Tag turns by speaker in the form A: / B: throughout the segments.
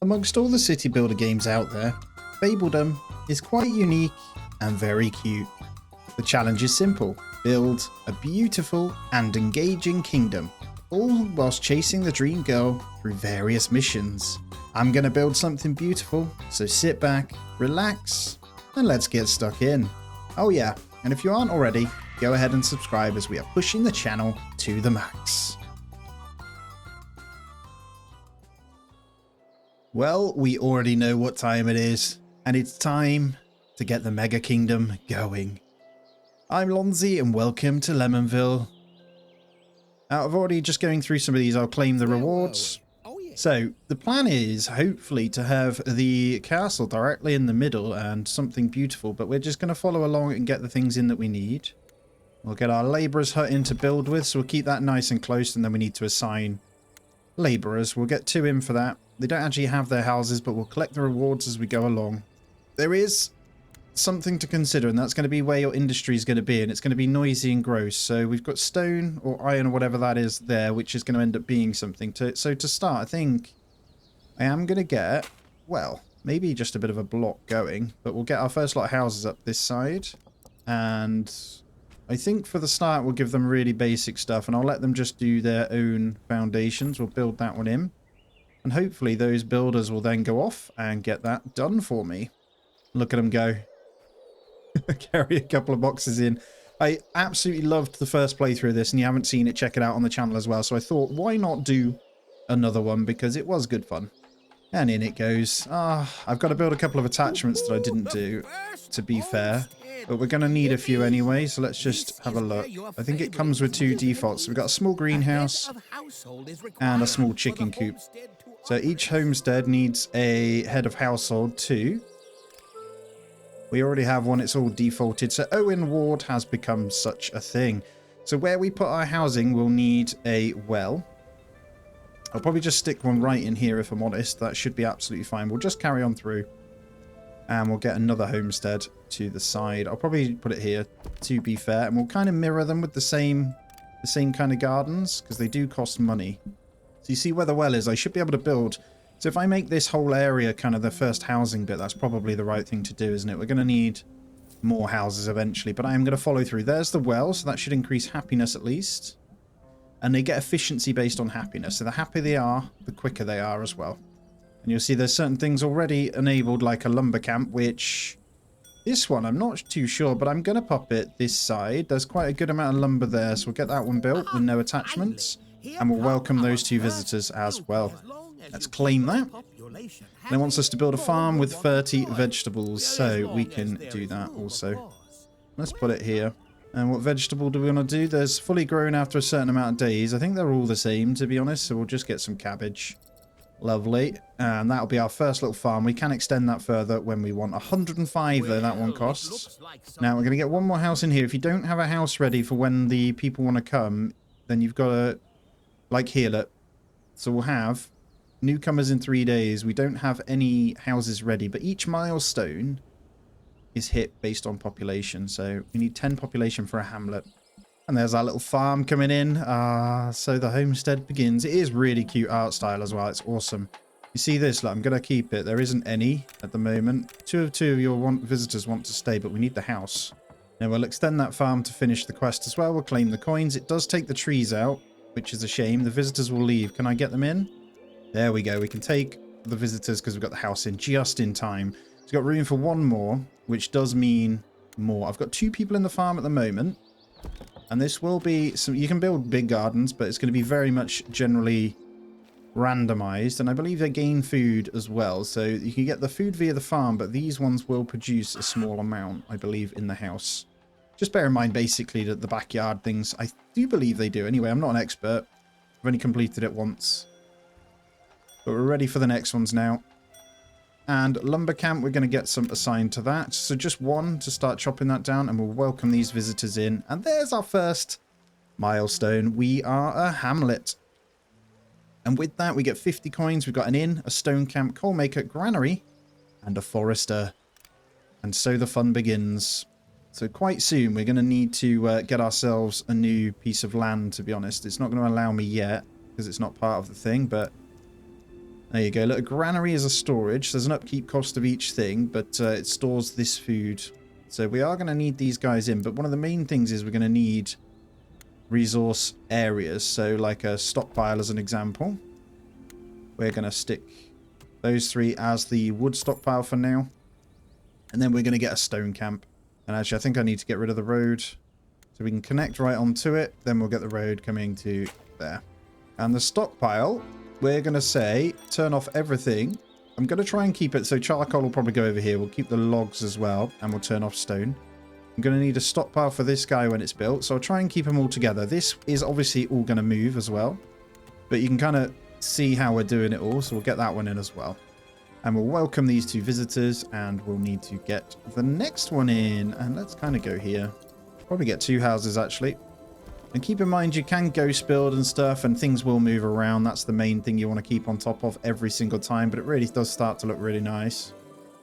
A: Amongst all the city builder games out there, Fabledom is quite unique and very cute. The challenge is simple: build a beautiful and engaging kingdom, all whilst chasing the dream girl through various missions. I'm gonna build something beautiful, so sit back, relax, and let's get stuck in. Oh yeah, and if you aren't already, go ahead and subscribe as we are pushing the channel to the max. Well, we already know what time it is, and it's time to get the Mega Kingdom going. I'm Lonzy and welcome to Lemonville. Out of already just going through some of these, I'll claim the rewards. So the plan is hopefully to have the castle directly in the middle and something beautiful, but we're just going to follow along and get the things in that we need. We'll get our labourer's hut in to build with, so we'll keep that nice and close, and then we need to assign labourers. We'll get 2 in for that. They don't actually have their houses, but we'll collect the rewards as we go along. There is something to consider, and that's going to be where your industry is going to be, and it's going to be noisy and gross. So we've got stone or iron or whatever that is there, which is going to end up being something. So to start, I think I am going to get, well, maybe just a bit of a block going, but we'll get our first lot of houses up this side. And I think for the start, we'll give them really basic stuff, and I'll let them just do their own foundations. We'll build that one in. And hopefully those builders will then go off and get that done for me. Look at them go. Carry a couple of boxes in. I absolutely loved the first playthrough of this, and you haven't seen it, check it out on the channel as well. So I thought, why not do another one, because it was good fun. And in it goes. I've got to build a couple of attachments that I didn't do, to be fair. But we're going to need a few anyway, so let's just have a look. I think it comes with 2 defaults. We've got a small greenhouse and a small chicken coop. So each homestead needs a head of household too. We already have one, it's all defaulted. So Owen Ward has become such a thing. So where we put our housing, we'll need a well. I'll probably just stick one right in here if I'm honest. That should be absolutely fine. We'll just carry on through. And we'll get another homestead to the side. I'll probably put it here, to be fair. And we'll kind of mirror them with the same kind of gardens, because they do cost money. So you see where the well is, I should be able to build. So if I make this whole area kind of the first housing bit, that's probably the right thing to do, isn't it? We're going to need more houses eventually, but I am going to follow through. There's the well, so that should increase happiness at least. And they get efficiency based on happiness. So the happier they are, the quicker they are as well. And you'll see there's certain things already enabled, like a lumber camp, which this one, I'm not too sure, but I'm going to pop it this side. There's quite a good amount of lumber there, so we'll get that one built with no attachments. And we'll welcome those 2 visitors as well. Let's claim that. And it wants us to build a farm with 30 vegetables, so we can do that also. Let's put it here. And what vegetable do we want to do? There's fully grown after a certain amount of days. I think they're all the same, to be honest, so we'll just get some cabbage. Lovely. And that'll be our first little farm. We can extend that further when we want. 105 though, that one costs. Now we're going to get one more house in here. If you don't have a house ready for when the people want to come, then you've got to, like here, look. So we'll have newcomers in 3 days. We don't have any houses ready, but each milestone is hit based on population. So we need 10 population for a hamlet. And there's our little farm coming in. So the homestead begins. It is really cute art style as well. It's awesome. You see this? Look, I'm going to keep it. There isn't any at the moment. 2 of your visitors want to stay, but we need the house. Now we'll extend that farm to finish the quest as well. We'll claim the coins. It does take the trees out, which is a shame. The visitors will leave. Can I get them in? There we go. We can take the visitors because we've got the house in just in time. So we've got room for 1 more, which does mean more. I've got 2 people in the farm at the moment. And this will be some, you can build big gardens, but it's going to be very much generally randomized. And I believe they gain food as well. So you can get the food via the farm, but these ones will produce a small amount, I believe, in the house. Just bear in mind, basically, that the backyard things, I do believe they do. Anyway, I'm not an expert. I've only completed it once. But we're ready for the next ones now. And lumber camp, we're going to get some assigned to that. So just 1 to start chopping that down, and we'll welcome these visitors in. And there's our first milestone. We are a hamlet. And with that, we get 50 coins. We've got an inn, a stone camp, coal maker, granary, and a forester. And so the fun begins. So quite soon, we're going to need to get ourselves a new piece of land, to be honest. It's not going to allow me yet, because it's not part of the thing, but There you go. Look, a granary is a storage. There's an upkeep cost of each thing, but it stores this food. So we are going to need these guys in, but one of the main things is we're going to need resource areas. So like a stockpile as an example. We're going to stick those 3 as the wood stockpile for now. And then we're going to get a stone camp. And actually, I think I need to get rid of the road so we can connect right onto it. Then we'll get the road coming to there. And the stockpile, we're going to say, turn off everything. I'm going to try and keep it, so charcoal will probably go over here. We'll keep the logs as well, and we'll turn off stone. I'm going to need a stockpile for this guy when it's built, so I'll try and keep them all together. This is obviously all going to move as well, but you can kind of see how we're doing it all, so we'll get that one in as well. And we'll welcome these 2 visitors, and we'll need to get the next one in. And let's kind of go here. Probably get 2 houses, actually. And keep in mind, you can ghost build and stuff, and things will move around. That's the main thing you want to keep on top of every single time, but it really does start to look really nice.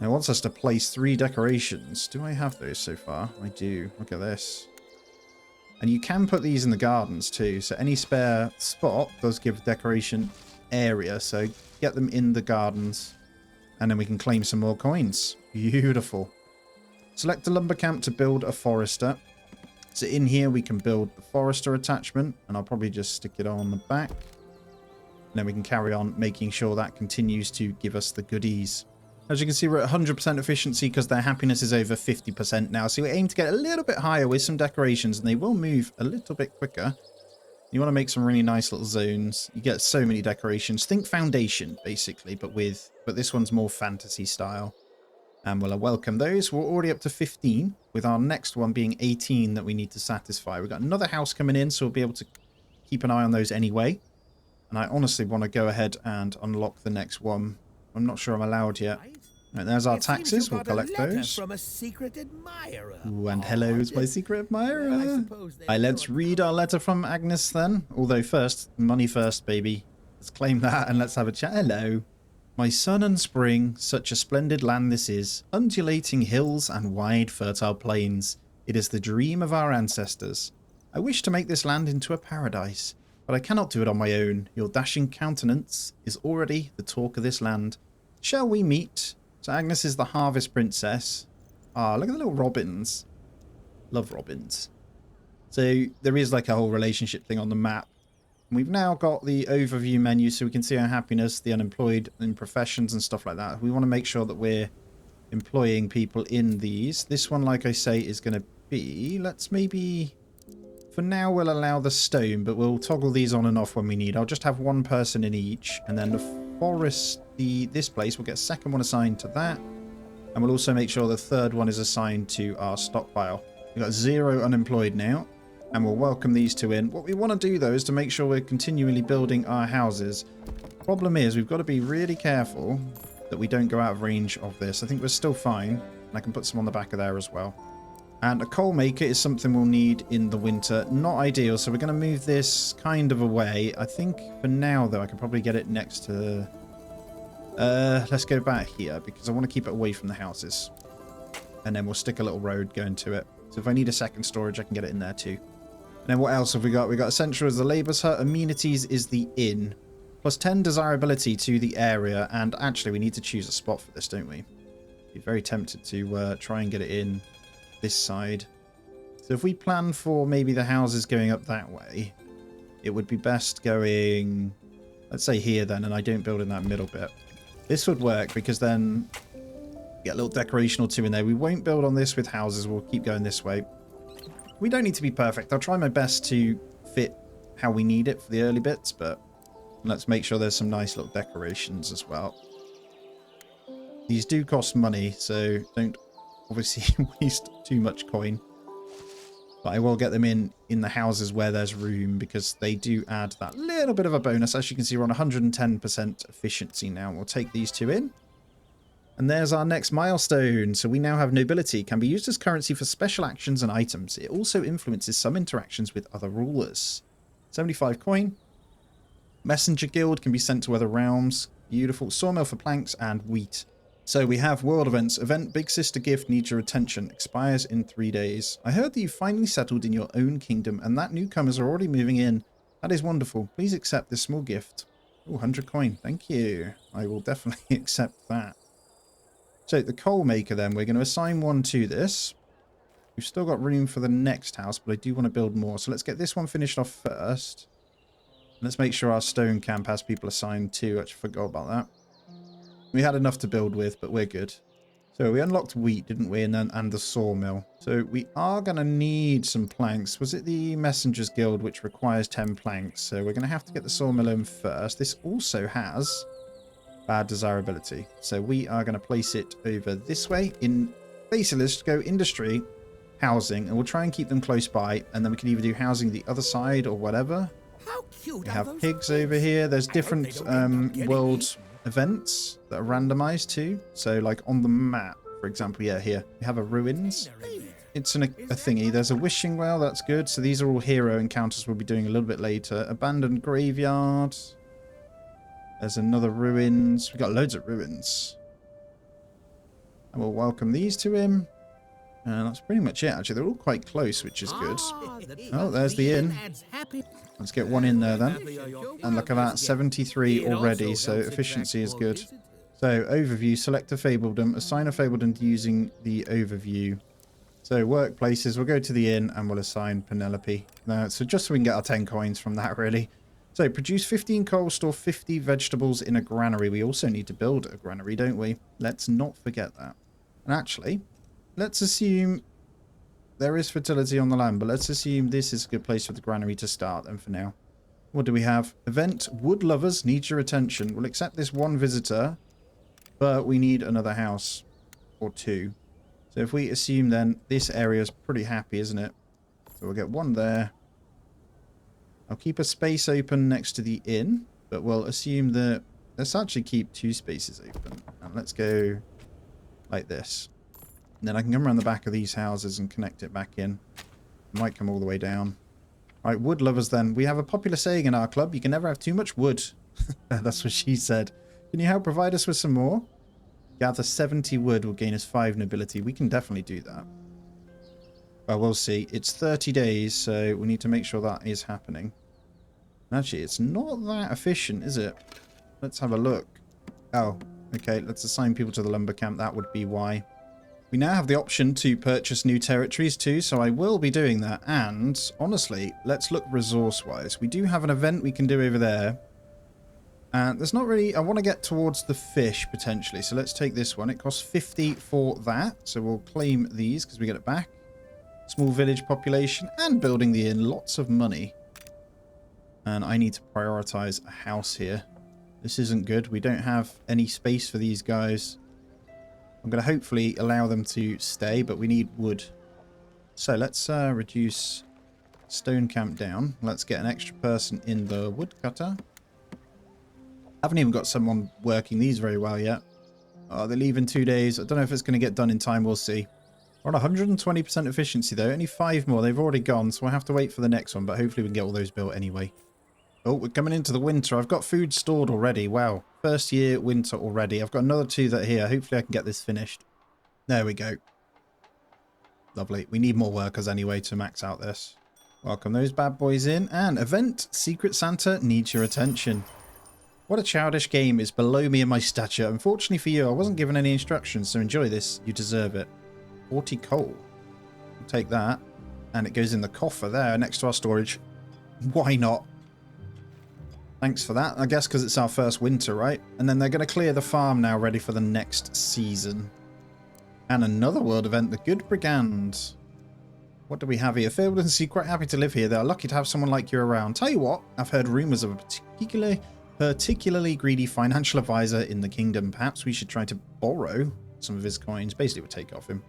A: Now, it wants us to place 3 decorations. Do I have those so far? I do. Look at this. And you can put these in the gardens too, so any spare spot does give decoration area, so get them in the gardens. And then we can claim some more coins. Beautiful. Select a lumber camp to build a forester. So in here we can build the forester attachment. And I'll probably just stick it on the back. And then we can carry on making sure that continues to give us the goodies. As you can see, we're at 100% efficiency because their happiness is over 50% now. So we aim to get a little bit higher with some decorations. And they will move a little bit quicker. You want to make some really nice little zones. You get so many decorations. Think Foundation, basically, but this one's more fantasy style. And we'll welcome those. We're already up to 15, with our next one being 18 that we need to satisfy. We've got another house coming in, so we'll be able to keep an eye on those anyway. And I honestly want to go ahead and unlock the next one. I'm not sure I'm allowed yet. Right, there's our taxes. We'll collect those.
B: From a secret admirer.
A: Ooh, and hello's my secret admirer. Right, let's read our letter from Agnes then. Although first, money first, baby. Let's claim that and let's have a chat. Hello. My sun and spring, such a splendid land this is. Undulating hills and wide fertile plains. It is the dream of our ancestors. I wish to make this land into a paradise, but I cannot do it on my own. Your dashing countenance is already the talk of this land. Shall we meet? So Agnes is the harvest princess. Ah, look at the little robins. Love robins. So there is like a whole relationship thing on the map. We've now got the overview menu so we can see our happiness, the unemployed and professions and stuff like that. We want to make sure that we're employing people in these. This one, like I say, is going to be... Let's maybe... For now, we'll allow the stone, but we'll toggle these on and off when we need. I'll just have 1 person in each. And then the forest, this place, we'll get a second one assigned to that. And we'll also make sure the 3rd one is assigned to our stockpile. We've got 0 unemployed now. And we'll welcome these 2 in. What we want to do, though, is to make sure we're continually building our houses. Problem is, we've got to be really careful that we don't go out of range of this. I think we're still fine. And I can put some on the back of there as well. And a coal maker is something we'll need in the winter. Not ideal, so we're going to move this kind of away. I think for now, though, I can probably get it next to... let's go back here, because I want to keep it away from the houses. And then we'll stick a little road going to it. So if I need a second storage, I can get it in there too. And then what else have we got? We got Essential as the labour's hut. Amenities is the inn. Plus 10 desirability to the area. And actually, we need to choose a spot for this, don't we? Be very tempted to try and get it in this side. So if we plan for maybe the houses going up that way, it would be best going, let's say here then, and I don't build in that middle bit. This would work because then get a little decoration or 2 in there. We won't build on this with houses. We'll keep going this way. We don't need to be perfect. I'll try my best to fit how we need it for the early bits, but let's make sure there's some nice little decorations as well. These do cost money, so don't obviously waste too much coin. But I will get them in the houses where there's room because they do add that little bit of a bonus. As you can see, we're on 110% efficiency now. We'll take these 2 in. And there's our next milestone. So we now have nobility. Can be used as currency for special actions and items. It also influences some interactions with other rulers. 75 coin. Messenger guild can be sent to other realms. Beautiful. Sawmill for planks and wheat. So we have world events. Event Big Sister gift needs your attention. Expires in 3 days. I heard that you finally settled in your own kingdom and that newcomers are already moving in. That is wonderful. Please accept this small gift. Oh, 100 coin. Thank you. I will definitely accept that. So the coal maker then, we're going to assign one to this. We've still got room for the next house, but I do want to build more. So let's get this one finished off first. Let's make sure our stone camp has people assigned too. I actually forgot about that. We had enough to build with, but we're good. So we unlocked wheat, didn't we? And the sawmill. So we are going to need some planks. Was it the Messengers Guild, which requires 10 planks? So we're going to have to get the sawmill in first. This also has bad desirability. So we are going to place it over this way. In basically, let's go industry, housing, and we'll try and keep them close by. And then we can either do housing the other side or whatever.
B: How cute
A: We have pigs over here. There's different world events that are randomized too. So like on the map, for example, yeah, here we have a ruins. It's a thingy. There's a wishing well. That's good. So these are all hero encounters we'll be doing a little bit later. Abandoned graveyard. There's another ruins. We've got loads of ruins. And we'll welcome these to him. And that's pretty much it, actually. They're all quite close, which is good. Oh, there's the inn. Let's get one in there then. And look at that, 73 already, so efficiency is good. So, overview, select a Fabledom, assign a Fabledom to using the overview. So, workplaces, we'll go to the inn and we'll assign Penelope. So just so we can get our 10 coins from that, really. So, produce 15 coal, store 50 vegetables in a granary. We also need to build a granary, don't we? Let's not forget that. And actually, let's assume there is fertility on the land, but let's assume this is a good place for the granary to start then for now. What do we have? Event, wood lovers needs your attention. We'll accept this one visitor, but we need another house or two. So if we assume then this area is pretty happy, isn't it? So we'll get one there. I'll keep a space open next to the inn, but we'll assume that... Let's actually keep 2 spaces open. And let's go like this. And then I can come around the back of these houses and connect it back in. Might come all the way down. Right, wood lovers then. We have a popular saying in our club, you can never have too much wood. That's what she said. Can you help provide us with some more? Gather 70 wood will gain us 5 nobility. We can definitely do that. Well, we'll see. It's 30 days, so we need to make sure that is happening. Actually, it's not that efficient, is it? Let's have a look. Oh, okay. Let's assign people to the lumber camp. That would be why. We now have the option to purchase new territories too, so I will be doing that. And honestly, let's look resource-wise. We do have an event we can do over there. And there's not really... I want to get towards the fish, potentially. So let's take this one. It costs 50 for that. So we'll claim these because we get it back. Small village population and building the inn. Lots of money. And I need to prioritize a house here. This isn't good. We don't have any space for these guys. I'm going to hopefully allow them to stay, but we need wood. So let's reduce stone camp down. Let's get an extra person in the woodcutter. Haven't even got someone working these very well yet. Oh, they leave in 2 days. I don't know if it's going to get done in time. We'll see. We're on 120% efficiency though. Only 5 more. They've already gone, so we'll have to wait for the next one, but hopefully we can get all those built anyway. Oh, we're coming into the winter. I've got food stored already. Wow. First year winter already. I've got another 2 that are here. Hopefully I can get this finished. There we go. Lovely. We need more workers anyway to max out this. Welcome those bad boys in. And event, Secret Santa needs your attention. What a childish game is below me in my stature. Unfortunately for you, I wasn't given any instructions, so enjoy this. You deserve it. 40 coal. We'll take that. And it goes in the coffer there next to our storage. Why not? Thanks for that. I guess because it's our first winter, right? And then they're going to clear the farm now, ready for the next season. And another world event, the Good Brigand. What do we have here? Fabledom seem quite happy to live here. They're lucky to have someone like you around. Tell you what, I've heard rumours of a particularly greedy financial advisor in the kingdom. Perhaps we should try to borrow some of his coins. Basically, we'll take off him.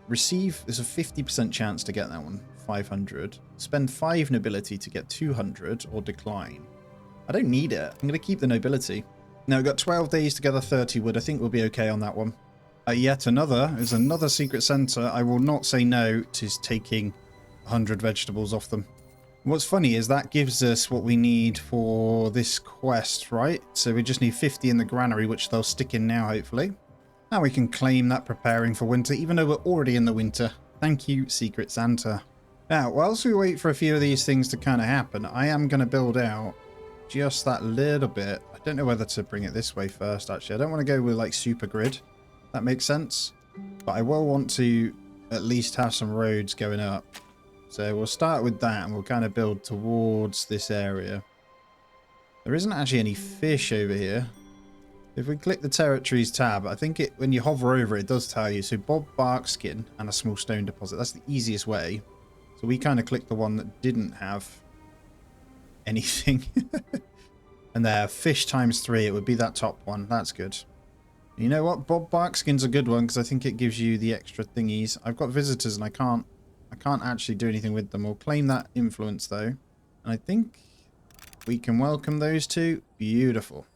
A: Receive, there's a 50% chance to get that one. 500. Spend 5 nobility to get 200 or decline. I don't need it. I'm going to keep the nobility. Now, we've got 12 days to gather 30 wood. I think we'll be okay on that one. Yet another. There's another secret center. I will not say no to taking 100 vegetables off them. What's funny is that gives us what we need for this quest, right? So we just need 50 in the granary, which they'll stick in now, hopefully. Now we can claim that preparing for winter, even though we're already in the winter. Thank you, Secret Santa. Now, whilst we wait for a few of these things to kind of happen, I am going to build out just that little bit. I don't know whether to bring it this way first, actually. I don't want to go with, like, super grid. That makes sense. But I will want to at least have some roads going up. So we'll start with that, and we'll kind of build towards this area. There isn't actually any fish over here. If we click the territories tab, I think it, when you hover over it, does tell you. So Bob Barkskin and a small stone deposit. That's the easiest way. So we kind of clicked the one that didn't have anything. And there, fish ×3. It would be that top one. That's good. You know what? Bob Barkskin's a good one because I think it gives you the extra thingies. I've got visitors and I can't actually do anything with them. We'll claim that influence though. And I think we can welcome those two. Beautiful.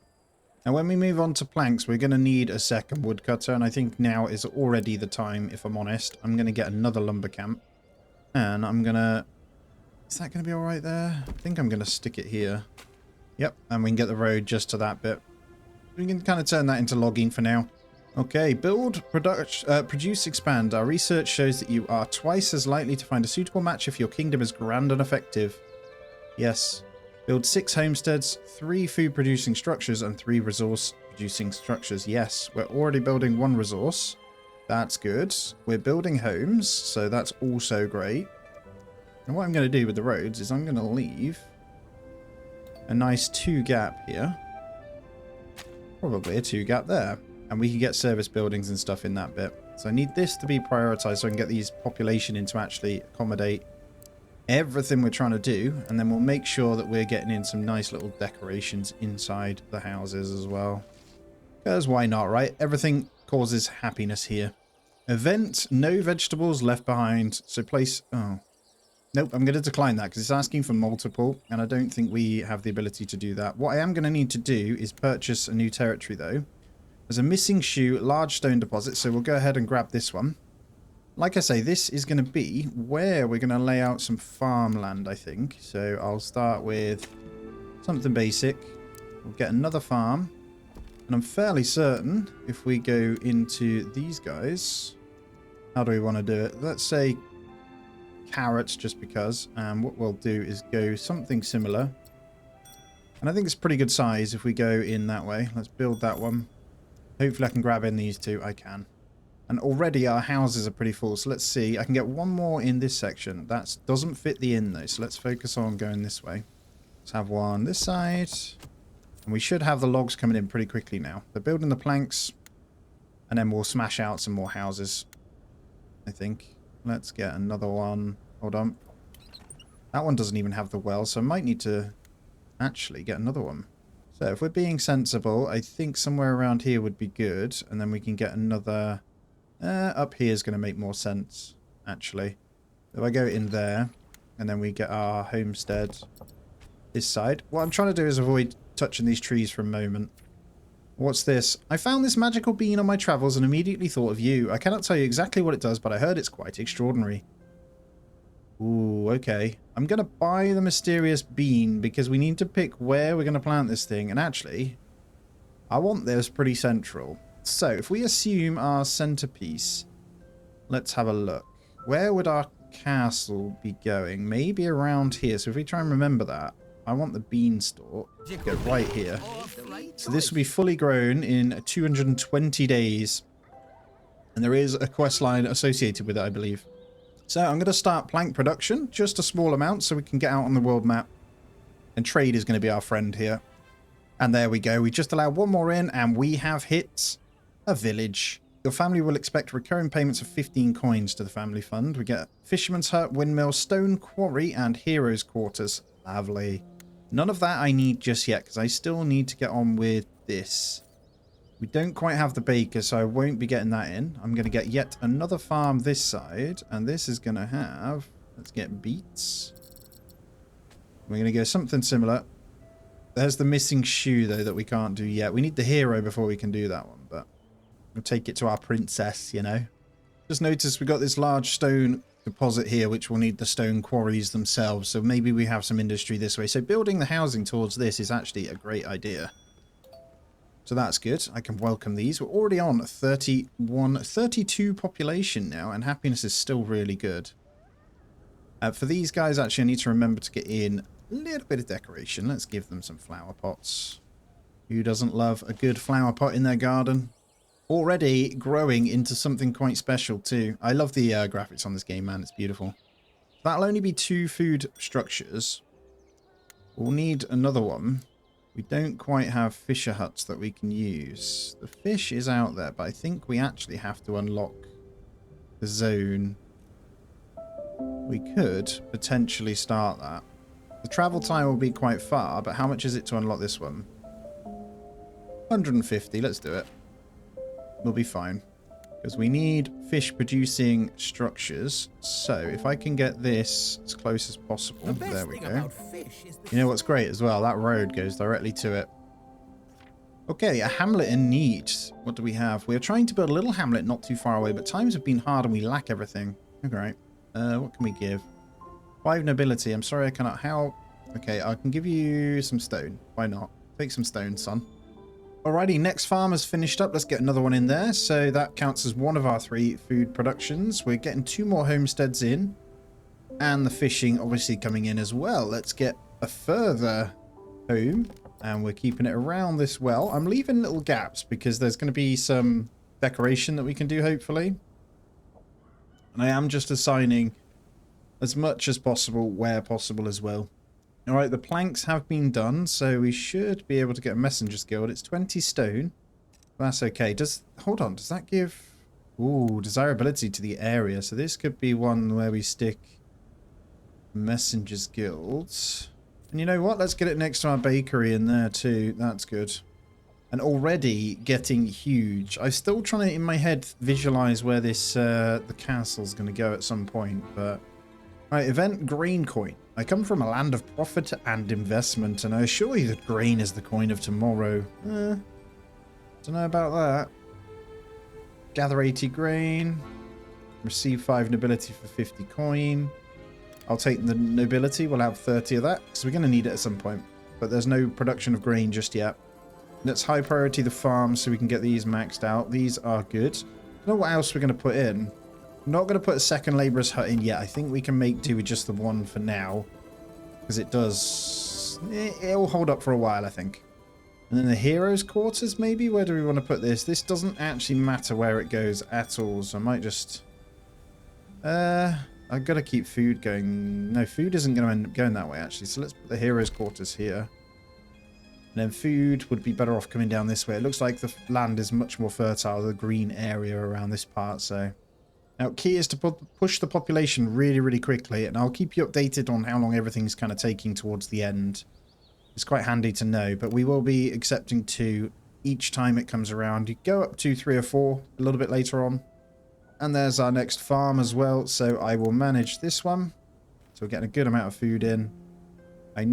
A: Now, when we move on to planks, we're going to need a second woodcutter, and I think now is already the time, if I'm honest. I'm going to get another lumber camp, and I'm going to... Is that going to be all right there? I think I'm going to stick it here. Yep, and we can get the road just to that bit. We can kind of turn that into logging for now. Okay, build, produce, expand. Our research shows that you are twice as likely to find a suitable match if your kingdom is grand and effective. Yes. Build 6 homesteads, 3 food-producing structures, and 3 resource-producing structures. Yes, we're already building 1 resource. That's good. We're building homes, so that's also great. And what I'm going to do with the roads is I'm going to leave a nice 2 gap here. Probably a 2 gap there. And we can get service buildings and stuff in that bit. So I need this to be prioritized so I can get these population in to actually accommodate everything we're trying to do, and then we'll make sure that we're getting in some nice little decorations inside the houses as well. Because why not, right? Everything causes happiness here. Event, no vegetables left behind. So place... Oh. Nope, I'm going to decline that because it's asking for multiple, and I don't think we have the ability to do that. What I am going to need to do is purchase a new territory, though. There's a missing shoe, large stone deposit, so we'll go ahead and grab this one. Like I say, this is going to be where we're going to lay out some farmland, I think. So I'll start with something basic. We'll get another farm. And I'm fairly certain if we go into these guys... How do we want to do it? Let's say carrots, just because. And what we'll do is go something similar. And I think it's pretty good size if we go in that way. Let's build that one. Hopefully I can grab in these two. I can. And already our houses are pretty full. So let's see. I can get one more in this section. That doesn't fit the inn though. So let's focus on going this way. Let's have one this side. And we should have the logs coming in pretty quickly now. They're building the planks. And then we'll smash out some more houses, I think. Let's get another one. Hold on. That one doesn't even have the well. So I might need to actually get another one. So if we're being sensible, I think somewhere around here would be good. And then we can get another... up here is going to make more sense, actually. If I go in there, and then we get our homestead this side. What I'm trying to do is avoid touching these trees for a moment. What's this? I found this magical bean on my travels and immediately thought of you. I cannot tell you exactly what it does, but I heard it's quite extraordinary. Ooh, okay. I'm going to buy the mysterious bean because we need to pick where we're going to plant this thing. And actually, I want this pretty central. So, if we assume our centerpiece, let's have a look. Where would our castle be going? Maybe around here. So if we try and remember that, I want the beanstalk to go right here. So this will be fully grown in 220 days. And there is a quest line associated with it, I believe. So I'm going to start plank production, just a small amount, so we can get out on the world map. And trade is going to be our friend here. And there we go. We just allowed one more in, and we have hit a village. Your family will expect recurring payments of 15 coins to the family fund. We get fisherman's hut, windmill, stone quarry, and heroes' quarters. Lovely. None of that I need just yet, because I still need to get on with this. We don't quite have the baker, so I won't be getting that in. I'm going to get yet another farm this side, and this is going to have... Let's get beets. We're going to go something similar. There's the missing shoe, though, that we can't do yet. We need the hero before we can do that one, but we'll take it to our princess, you know. Just notice we got this large stone deposit here, which will need the stone quarries themselves, so maybe we have some industry this way. So building the housing towards this is actually a great idea. So that's good. I can welcome these. We're already on 32 population now, and happiness is still really good. For these guys, actually, I need to remember to get in a little bit of decoration. Let's give them some flower pots. Who doesn't love a good flower pot in their garden? Already growing into something quite special too. I love the graphics on this game, man. It's beautiful. That'll only be 2 food structures. We'll need another one. We don't quite have fisher huts that we can use. The fish is out there, but I think we actually have to unlock the zone. We could potentially start that. The travel time will be quite far, but how much is it to unlock this one? 150, let's do it. We'll be fine. Because we need fish producing structures. So if I can get this as close as possible. There we go. You know what's great as well? That road goes directly to it. Okay, a hamlet in need. What do we have? We're trying to build a little hamlet not too far away, but times have been hard and we lack everything. Okay. What can we give? 5 nobility. I'm sorry I cannot help. Okay, I can give you some stone. Why not? Take some stone, son. Alrighty, next farm is finished up. Let's get another one in there. So that counts as one of our 3 food productions. We're getting 2 more homesteads in. And the fishing obviously coming in as well. Let's get a further home. And we're keeping it around this well. I'm leaving little gaps because there's going to be some decoration that we can do, hopefully. And I am just assigning as much as possible where possible as well. Alright, the planks have been done, so we should be able to get a messenger's guild. It's 20 stone. That's okay. Hold on, does that give... Ooh, desirability to the area. So this could be one where we stick messenger's guilds. And you know what? Let's get it next to our bakery in there too. That's good. And already getting huge. I'm still trying to, in my head, visualize where this the castle's going to go at some point, but... Right, event grain coin. I come from a land of profit and investment, and I assure you that grain is the coin of tomorrow. Don't know about that. Gather 80 grain. Receive 5 nobility for 50 coin. I'll take the nobility. We'll have 30 of that, because we're going to need it at some point. But there's no production of grain just yet. Let's high priority the farm so we can get these maxed out. These are good. I don't know what else we're going to put in. I'm not going to put a second labourer's hut in yet. I think we can make do with just the one for now. Because it does... It'll hold up for a while, I think. And then the heroes' quarters, maybe? Where do we want to put this? This doesn't actually matter where it goes at all. So I might just... I've got to keep food going. No, food isn't going to end up going that way, actually. So let's put the heroes' quarters here. And then food would be better off coming down this way. It looks like the land is much more fertile, the green area around this part, so... Now, key is to push the population really, really quickly, and I'll keep you updated on how long everything's kind of taking towards the end. It's quite handy to know, but we will be accepting 2 each time it comes around. You go up to 3 or 4 a little bit later on. And there's our next farm as well, so I will manage this one. So we're getting a good amount of food in. I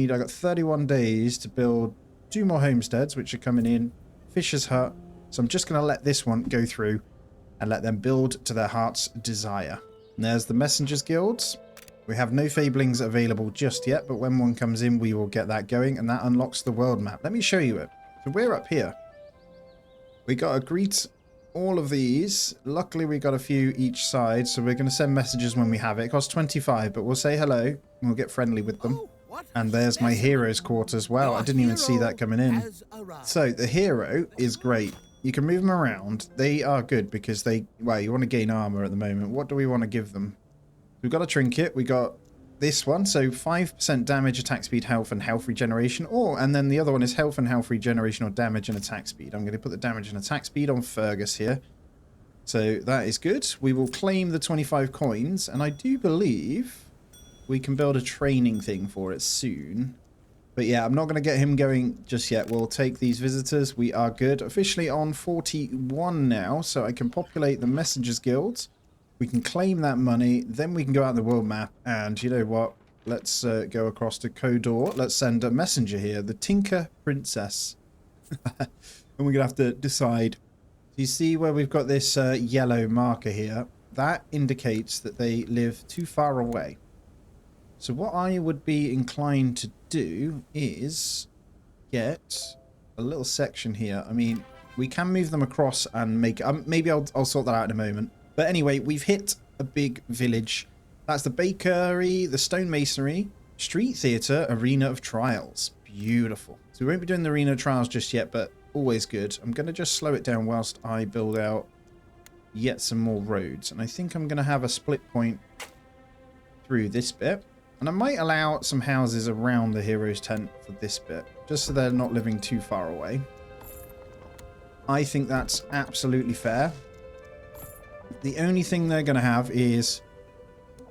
A: got 31 days to build 2 more homesteads, which are coming in. Fisher's hut. So I'm just going to let this one go through and let them build to their heart's desire. And there's the Messengers Guilds. We have no Fablings available just yet, but when one comes in, we will get that going, and that unlocks the world map. Let me show you it. So we're up here. We got to greet all of these. Luckily, we got a few each side, so we're going to send messages when we have it. It costs 25, but we'll say hello, and we'll get friendly with them. And there's my hero's quarters. Wow, I didn't even see that coming in. So the hero is great. You can move them around. They are good because well, you want to gain armor at the moment. What do we want to give them? We've got a trinket. We got this one. So 5% damage, attack speed, health, and health regeneration. And then the other one is health and health regeneration or damage and attack speed. I'm going to put the damage and attack speed on Fergus here. So that is good. We will claim the 25 coins. And I do believe we can build a training thing for it soon. But yeah, I'm not going to get him going just yet. We'll take these visitors. We are good. Officially on 41 now, so I can populate the Messengers Guilds. We can claim that money. Then we can go out on the world map. And you know what? Let's go across to Kodor. Let's send a messenger here. The Tinker Princess. And we're going to have to decide. So you see where we've got this yellow marker here? That indicates that they live too far away. So what I would be inclined to do is get a little section here. I mean, we can move them across and make... maybe I'll sort that out in a moment. But anyway, we've hit a big village. That's the bakery, the stonemasonry, street theatre, arena of trials. Beautiful. So we won't be doing the arena trials just yet, but always good. I'm going to just slow it down whilst I build out yet some more roads. And I think I'm going to have a split point through this bit. And I might allow some houses around the hero's tent for this bit, just so they're not living too far away. I think that's absolutely fair. The only thing they're going to have is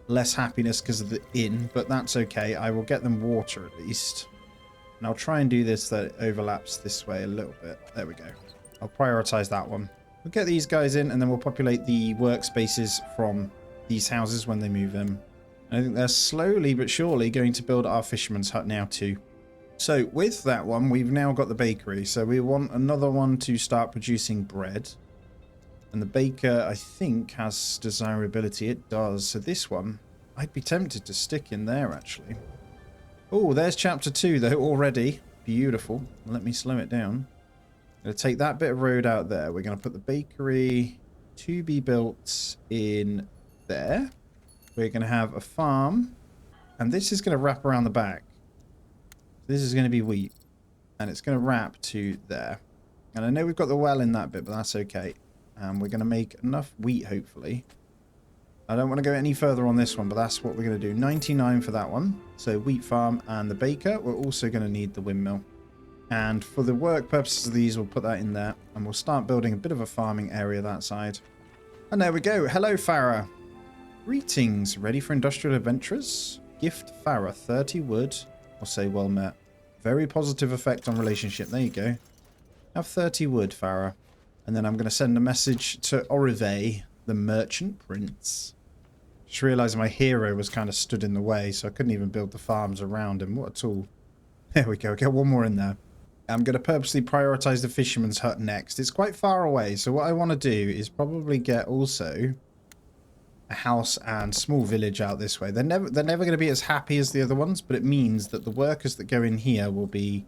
A: less happiness because of the inn, but that's okay. I will get them water at least. And I'll try and do this that it overlaps this way a little bit. There we go. I'll prioritize that one. We'll get these guys in and then we'll populate the workspaces from these houses when they move in. I think they're slowly but surely going to build our fisherman's hut now too. So with that one, we've now got the bakery. So we want another one to start producing bread. And the baker, I think, has desirability. It does. So this one, I'd be tempted to stick in there, actually. Oh, there's chapter 2, though, already. Beautiful. Let me slow it down. I'm going to take that bit of road out there. We're going to put the bakery to be built in there. We're going to have a farm. And this is going to wrap around the back. This is going to be wheat. And it's going to wrap to there. And I know we've got the well in that bit, but that's okay. And we're going to make enough wheat, hopefully. I don't want to go any further on this one, but that's what we're going to do. 99 for that one. So wheat farm and the baker. We're also going to need the windmill. And for the work purposes of these, we'll put that in there. And we'll start building a bit of a farming area that side. And there we go. Hello, Farah. Greetings. Ready for industrial adventurers? Gift Farah 30 wood. Or say well met. Very positive effect on relationship. There you go. Have 30 wood, Farah. And then I'm going to send a message to Orive, the merchant prince. Just realised my hero was kind of stood in the way, so I couldn't even build the farms around him. What a tool. There we go. Get one more in there. I'm going to purposely prioritise the fisherman's hut next. It's quite far away, so what I want to do is probably get also a house and small village out this way. They're never going to be as happy as the other ones, but it means that the workers that go in here will be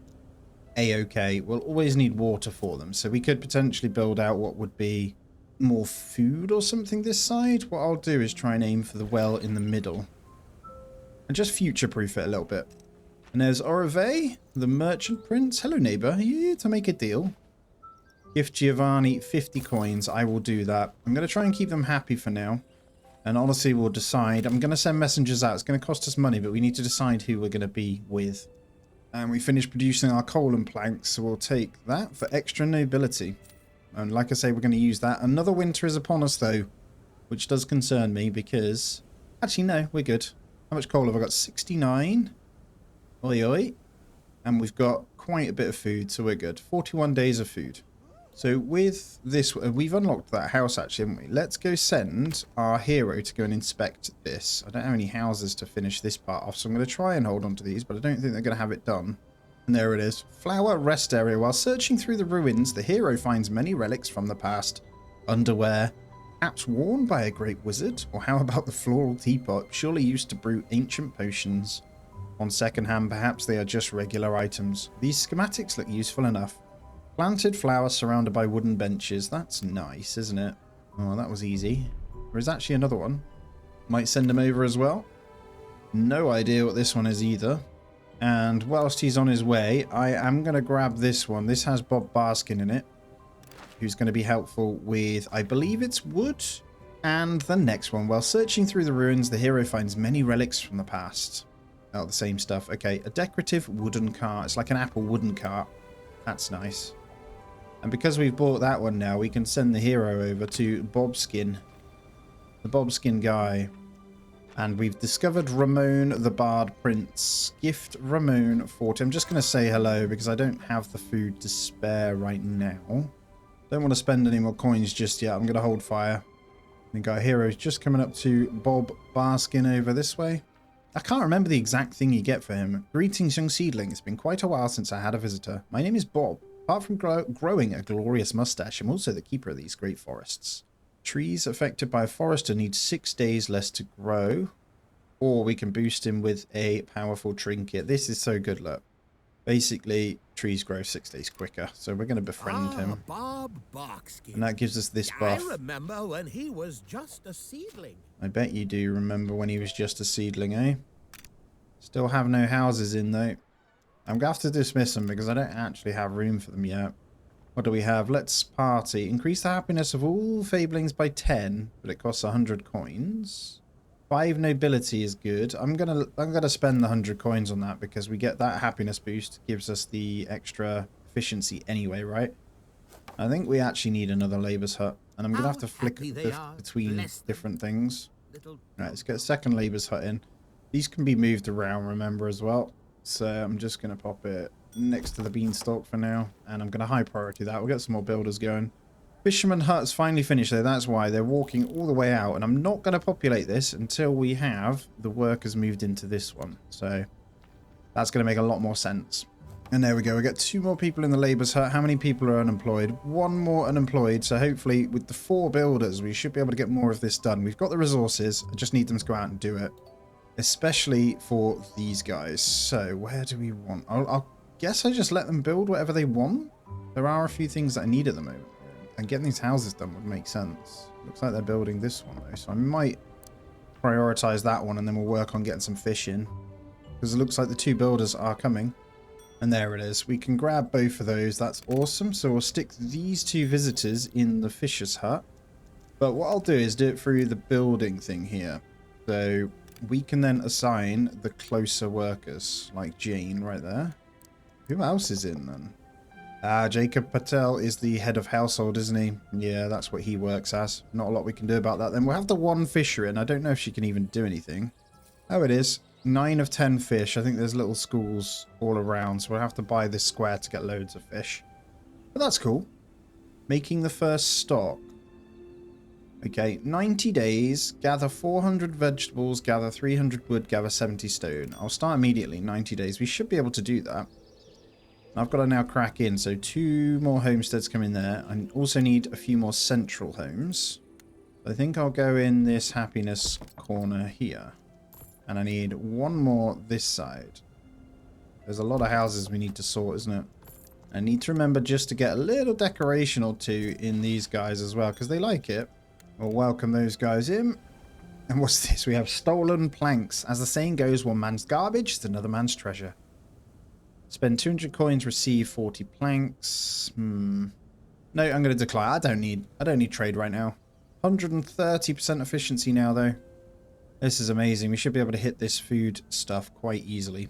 A: a-okay. We'll always need water for them, so we could potentially build out what would be more food or something this side. What I'll do is try and aim for the well in the middle and just future-proof it a little bit. And there's Orive, the merchant prince. Hello, neighbor. Are you here to make a deal? Gift Giovanni 50 coins. I will do that. I'm going to try and keep them happy for now. And honestly, we'll decide. I'm going to send messengers out. It's going to cost us money, but we need to decide who we're going to be with. And we finished producing our coal and planks, so we'll take that for extra nobility. And like I say, we're going to use that. Another winter is upon us, though, which does concern me because... Actually, no, we're good. How much coal have I got? 69. Oi, oi. And we've got quite a bit of food, so we're good. 41 days of food. So with this, we've unlocked that house, actually, haven't we? Let's go send our hero to go and inspect this. I don't have any houses to finish this part off, so I'm going to try and hold on to these, but I don't think they're going to have it done. And there it is. Flower rest area. While searching through the ruins, the hero finds many relics from the past. Underwear, perhaps worn by a great wizard? Or how about the floral teapot, surely used to brew ancient potions? On second hand, perhaps they are just regular items. These schematics look useful enough. Planted flowers surrounded by wooden benches. That's nice, isn't it? Oh, that was easy. There is actually another one. Might send him over as well. No idea what this one is either. And whilst he's on his way, I am going to grab this one. This has Bob Baskin in it, who's going to be helpful with, I believe it's wood. And the next one. While searching through the ruins, the hero finds many relics from the past. Oh, the same stuff. Okay, a decorative wooden cart. It's like an apple wooden cart. That's nice. And because we've bought that one now, we can send the hero over to Bobskin. The Bobskin guy. And we've discovered Ramon the Bard Prince. Gift Ramon 40. I'm just going to say hello because I don't have the food to spare right now. Don't want to spend any more coins just yet. I'm going to hold fire. I think our hero's just coming up to Bob Baskin over this way. I can't remember the exact thing you get for him. Greetings, young seedling. It's been quite a while since I had a visitor. My name is Bob. Apart from growing a glorious mustache, I'm also the keeper of these great forests. Trees affected by a forester need 6 days less to grow. Or we can boost him with a powerful trinket. This is so good, look. Basically, trees grow 6 days quicker. So we're going to befriend him.
B: Bob Barkskin.
A: And that gives us this buff.
B: I remember when he was just a seedling.
A: I bet you do remember when he was just a seedling, eh? Still have no houses in, though. I'm going to have to dismiss them because I don't actually have room for them yet. What do we have? Let's party. Increase the happiness of all Fablings by 10, but it costs 100 coins. 5 nobility is good. I'm gonna spend the 100 coins on that because we get that happiness boost. Gives us the extra efficiency anyway, right? I think we actually need another labour's hut. And I'm going to have to flick between different things. Right, let's get a second labour's hut in. These can be moved around, remember, as well. So I'm just going to pop it next to the beanstalk for now. And I'm going to high priority that. We'll get some more builders going. Fisherman hut's finally finished there. That's why they're walking all the way out. And I'm not going to populate this until we have the workers moved into this one. So that's going to make a lot more sense. And there we go. We got 2 more people in the labour's hut. How many people are unemployed? 1 more unemployed. So hopefully with the 4 builders, we should be able to get more of this done. We've got the resources. I just need them to go out and do it. Especially for these guys. So where do we want? I'll guess I just let them build whatever they want. There are a few things that I need at the moment. And getting these houses done would make sense. Looks like they're building this one though. So I might prioritize that one and then we'll work on getting some fish in. Because it looks like the 2 builders are coming. And there it is. We can grab both of those. That's awesome. So we'll stick these 2 visitors in the fisher's hut. But what I'll do is do it through the building thing here. So we can then assign the closer workers, like Jane right there. Who else is in then? Jacob Patel is the head of household, isn't he? Yeah, that's what he works as. Not a lot we can do about that. Then we'll have the 1 fisher in. I don't know if she can even do anything. Oh, it is. 9 of 10 fish. I think there's little schools all around, so we'll have to buy this square to get loads of fish. But that's cool. Making the first stock. Okay, 90 days. Gather 400 vegetables, gather 300 wood, gather 70 stone. I'll start immediately. 90 days. We should be able to do that. I've got to now crack in, so 2 more homesteads come in there. I also need a few more central homes. I think I'll go in this happiness corner here. And I need 1 more this side. There's a lot of houses we need to sort, isn't it? I need to remember just to get a little decoration or 2 in these guys as well, because they like it. We'll welcome those guys in. And what's this? We have stolen planks. As the saying goes, 1 man's garbage is another man's treasure. Spend 200 coins, receive 40 planks. No, I'm going to decline. I don't need trade right now. 130% efficiency now, though. This is amazing. We should be able to hit this food stuff quite easily.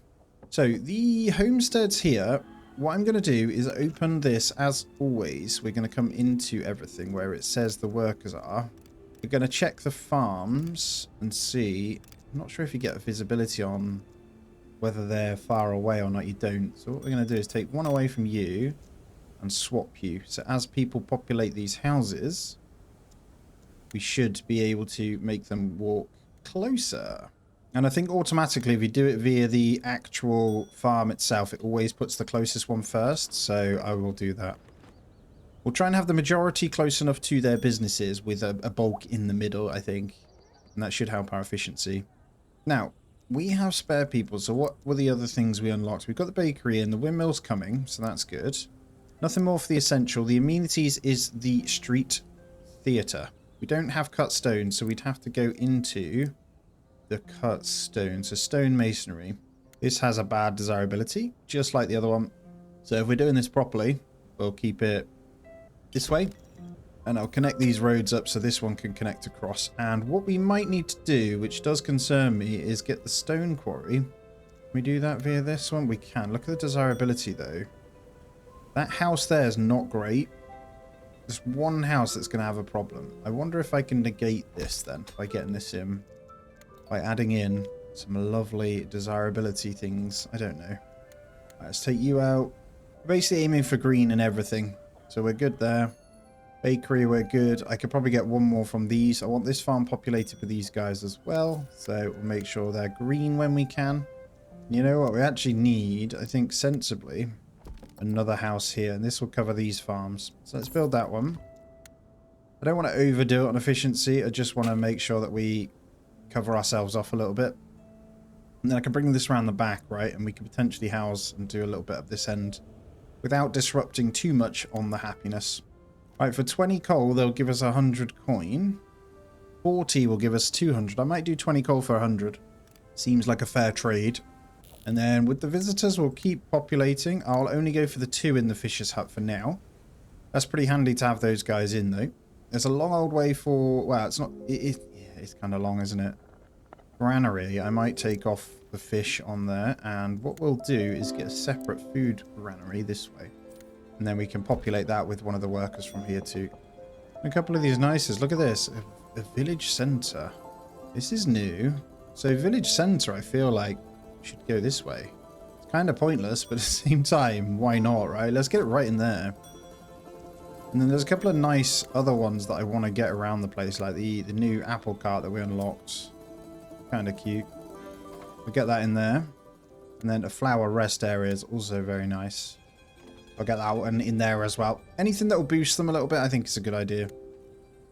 A: So the homesteads here, what I'm going to do is open this as always. We're going to come into everything where it says the workers are. We're going to check the farms and see. I'm not sure if you get visibility on whether they're far away or not. You don't. So what we're going to do is take 1 away from you and swap you. So as people populate these houses, we should be able to make them walk closer. And I think automatically if you do it via the actual farm itself, it always puts the closest one first, so I will do that. We'll try and have the majority close enough to their businesses with a bulk in the middle, I think, and that should help our efficiency. Now we have spare people, so what were the other things we unlocked? We've got the bakery and the windmill's coming, so that's good. Nothing more for the essential. The amenities is the street theatre. We don't have cut stone, so we'd have to go into the cut stone. So stone masonry. This has a bad desirability, just like the other one. So if we're doing this properly, we'll keep it this way. And I'll connect these roads up so this one can connect across. And what we might need to do, which does concern me, is get the stone quarry. Can we do that via this one? We can. Look at the desirability, though. That house there is not great. There's 1 house that's going to have a problem. I wonder if I can negate this then by getting this in. By adding in some lovely desirability things. I don't know. Right, let's take you out. We're basically aiming for green and everything. So we're good there. Bakery, we're good. I could probably get 1 more from these. I want this farm populated with these guys as well. So we'll make sure they're green when we can. You know what? We actually need, I think sensibly, another house here. And this will cover these farms. So let's build that one. I don't want to overdo it on efficiency. I just want to make sure that we cover ourselves off a little bit. And then I can bring this around the back, right? And we can potentially house and do a little bit of this end without disrupting too much on the happiness. Right, for 20 coal, they'll give us 100 coin. 40 will give us 200. I might do 20 coal for 100. Seems like a fair trade. And then with the visitors, we'll keep populating. I'll only go for the 2 in the Fisher's Hut for now. That's pretty handy to have those guys in, though. There's a long old way for... Well, it's not... Yeah, it's kind of long, isn't it? Granary. I might take off the fish on there. And what we'll do is get a separate food granary this way. And then we can populate that with one of the workers from here, too. A couple of these nices. Look at this. A village centre. This is new. So village centre, I feel like, should go this way. It's kind of pointless, but at the same time, why not, right? Let's get it right in there. And then there's a couple of nice other ones that I want to get around the place, like the new apple cart that we unlocked. Kind of cute. We'll get that in there. And then a flower rest area is also very nice. I'll get that one in there as well. Anything that will boost them a little bit, I think is a good idea.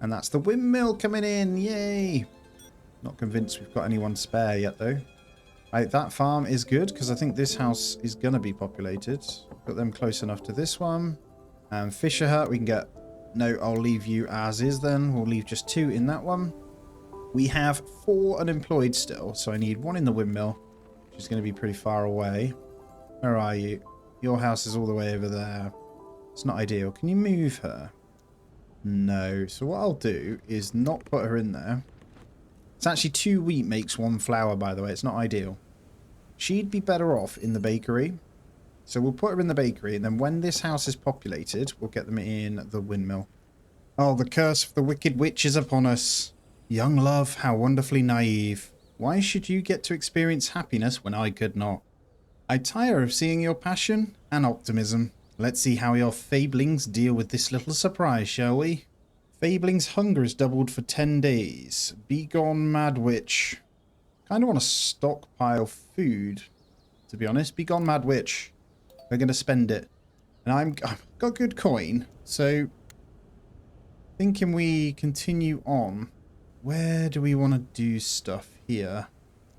A: And that's the windmill coming in. Yay! Not convinced we've got anyone spare yet, though. Right, that farm is good, because I think this house is going to be populated. Got them close enough to this one. And Fisher Hut, we can get... No, I'll leave you as is then. We'll leave just 2 in that one. We have 4 unemployed still, so I need 1 in the windmill, which is going to be pretty far away. Where are you? Your house is all the way over there. It's not ideal. Can you move her? No. So what I'll do is not put her in there. It's actually 2 wheat makes 1 flour, by the way. It's not ideal. She'd be better off in the bakery. So we'll put her in the bakery, and then when this house is populated, we'll get them in the windmill. Oh, the curse of the wicked witch is upon us. Young love, how wonderfully naive. Why should you get to experience happiness when I could not? I tire of seeing your passion and optimism. Let's see how your fablings deal with this little surprise, shall we? Fabling's hunger is doubled for 10 days. Begone, mad witch. Kind of want to stockpile food, to be honest. Begone, mad witch. We're going to spend it. And I've got good coin, so thinking we continue on. Where do we want to do stuff here?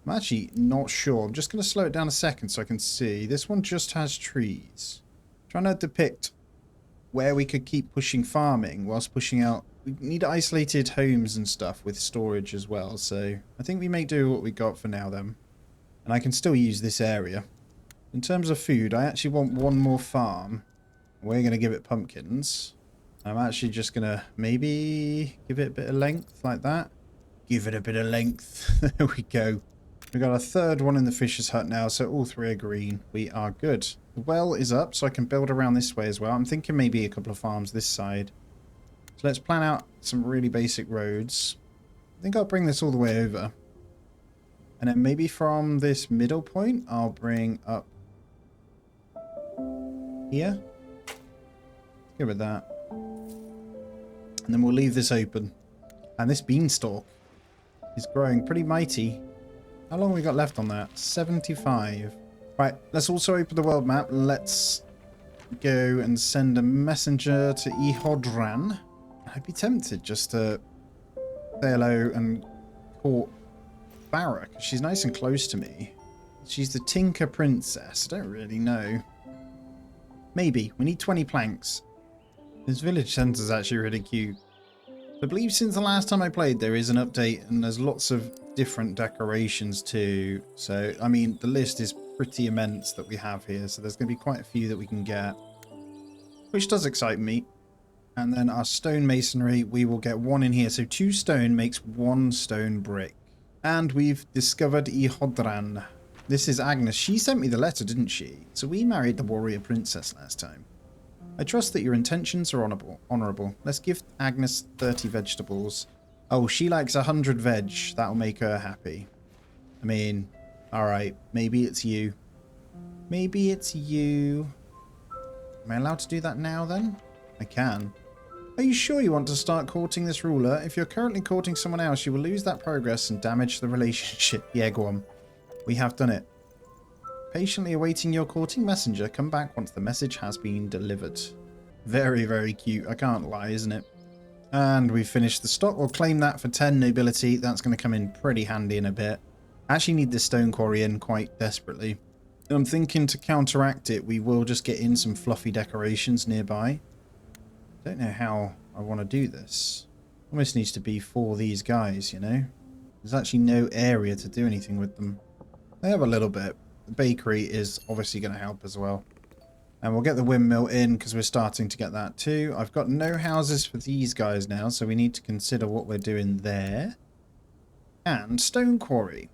A: I'm actually not sure. I'm just going to slow it down a second so I can see. This one just has trees. Trying to depict where we could keep pushing farming whilst pushing out. We need isolated homes and stuff with storage as well. So I think we may do what we got for now then. And I can still use this area. In terms of food, I actually want 1 more farm. We're going to give it pumpkins. I'm actually just going to maybe give it a bit of length like that. Give it a bit of length. There we go. We've got a 3rd one in the Fisher's Hut now, so all 3 are green. We are good. The well is up, so I can build around this way as well. I'm thinking maybe a couple of farms this side. So let's plan out some really basic roads. I think I'll bring this all the way over. And then maybe from this middle point, I'll bring up here. Go with that. And then we'll leave this open. And this beanstalk is growing pretty mighty. How long have we got left on that? 75. Right, let's also open the world map. Let's go and send a messenger to Ehodran. I'd be tempted just to say hello and court Farah. She's nice and close to me. She's the Tinker Princess. I don't really know. Maybe. We need 20 planks. This village centre is actually really cute. I believe since the last time I played there is an update and there's lots of different decorations too. So, I mean, the list is pretty immense that we have here. So there's going to be quite a few that we can get. Which does excite me. And then our stone masonry, we will get 1 in here. So 2 stone makes 1 stone brick. And we've discovered Ehodran. This is Agnes. She sent me the letter, didn't she? So we married the warrior princess last time. I trust that your intentions are honourable. Let's give Agnes 30 vegetables. Oh, she likes 100 veg. That'll make her happy. I mean, alright. Maybe it's you. Maybe it's you. Am I allowed to do that now then? I can. Are you sure you want to start courting this ruler? If you're currently courting someone else, you will lose that progress and damage the relationship. Yeah, go on. We have done it. Patiently awaiting your courting messenger. Come back once the message has been delivered. Very, very cute. I can't lie, isn't it? And we finished the stock. We'll claim that for 10 nobility. That's going to come in pretty handy in a bit. I actually need this stone quarry in quite desperately. I'm thinking to counteract it, we will just get in some fluffy decorations nearby. Don't know how I want to do this. Almost needs to be for these guys, you know? There's actually no area to do anything with them. They have a little bit. the bakery is obviously going to help as well. And we'll get the windmill in because we're starting to get that too. I've got no houses for these guys now, so we need to consider what we're doing there. And stone quarry.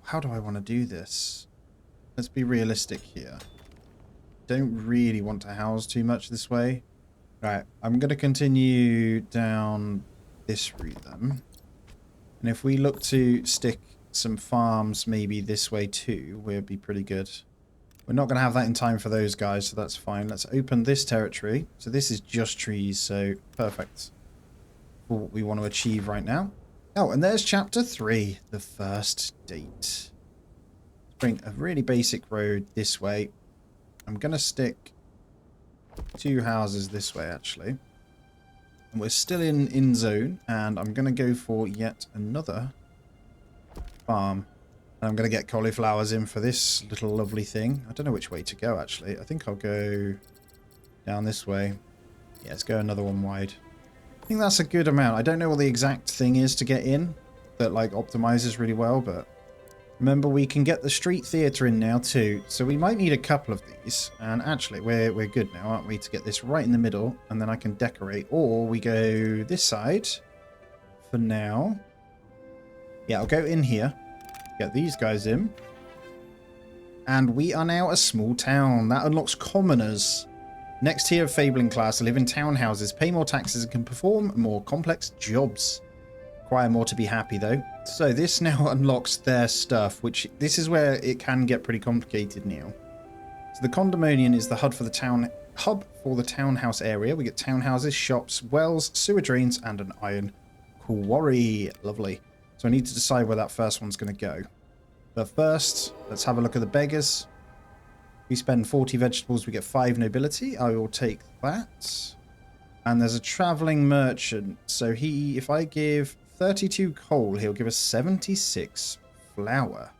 A: How do I want to do this? Let's be realistic here. Don't really want to house too much this way. Right, I'm going to continue down this route then. And if we look to stick some farms maybe this way too, we'll be pretty good. We're not going to have that in time for those guys, so that's fine. Let's open this territory. So this is just trees, so perfect for what we want to achieve right now. Oh, and there's chapter 3, the first date. Let's bring a really basic road this way. I'm going to stick 2 houses this way, actually. And we're still in zone, and I'm going to go for yet another farm. I'm going to get cauliflowers in for this little lovely thing. I don't know which way to go, actually. I think I'll go down this way. Yeah, let's go another one wide. I think that's a good amount. I don't know what the exact thing is to get in that, like, optimizes really well, but remember, we can get the street theatre in now, too. So we might need a couple of these. And actually, we're good now, aren't we, to get this right in the middle, and then I can decorate. Or we go this side for now. Yeah, I'll go in here. Get these guys in. And we are now a small town. That unlocks commoners. Next tier of Fabling class live in townhouses, pay more taxes, and can perform more complex jobs. Require more to be happy, though. So this now unlocks their stuff, which this is where it can get pretty complicated now. So the condominium is the hub for the townhouse area. We get townhouses, shops, wells, sewer drains, and an iron quarry. Lovely. So I need to decide where that first one's going to go. But first, let's have a look at the beggars. We spend 40 vegetables, we get 5 nobility. I will take that. And there's a traveling merchant. So if I give 32 coal, he'll give us 76 flour.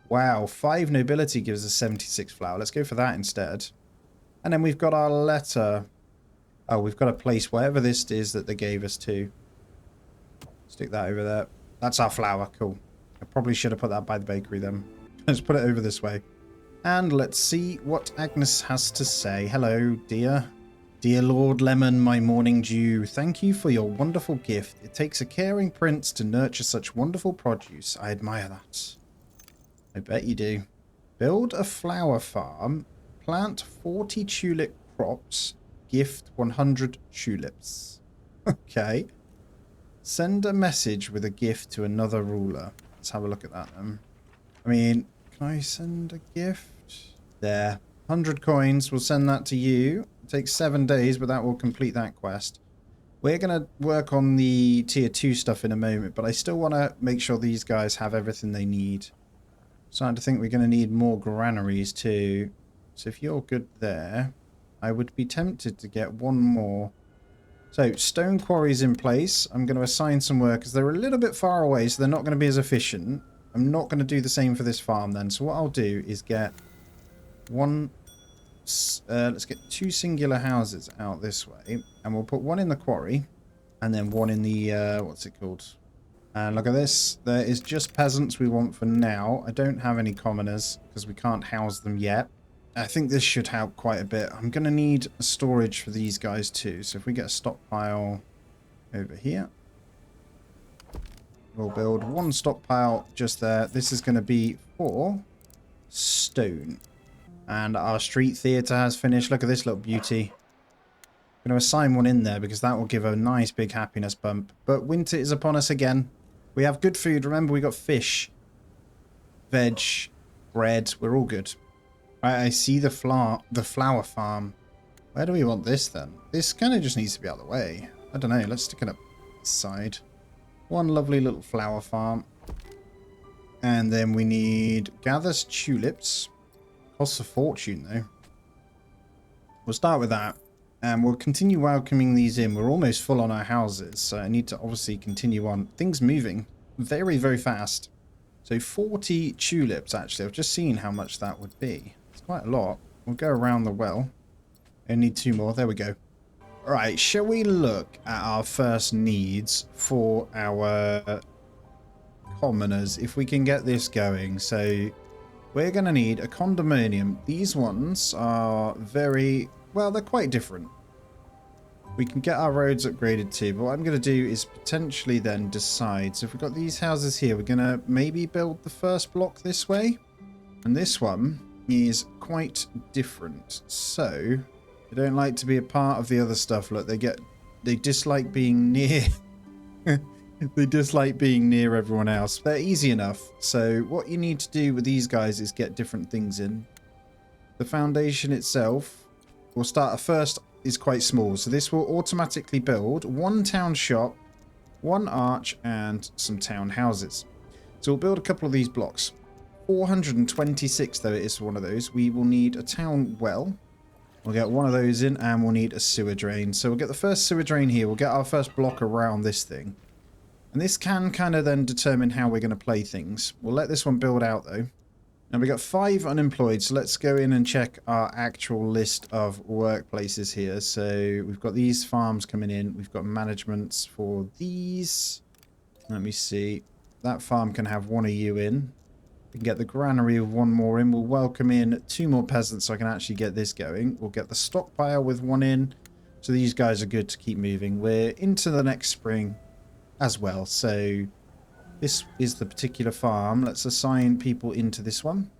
A: Wow, 5 nobility gives us 76 flour. Let's go for that instead. And then we've got our letter. Oh, we've got a place wherever this is that they gave us to. Stick that over there. That's our flour. Cool. I probably should have put that by the bakery then. Let's put it over this way. And let's see what Agnes has to say. Hello, dear. Dear Lord Lemon, my morning dew, thank you for your wonderful gift. It takes a caring prince to nurture such wonderful produce. I admire that. I bet you do. Build a flower farm. Plant 40 tulip crops. Gift 100 tulips. Okay. Send a message with a gift to another ruler. Let's have a look at that then. I mean, can I send a gift? There. 100 coins. We'll send that to you. It takes 7 days, but that will complete that quest. We're going to work on the tier 2 stuff in a moment, but I still want to make sure these guys have everything they need. Starting to think we're going to need more granaries too. So if you're good there, I would be tempted to get one more. So, stone quarries in place. I'm going to assign some workers. They're a little bit far away, so they're not going to be as efficient. I'm not going to do the same for this farm then. So what I'll do is get one... let's get 2 singular houses out this way. And we'll put one in the quarry. And then one in the... what's it called? And look at this. There is just peasants we want for now. I don't have any commoners because we can't house them yet. I think this should help quite a bit. I'm going to need a storage for these guys too. So if we get a stockpile over here. We'll build one stockpile just there. This is going to be for stone. And our street theatre has finished. Look at this little beauty. I'm going to assign one in there because that will give a nice big happiness bump. But winter is upon us again. We have good food. Remember, we got fish, veg, bread. We're all good. I see the flower farm. Where do we want this then? This kind of just needs to be out of the way. I don't know. Let's stick it up this side. One lovely little flower farm. And then we need gathers tulips. Costs a fortune though. We'll start with that. And we'll continue welcoming these in. We're almost full on our houses. So I need to obviously continue on. Things moving very, very fast. So 40 tulips actually. I've just seen how much that would be. It's quite a lot. We'll go around the well. I need 2 more. There we go. Alright, shall we look at our first needs for our commoners, if we can get this going. So we're going to need a condominium. These ones are very, well, they're quite different. We can get our roads upgraded too, but what I'm going to do is potentially then decide. So if we've got these houses here, we're going to maybe build the first block this way. And this one is quite different. So they don't like to be a part of the other stuff. Look, they dislike being near. They dislike being near everyone else. They're easy enough. So what you need to do with these guys is get different things in. The foundation itself will start at first is quite small. So this will automatically build one town shop, one arch, and some town houses. So we'll build a couple of these blocks. 426 though it is for one of those. We will need a town well. We'll get one of those in, and we'll need a sewer drain. So we'll get the first sewer drain here. We'll get our first block around this thing. And this can kind of then determine how we're going to play things. We'll let this one build out though. Now we got 5 unemployed, so let's go in and check our actual list of workplaces here. So we've got these farms coming in. We've got managements for these. Let me see. That farm can have one of you in. We can get the granary with one more in. We'll welcome in 2 more peasants so I can actually get this going. We'll get the stockpile with 1 in. So these guys are good to keep moving. We're into the next spring as well. So this is the particular farm. Let's assign people into this one.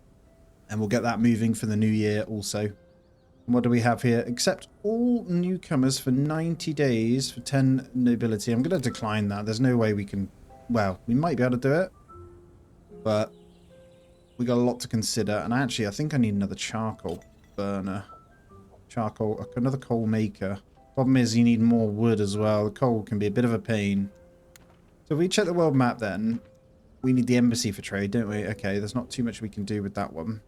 A: And we'll get that moving for the new year also. And what do we have here? Accept all newcomers for 90 days for 10 nobility. I'm going to decline that. There's no way we can... Well, we might be able to do it. But we got a lot to consider. And actually, I think I need another charcoal burner. Charcoal, another coal maker. Problem is, you need more wood as well. The coal can be a bit of a pain. So if we check the world map then, we need the embassy for trade, don't we? Okay, there's not too much we can do with that one.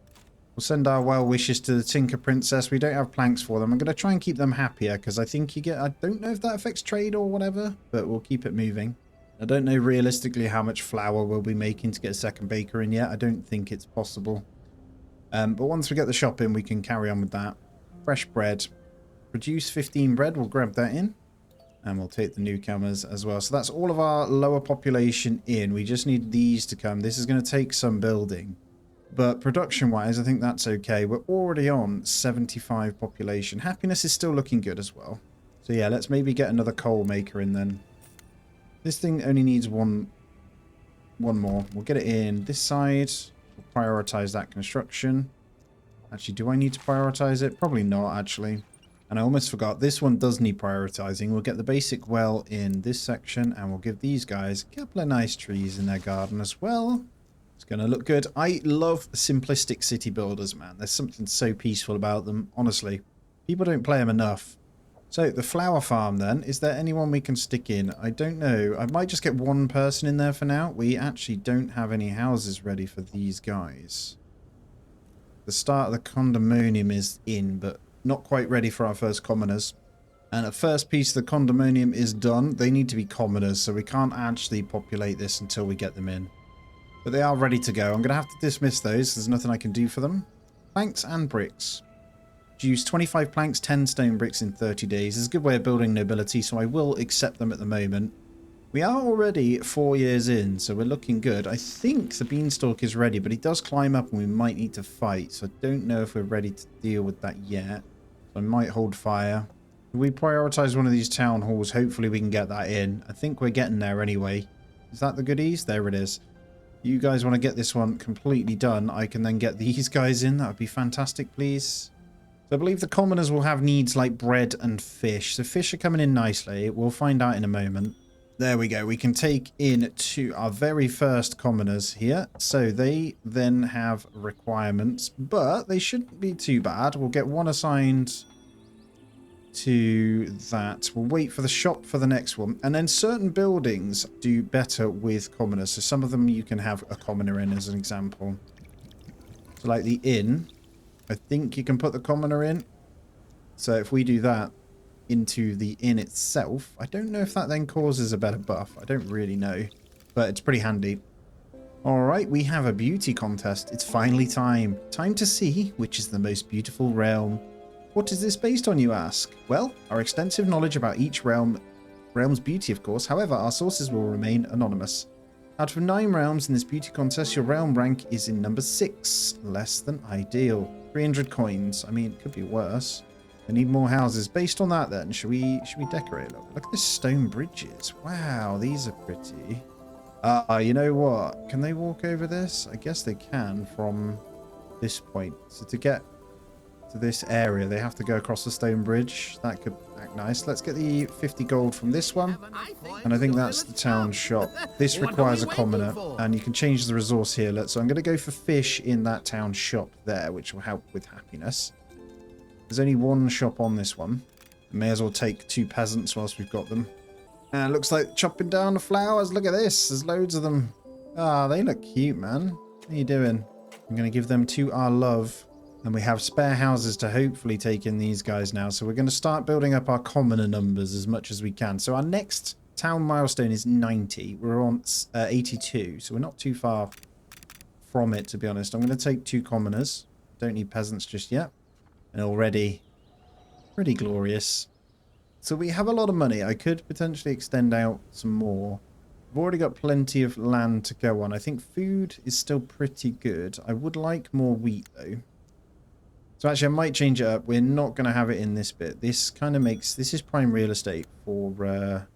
A: We'll send our well wishes to the Tinker Princess. We don't have planks for them. I'm going to try and keep them happier because I think you get... I don't know if that affects trade or whatever, but we'll keep it moving. I don't know realistically how much flour we'll be making to get a second baker in yet. I don't think it's possible. But once we get the shop in, we can carry on with that. Fresh bread. Produce 15 bread. We'll grab that in. And we'll take the newcomers as well. So that's all of our lower population in. We just need these to come. This is going to take some building. But production-wise, I think that's okay. We're already on 75 population. Happiness is still looking good as well. So yeah, let's maybe get another coal maker in then. This thing only needs one more. We'll get it in this side. We'll prioritize that construction. Actually, do I need to prioritize it? Probably not, actually. And I almost forgot, this one does need prioritizing. We'll get the basic well in this section, and we'll give these guys a couple of nice trees in their garden as well. It's going to look good. I love simplistic city builders, man. There's something so peaceful about them, honestly. People don't play them enough. So, the flower farm then. Is there anyone we can stick in? I don't know. I might just get one person in there for now. We actually don't have any houses ready for these guys. The start of the condominium is in, but not quite ready for our first commoners. And the first piece of the condominium is done. They need to be commoners, so we can't actually populate this until we get them in. But they are ready to go. I'm going to have to dismiss those. There's nothing I can do for them. Planks and bricks. Use 25 planks, 10 stone bricks in 30 days. It's a good way of building nobility, so I will accept them at the moment. We are already 4 years in, so we're looking good. I think the beanstalk is ready, but he does climb up and we might need to fight. So I don't know if we're ready to deal with that yet. So I might hold fire. If we prioritize one of these town halls, hopefully we can get that in. I think we're getting there anyway. Is that the goodies? There it is. You guys want to get this one completely done. I can then get these guys in. That would be fantastic, please. So I believe the commoners will have needs like bread and fish. So fish are coming in nicely. We'll find out in a moment. There we go. We can take in to our very first commoners here. So they then have requirements, but they shouldn't be too bad. We'll get one assigned to that. We'll wait for the shop for the next one. And then certain buildings do better with commoners. So some of them you can have a commoner in as an example. So like the inn, I think you can put the commoner in. So if we do that into the inn itself, I don't know if that then causes a better buff. I don't really know, but it's pretty handy. All right, we have a beauty contest. It's finally time. Time to see which is the most beautiful realm. What is this based on, you ask? Well, our extensive knowledge about each realm's beauty, of course. However, our sources will remain anonymous. Out of 9 realms in this beauty contest, your realm rank is in number 6. Less than ideal. 300 coins. I mean, it could be worse. I need more houses. Based on that then, should we decorate a little bit? Look at this stone bridges. Wow, these are pretty. You know what? Can they walk over this? I guess they can from this point. So to get to this area, they have to go across the stone bridge. That could act nice. Let's get the 50 gold from this one. And I think that's the town shop. This requires a commoner. And you can change the resource here. So I'm going to go for fish in that town shop there, which will help with happiness. There's only one shop on this one. May as well take 2 peasants whilst we've got them. And looks like chopping down the flowers. Look at this. There's loads of them. They look cute, man. What are you doing? I'm going to give them to our love. And we have spare houses to hopefully take in these guys now. So we're going to start building up our commoner numbers as much as we can. So our next town milestone is 90. We're on 82. So we're not too far from it, to be honest. I'm going to take 2 commoners. Don't need peasants just yet. And already pretty glorious. So we have a lot of money. I could potentially extend out some more. I've already got plenty of land to go on. I think food is still pretty good. I would like more wheat though. So actually I might change it up. We're not going to have it in this bit. This kind of makes... This is prime real estate for a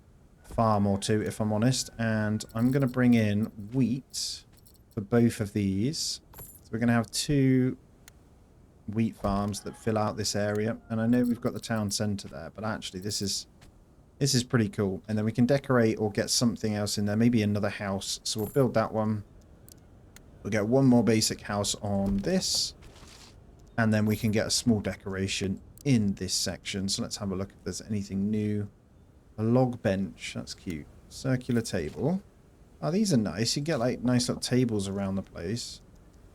A: farm or 2 if I'm honest. And I'm going to bring in wheat for both of these. So we're going to have 2... wheat farms that fill out this area, and I know we've got the town centre there, but actually this is pretty cool. And then we can decorate or get something else in there, maybe another house. So we'll build that one. We'll get one more basic house on this, and then we can get a small decoration in this section. So let's have a look if there's anything new. A log bench, that's cute. Circular table. Oh, these are nice. You get like nice little tables around the place.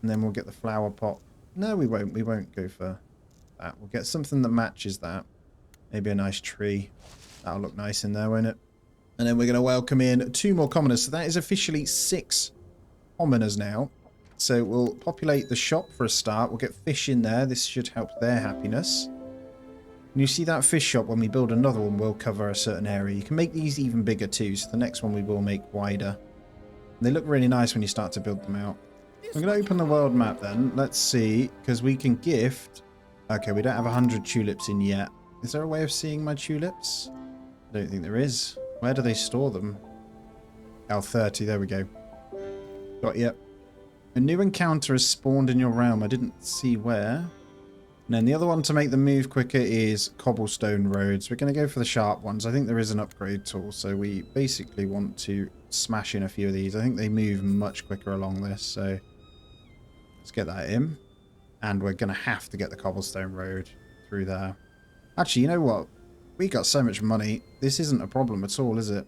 A: And then we'll get the flower pot. No, we won't. We won't go for that. We'll get something that matches that. Maybe a nice tree. That'll look nice in there, won't it? And then we're going to welcome in 2 more commoners. So that is officially 6 commoners now. So we'll populate the shop for a start. We'll get fish in there. This should help their happiness. And you see that fish shop, when we build another one, will cover a certain area. You can make these even bigger too. So the next one we will make wider. And they look really nice when you start to build them out. I'm going to open the world map then. Let's see, because we can gift... Okay, we don't have 100 tulips in yet. Is there a way of seeing my tulips? I don't think there is. Where do they store them? L30, there we go. Got you. A new encounter has spawned in your realm. I didn't see where. And then the other one to make them move quicker is cobblestone roads. We're going to go for the sharp ones. I think there is an upgrade tool, so we basically want to smash in a few of these. I think they move much quicker along this, so let's get that in. And we're going to have to get the cobblestone road through there. Actually, you know what? We got so much money. This isn't a problem at all, is it?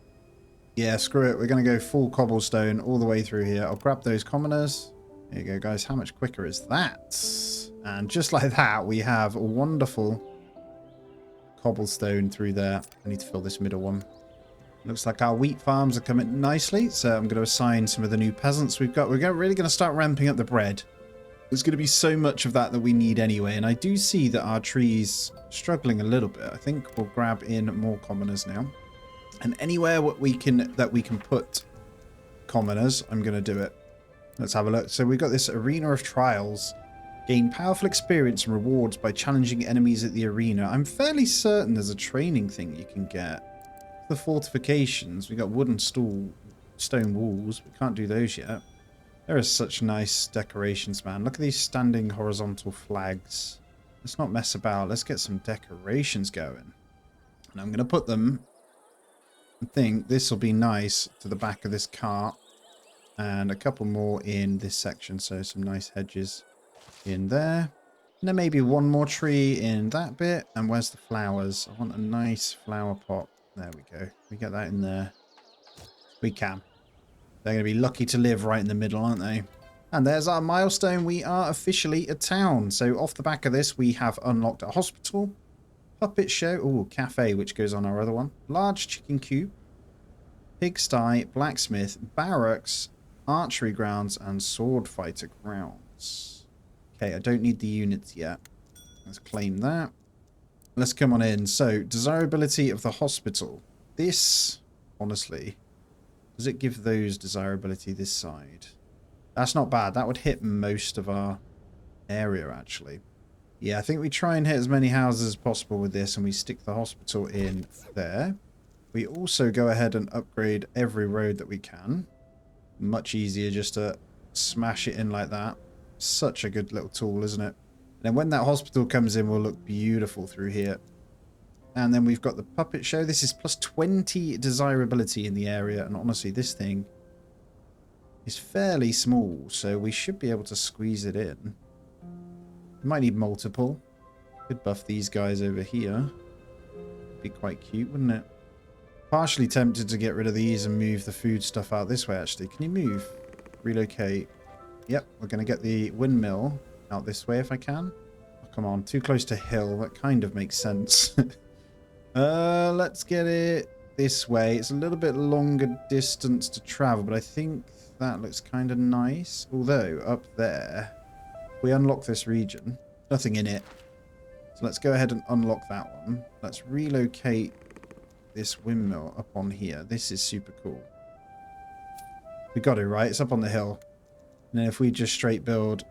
A: Yeah, screw it. We're going to go full cobblestone all the way through here. I'll grab those commoners. There you go, guys. How much quicker is that? And just like that, we have a wonderful cobblestone through there. I need to fill this middle one. Looks like our wheat farms are coming nicely. So I'm going to assign some of the new peasants we've got. We're really going to start ramping up the bread. There's going to be so much of that we need anyway. And I do see that our tree's struggling a little bit. I think we'll grab in more commoners now. And anywhere we can put commoners, I'm going to do it. Let's have a look. So we've got this arena of trials. Gain powerful experience and rewards by challenging enemies at the arena. I'm fairly certain there's a training thing you can get. The fortifications. We got wooden stone walls. We can't do those yet. There are such nice decorations, man. Look at these standing horizontal flags. Let's not mess about. Let's get some decorations going. And I'm going to put them... I think this will be nice to the back of this cart. And a couple more in this section. So some nice hedges in there. And then maybe one more tree in that bit. And where's the flowers? I want a nice flower pot. There we go. We get that in there. We can. They're going to be lucky to live right in the middle, aren't they? And there's our milestone. We are officially a town. So off the back of this, we have unlocked a hospital, puppet show, ooh, cafe, which goes on our other one, large chicken coop, pigsty, blacksmith, barracks, archery grounds, and sword fighter grounds. Okay, I don't need the units yet. Let's claim that. Let's come on in. So, desirability of the hospital. This, honestly, Does it give those desirability this side? That's not bad. That would hit most of our area, actually. Yeah, I think we try and hit as many houses as possible with this, and we stick the hospital in there. We also go ahead and upgrade every road that we can. Much easier just to smash it in like that. Such a good little tool, isn't it? And then when that hospital comes in, we'll look beautiful through here. And then we've got the puppet show. This is plus 20 desirability in the area. And honestly, this thing is fairly small, so we should be able to squeeze it in. We might need multiple. Could buff these guys over here. Be quite cute, wouldn't it? Partially tempted to get rid of these and move the food stuff out this way, actually. Can you move? Relocate. Yep, we're going to get the windmill out this way if I can. Oh, come on, too close to hill. That kind of makes sense. Let's get it this way. It's a little bit longer distance to travel, but I think that looks kind of nice. Although, up there, we unlock this region. Nothing in it. So let's go ahead and unlock that one. Let's relocate this windmill up on here. This is super cool. We got it, right? It's up on the hill. And then if we just straight build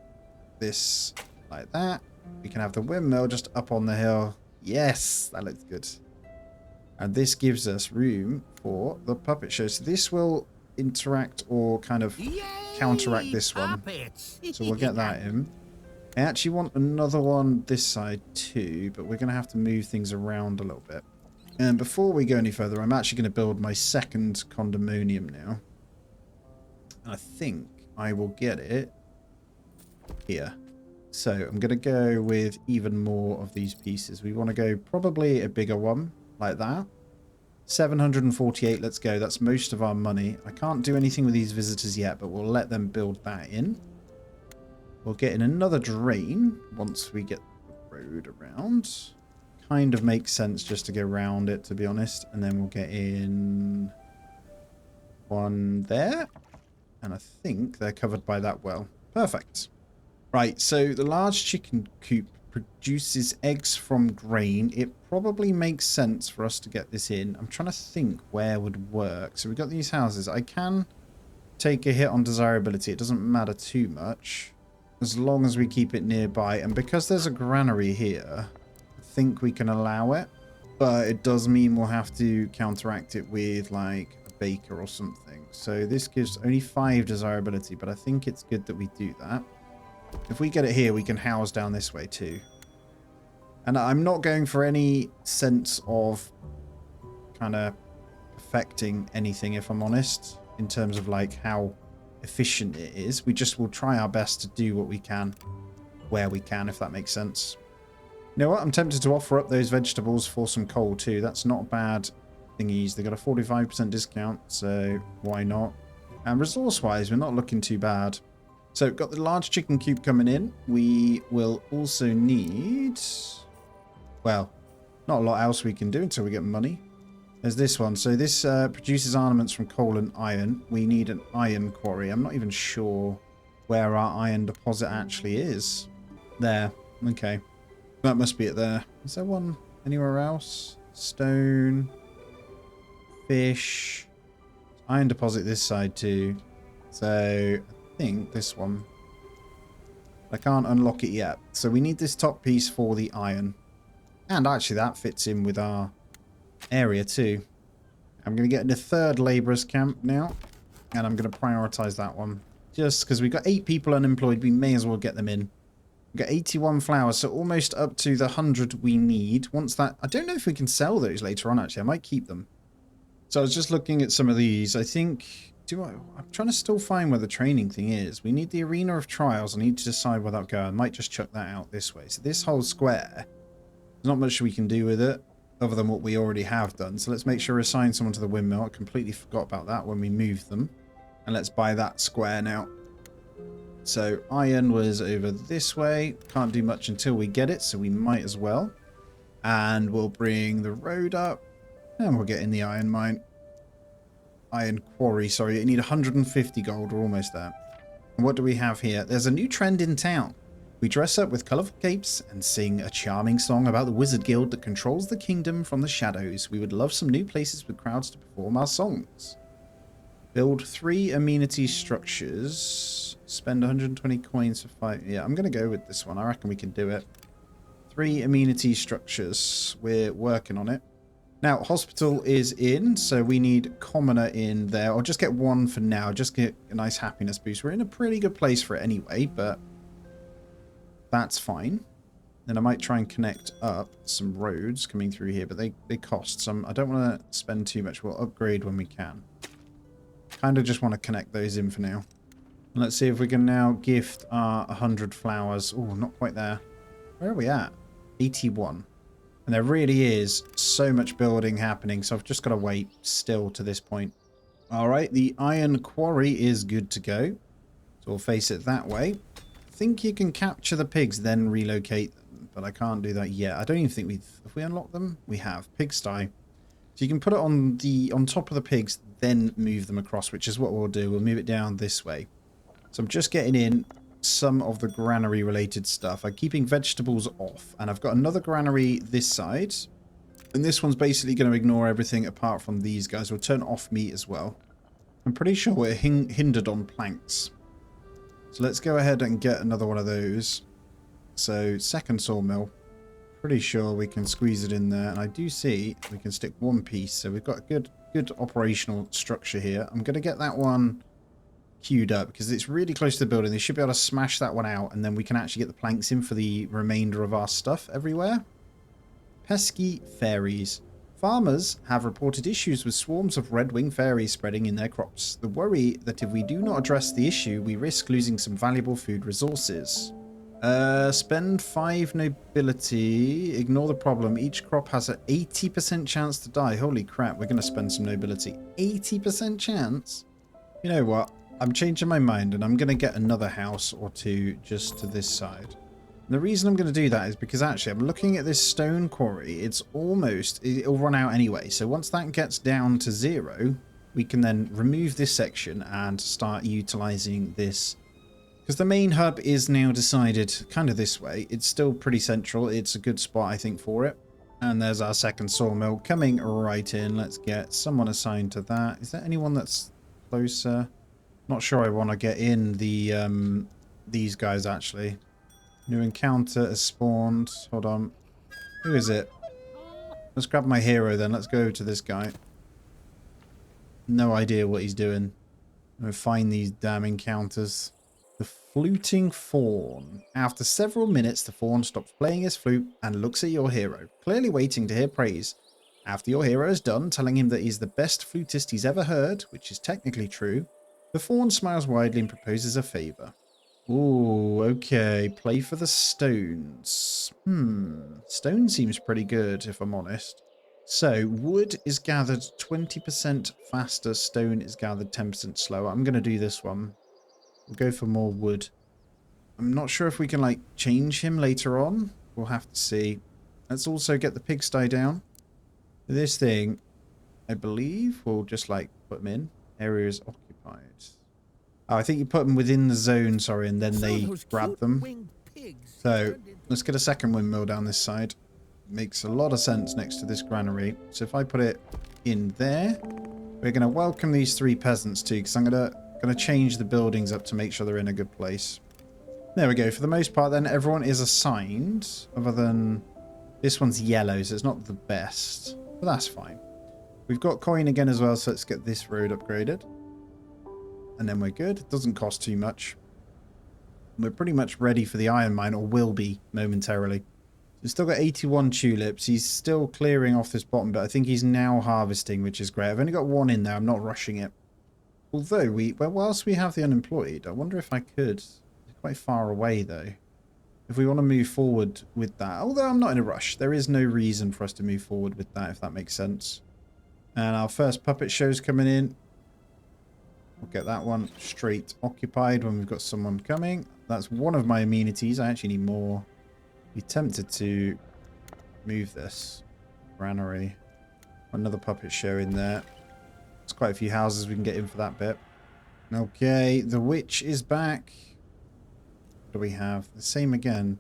A: this like that, we can have the windmill just up on the hill. Yes, that looks good. And this gives us room for the puppet show. So this will interact or kind of counteract this one. So we'll get that in. I actually want another one this side too, but we're going to have to move things around a little bit. And before we go any further, I'm actually going to build my second condominium now. And I think I will get it here. So I'm going to go with even more of these pieces. We want to go probably a bigger one like that. 748, let's go. That's most of our money. I can't do anything with these visitors yet, but we'll let them build that in. We'll get in another drain once we get the road around. Kind of makes sense just to go around it, to be honest. And then we'll get in one there. And I think they're covered by that well. Perfect. Right, so the large chicken coop produces eggs from grain. It probably makes sense for us to get this in. I'm trying to think where would work. So we've got these houses. I can take a hit on desirability. It doesn't matter too much as long as we keep it nearby. And because there's a granary here, I think we can allow it. But it does mean we'll have to counteract it with like a baker or something. So this gives only 5 desirability, but I think it's good that we do that. If we get it here, we can house down this way too. And I'm not going for any sense of kind of affecting anything, if I'm honest, in terms of like how efficient it is. We just will try our best to do what we can where we can, if that makes sense. You know what? I'm tempted to offer up those vegetables for some coal too. That's not a bad thingies. They got a 45% discount, so why not? And resource-wise, we're not looking too bad. So, got the large chicken coop coming in. We will also need, well, not a lot else we can do until we get money. There's this one. So this produces armaments from coal and iron. We need an iron quarry. I'm not even sure where our iron deposit actually is. There. Okay. That must be it there. Is there one anywhere else? Stone. Fish. Iron deposit this side too. So I think this one. I can't unlock it yet. So we need this top piece for the iron. And actually that fits in with our area too. I'm going to get in the third labourers camp now. And I'm going to prioritise that one. Just because we've got 8 people unemployed, we may as well get them in. We've got 81 flowers, so almost up to the 100 we need. Once that... I don't know if we can sell those later on, actually. I might keep them. So I was just looking at some of these. I think... I'm trying to still find where the training thing is. We need the arena of trials. I need to decide where that goes. I might just chuck that out this way. So this whole square, there's not much we can do with it other than what we already have done. So let's make sure we assign someone to the windmill. I completely forgot about that when we moved them. And let's buy that square now. So iron was over this way. Can't do much until we get it, so we might as well. And we'll bring the road up. And we'll get in the iron mine. Iron quarry, sorry. You need 150 gold. We're almost there. And what do we have here? There's a new trend in town. We dress up with colourful capes and sing a charming song about the wizard guild that controls the kingdom from the shadows. We would love some new places with crowds to perform our songs. Build 3 amenity structures. Spend 120 coins for 5. Yeah, I'm going to go with this one. I reckon we can do it. 3 amenity structures. We're working on it. Now, hospital is in, so we need commoner in there. I'll just get one for now. Just get a nice happiness boost. We're in a pretty good place for it anyway, but that's fine. Then I might try and connect up some roads coming through here, but they cost some. I don't want to spend too much. We'll upgrade when we can. Kind of just want to connect those in for now. And let's see if we can now gift our 100 flowers. Oh, not quite there. Where are we at? 81. And there really is so much building happening, so I've just got to wait still to this point. Alright, the iron quarry is good to go. So we'll face it that way. I think you can capture the pigs, then relocate them, but I can't do that yet. I don't even think have we unlocked them? We have. Pigsty. So you can put it on top of the pigs, then move them across, which is what we'll do. We'll move it down this way. So I'm just getting in some of the granary related stuff. I'm keeping vegetables off, and I've got another granary this side, and this one's basically going to ignore everything apart from these guys. We'll turn off meat as well. I'm pretty sure we're hindered on planks, so let's go ahead and get another one of those. So second sawmill, pretty sure we can squeeze it in there, and I do see we can stick one piece, so we've got a good operational structure here. I'm going to get that one queued up because it's really close to the building. They should be able to smash that one out, and then we can actually get the planks in for the remainder of our stuff everywhere. Pesky fairies. Farmers have reported issues with swarms of red-winged fairies spreading in their crops. The worry that if we do not address the issue, we risk losing some valuable food resources. Spend 5 nobility. Ignore the problem. Each crop has an 80% chance to die. Holy crap, we're going to spend some nobility. 80% chance? You know what? I'm changing my mind, and I'm going to get another house or two just to this side. And the reason I'm going to do that is because actually I'm looking at this stone quarry. It'll run out anyway. So once that gets down to 0, we can then remove this section and start utilizing this. Because the main hub is now decided kind of this way. It's still pretty central. It's a good spot, I think, for it. And there's our second sawmill coming right in. Let's get someone assigned to that. Is there anyone that's closer? Not sure I want to get in the these guys actually. New encounter has spawned. Hold on. Who is it? Let's grab my hero then. Let's go to this guy. No idea what he's doing. I'm going to find these damn encounters. The fluting fawn. After several minutes, the fawn stops playing his flute and looks at your hero, clearly waiting to hear praise. After your hero is done, telling him that he's the best flutist he's ever heard, which is technically true, the fawn smiles widely and proposes a favor. Ooh, okay. Play for the stones. Stone seems pretty good, if I'm honest. So, wood is gathered 20% faster. Stone is gathered 10% slower. I'm going to do this one. We'll go for more wood. I'm not sure if we can, like, change him later on. We'll have to see. Let's also get the pigsty down. This thing, I believe, we'll just, like, put them in. Areas occupied. Oh, I think you put them within the zone, sorry, and then they grab them. So, let's get a second windmill down this side. Makes a lot of sense next to this granary. So if I put it in there, we're going to welcome these 3 peasants too, because I'm going to change the buildings up to make sure they're in a good place. There we go. For the most part, then, everyone is assigned, other than this one's yellow, so it's not the best, but that's fine. We've got coin again as well, so let's get this road upgraded. And then we're good. It doesn't cost too much. We're pretty much ready for the iron mine, or will be momentarily. We've still got 81 tulips. He's still clearing off this bottom bit. I think he's now harvesting, which is great. I've only got 1 in there. I'm not rushing it. Although, whilst we have the unemployed, I wonder if I could. It's quite far away, though. If we want to move forward with that. Although I'm not in a rush. There is no reason for us to move forward with that, if that makes sense. And our first puppet show's coming in. We'll get that one straight occupied when we've got someone coming. That's one of my amenities. I actually need more. Be tempted to move this granary. Another puppet show in there. There's quite a few houses we can get in for that bit. Okay, the witch is back. What do we have? The same again.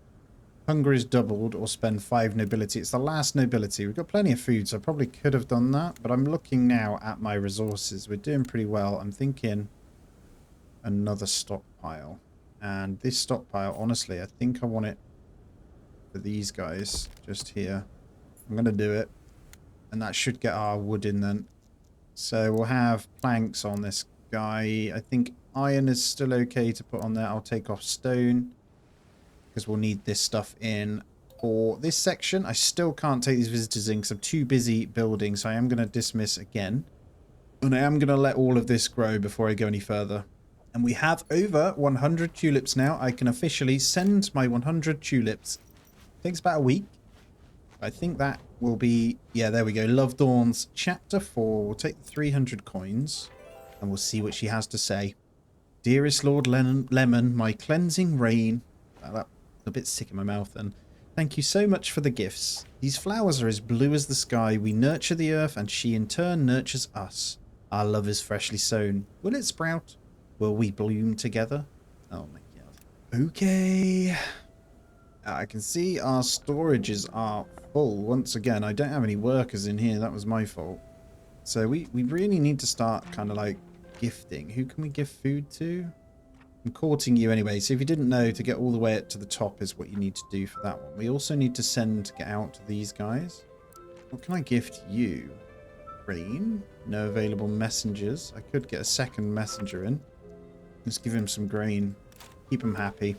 A: Hunger is doubled or spend 5 nobility. It's the last nobility. We've got plenty of food, so I probably could have done that. But I'm looking now at my resources. We're doing pretty well. I'm thinking another stockpile. And this stockpile, honestly, I think I want it for these guys just here. I'm going to do it. And that should get our wood in then. So we'll have planks on this guy. I think iron is still okay to put on there. I'll take off stone because we'll need this stuff in for this section. I still can't take these visitors in because I'm too busy building. So I am going to dismiss again. And I am going to let all of this grow before I go any further. And we have over 100 tulips now. I can officially send my 100 tulips. Takes about a week. I think that will be... Yeah, there we go. Love Dawn's Chapter 4. We'll take the 300 coins. And we'll see what she has to say. Dearest Lord Lemon, my cleansing rain... That's a bit sick in my mouth then. Thank you so much for the gifts. These flowers are as blue as the sky. We nurture the earth and she in turn nurtures us. Our love is freshly sown. Will it sprout? Will we bloom together? Oh my god. Okay. I can see our storages are full. Once again, I don't have any workers in here. That was my fault. So we really need to start kind of like gifting. Who can we give food to? I'm courting you anyway. So if you didn't know, to get all the way up to the top is what you need to do for that one. We also need to get out to these guys. What can I gift you? Grain? No available messengers. I could get a second messenger in. Let's give him some grain. Keep him happy.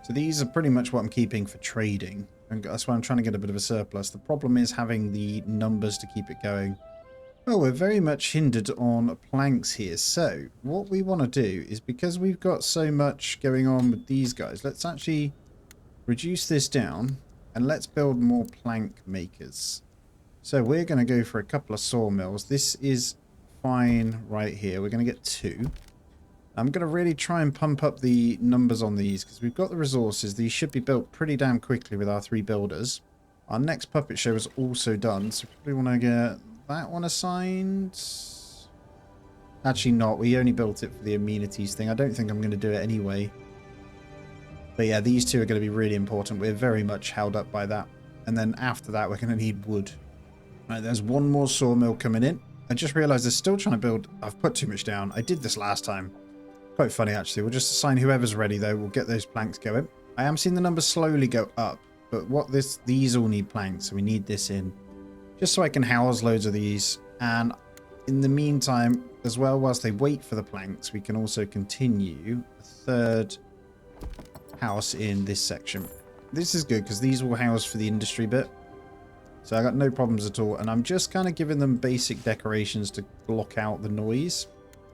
A: So these are pretty much what I'm keeping for trading. And that's why I'm trying to get a bit of a surplus. The problem is having the numbers to keep it going. Well, we're very much hindered on planks here. So what we want to do is, because we've got so much going on with these guys, let's actually reduce this down and let's build more plank makers. So we're going to go for a couple of sawmills. This is fine right here. We're going to get 2. I'm going to really try and pump up the numbers on these because we've got the resources. These should be built pretty damn quickly with our 3 builders. Our next puppet show is also done, so we probably want to get that one assigned. Actually not. We only built it for the amenities thing. I don't think I'm going to do it anyway. But yeah, these 2 are going to be really important. We're very much held up by that. And then after that, we're going to need wood. Right, there's one more sawmill coming in. I just realized they're still trying to build... I've put too much down. I did this last time. Quite funny, actually. We'll just assign whoever's ready, though. We'll get those planks going. I am seeing the numbers slowly go up, but these all need planks, so we need this in. Just so I can house loads of these. And in the meantime, as well, whilst they wait for the planks, we can also continue a 3rd house in this section. This is good, because these will house for the industry bit. So I got no problems at all. And I'm just kind of giving them basic decorations to block out the noise.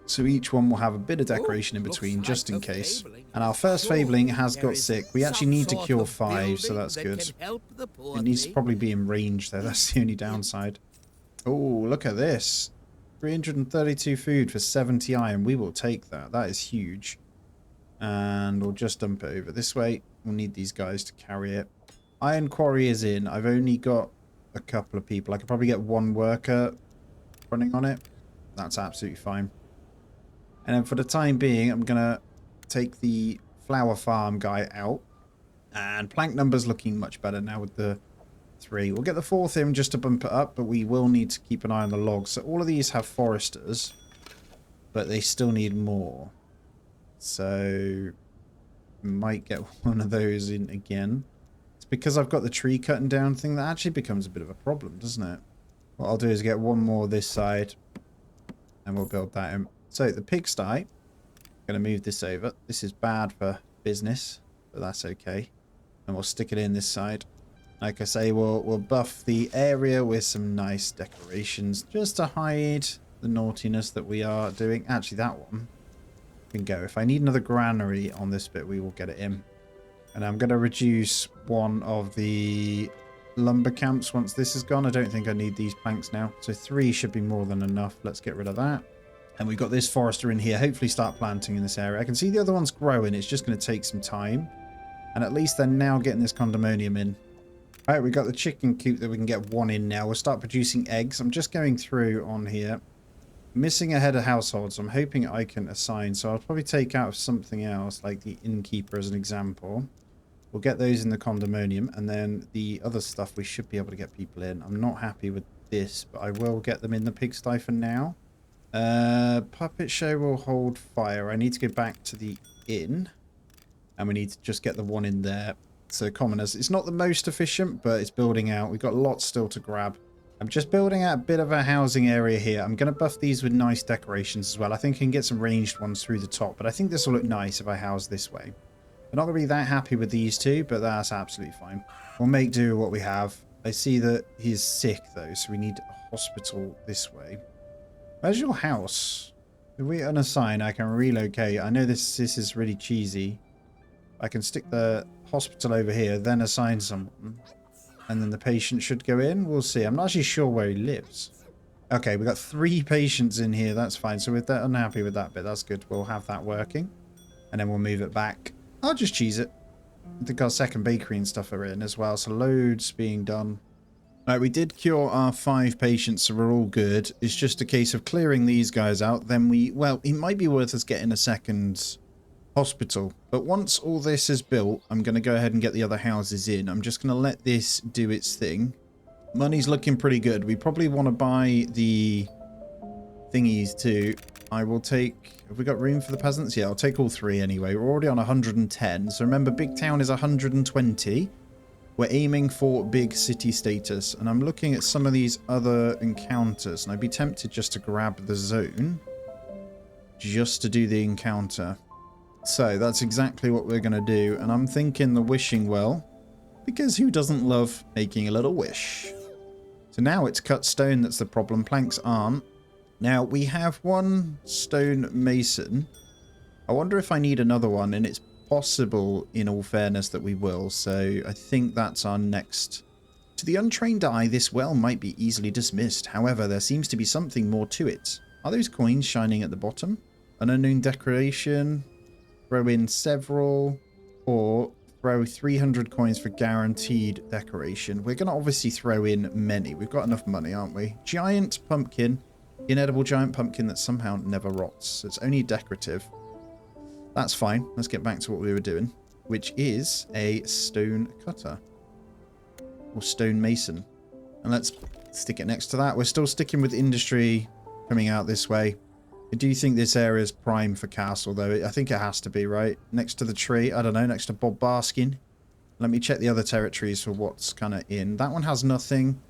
A: So each one will have a bit of decoration in between, just in case. And our first Fabling has got sick. We actually need to cure 5, so that's good. It needs to probably be in range, though. That's the only downside. Oh, look at this. 332 food for 70 iron. We will take that. That is huge. And we'll just dump it over this way. We'll need these guys to carry it. Iron quarry is in. I've only got a couple of people. I could probably get 1 worker running on it. That's absolutely fine. And then for the time being, I'm going to take the flower farm guy out. And plank numbers looking much better now with the 3. We'll get the 4th in just to bump it up, but we will need to keep an eye on the logs. So all of these have foresters, but they still need more. So we might get one of those in again. It's because I've got the tree cutting down thing that actually becomes a bit of a problem, doesn't it? What I'll do is get 1 more this side, and we'll build that in. So the pigsty, I'm going to move this over. This is bad for business, but that's okay. And we'll stick it in this side. Like I say, we'll buff the area with some nice decorations just to hide the naughtiness that we are doing. Actually, that one can go. If I need another granary on this bit, we will get it in. And I'm going to reduce one of the lumber camps once this is gone. I don't think I need these planks now. So 3 should be more than enough. Let's get rid of that. And we've got this forester in here. Hopefully start planting in this area. I can see the other one's growing. It's just going to take some time. And at least they're now getting this condominium in. All right, we've got the chicken coop that we can get 1 in now. We'll start producing eggs. I'm just going through on here. Missing a head of households. I'm hoping I can assign. So I'll probably take out something else, like the innkeeper as an example. We'll get those in the condominium, and then the other stuff we should be able to get people in. I'm not happy with this, but I will get them in the pigsty for now. Puppet show will hold fire. I need to go back to the inn, and we need to just get the one in there. So commoners, it's not the most efficient, but it's building out. We've got lots still to grab. I'm just building out a bit of a housing area here. I'm going to buff these with nice decorations as well. I think I can get some ranged ones through the top, but I think this will look nice if I house this way. I'm not going to be that happy with these two, but that's absolutely fine. We'll make do with what we have. I see that he's sick, though, so we need a hospital this way. Where's your house? If we unassign, I can relocate. I know this is really cheesy. I can stick the hospital over here, then assign someone. And then the patient should go in. We'll see. I'm not actually sure where he lives. Okay, we've got 3 patients in here. That's fine. So we're unhappy with that bit. That's good. We'll have that working. And then we'll move it back. I'll just cheese it. I think our second bakery and stuff are in as well. So loads being done. Right, we did cure our 5 patients, so we're all good. It's just a case of clearing these guys out. Then well, it might be worth us getting a second hospital. But once all this is built, I'm going to go ahead and get the other houses in. I'm just going to let this do its thing. Money's looking pretty good. We probably want to buy the thingies too. I will take... Have we got room for the peasants? Yeah, I'll take all 3 anyway. We're already on 110. So remember, big town is 120. We're aiming for big city status. And I'm looking at some of these other encounters. And I'd be tempted just to grab the zone. Just to do the encounter. So that's exactly what we're going to do. And I'm thinking the wishing well. Because who doesn't love making a little wish? So now it's cut stone that's the problem. Planks aren't. Now we have 1 stone mason. I wonder if I need another one. And it's possible, in all fairness, that we will. So I think that's our next. To the untrained eye, this well might be easily dismissed. However, there seems to be something more to it. Are those coins shining at the bottom? An unknown decoration. Throw in several. Or throw 300 coins for guaranteed decoration. We're going to obviously throw in many. We've got enough money, aren't we? Giant pumpkin. Inedible giant pumpkin that somehow never rots. It's only decorative. That's fine. Let's get back to what we were doing, which is a stone cutter. Or stone mason. And let's stick it next to that. We're still sticking with industry coming out this way. I do think this area is prime for castle, though. I think it has to be, right? Next to the tree. I don't know. Next to Bob Baskin. Let me check the other territories for what's kind of in. That one has nothing.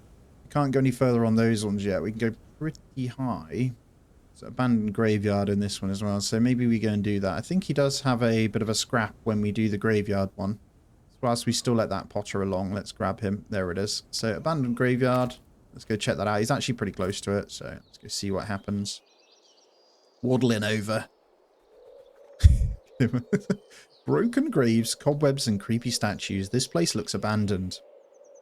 A: We can't go any further on those ones yet. We can go pretty high. So abandoned graveyard in this one as well. So maybe we go and do that. I think he does have a bit of a scrap when we do the graveyard one. So whilst we still let that potter along, let's grab him. There it is. So abandoned graveyard. Let's go check that out. He's actually pretty close to it. So let's go see what happens. Waddling over. Broken graves, cobwebs and creepy statues. This place looks abandoned.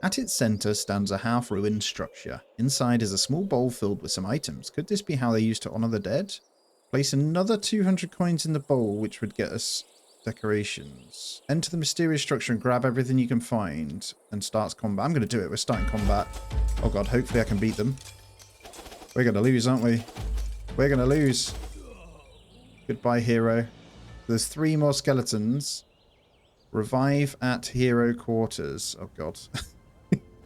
A: At its center stands a half-ruined structure. Inside is a small bowl filled with some items. Could this be how they used to honor the dead? Place another 200 coins in the bowl, which would get us decorations. Enter the mysterious structure and grab everything you can find. And starts combat. I'm going to do it. We're starting combat. Oh god, hopefully I can beat them. We're going to lose, aren't we? We're going to lose. Goodbye, hero. There's 3 more skeletons. Revive at hero quarters. Oh god.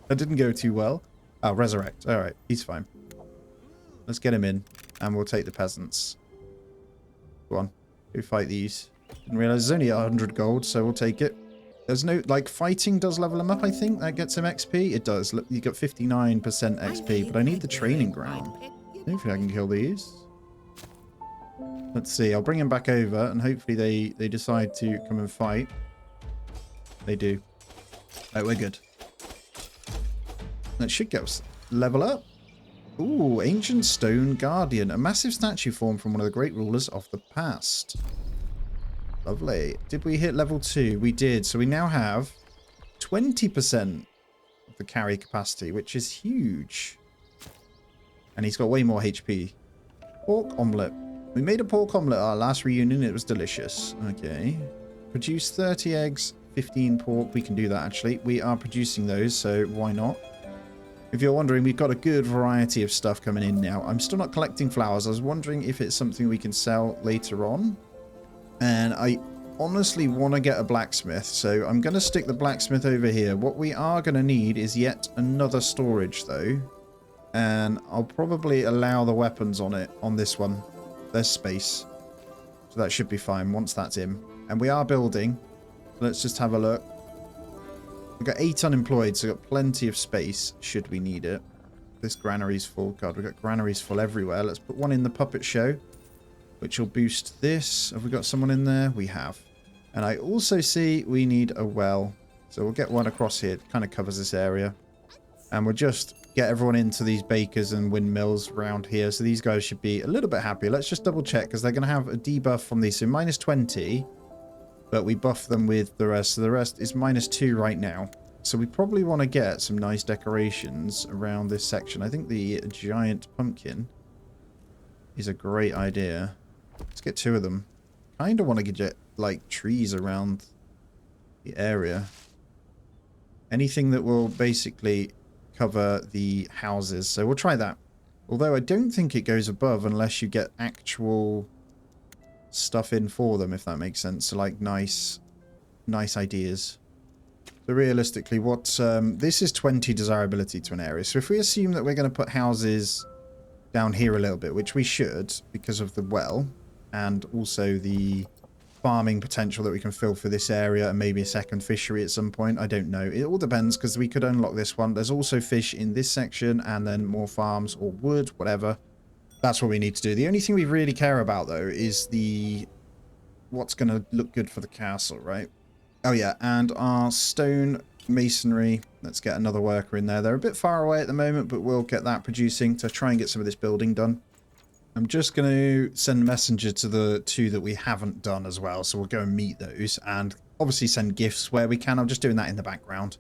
A: That didn't go too well. Oh, resurrect. Alright, he's fine. Let's get him in. And we'll take the peasants. Go on. Go fight these. Didn't realize there's only 100 gold, so we'll take it. There's no... Like, fighting does level him up, I think. That gets him XP. It does. Look, you got 59% XP, but I need the training ground. Hopefully I can kill these. Let's see. I'll bring him back over, and hopefully they decide to come and fight. They do. Oh, we're good. That should get us level up. Ooh, ancient stone guardian. A massive statue formed from one of the great rulers of the past. Lovely. Did we hit level 2? We did. So we now have 20% of the carry capacity, which is huge. And he's got way more HP. Pork omelette. We made a pork omelette at our last reunion. It was delicious. Okay. Produce 30 eggs, 15 pork. We can do that, actually. We are producing those, so why not? If you're wondering, we've got a good variety of stuff coming in now. I'm still not collecting flowers. I was wondering if it's something we can sell later on. And honestly want to get a blacksmith, so I'm going to stick the blacksmith over here. What we are going to need is yet another storage, though. And I'll probably allow the weapons on it, on this one. There's space. So that should be fine once that's in. And we are building. Let's just have a look. We've got 8 unemployed, so we've got plenty of space should we need it. This granary's full. God, we've got granaries full everywhere. Let's put one in the puppet show, which will boost this. Have we got someone in there? We have. And I also see we need a well. So we'll get one across here. It kind of covers this area. And we'll just get everyone into these bakers and windmills around here. So these guys should be a little bit happier. Let's just double check because they're going to have a debuff from these. So minus 20. But we buff them with the rest. So the rest is minus 2 right now. So we probably want to get some nice decorations around this section. I think the giant pumpkin is a great idea. Let's get 2 of them. Kind of want to get like trees around the area. Anything that will basically cover the houses. So we'll try that. Although I don't think it goes above unless you get actual stuff in for them, if that makes sense. So like nice ideas. So realistically, what this is 20 desirability to an area. So if we assume that we're going to put houses down here a little bit, which we should because of the well and also the farming potential that we can fill for this area and maybe a second fishery at some point. I don't know. It all depends because we could unlock this one. There's also fish in this section and then more farms or wood, whatever. That's what we need to do. The only thing we really care about, though, is what's going to look good for the castle, right? Oh, yeah, and our stone masonry. Let's get another worker in there. They're a bit far away at the moment, but we'll get that producing to try and get some of this building done. I'm just going to send a messenger to the 2 that we haven't done as well, so we'll go and meet those, and obviously send gifts where we can. I'm just doing that in the background.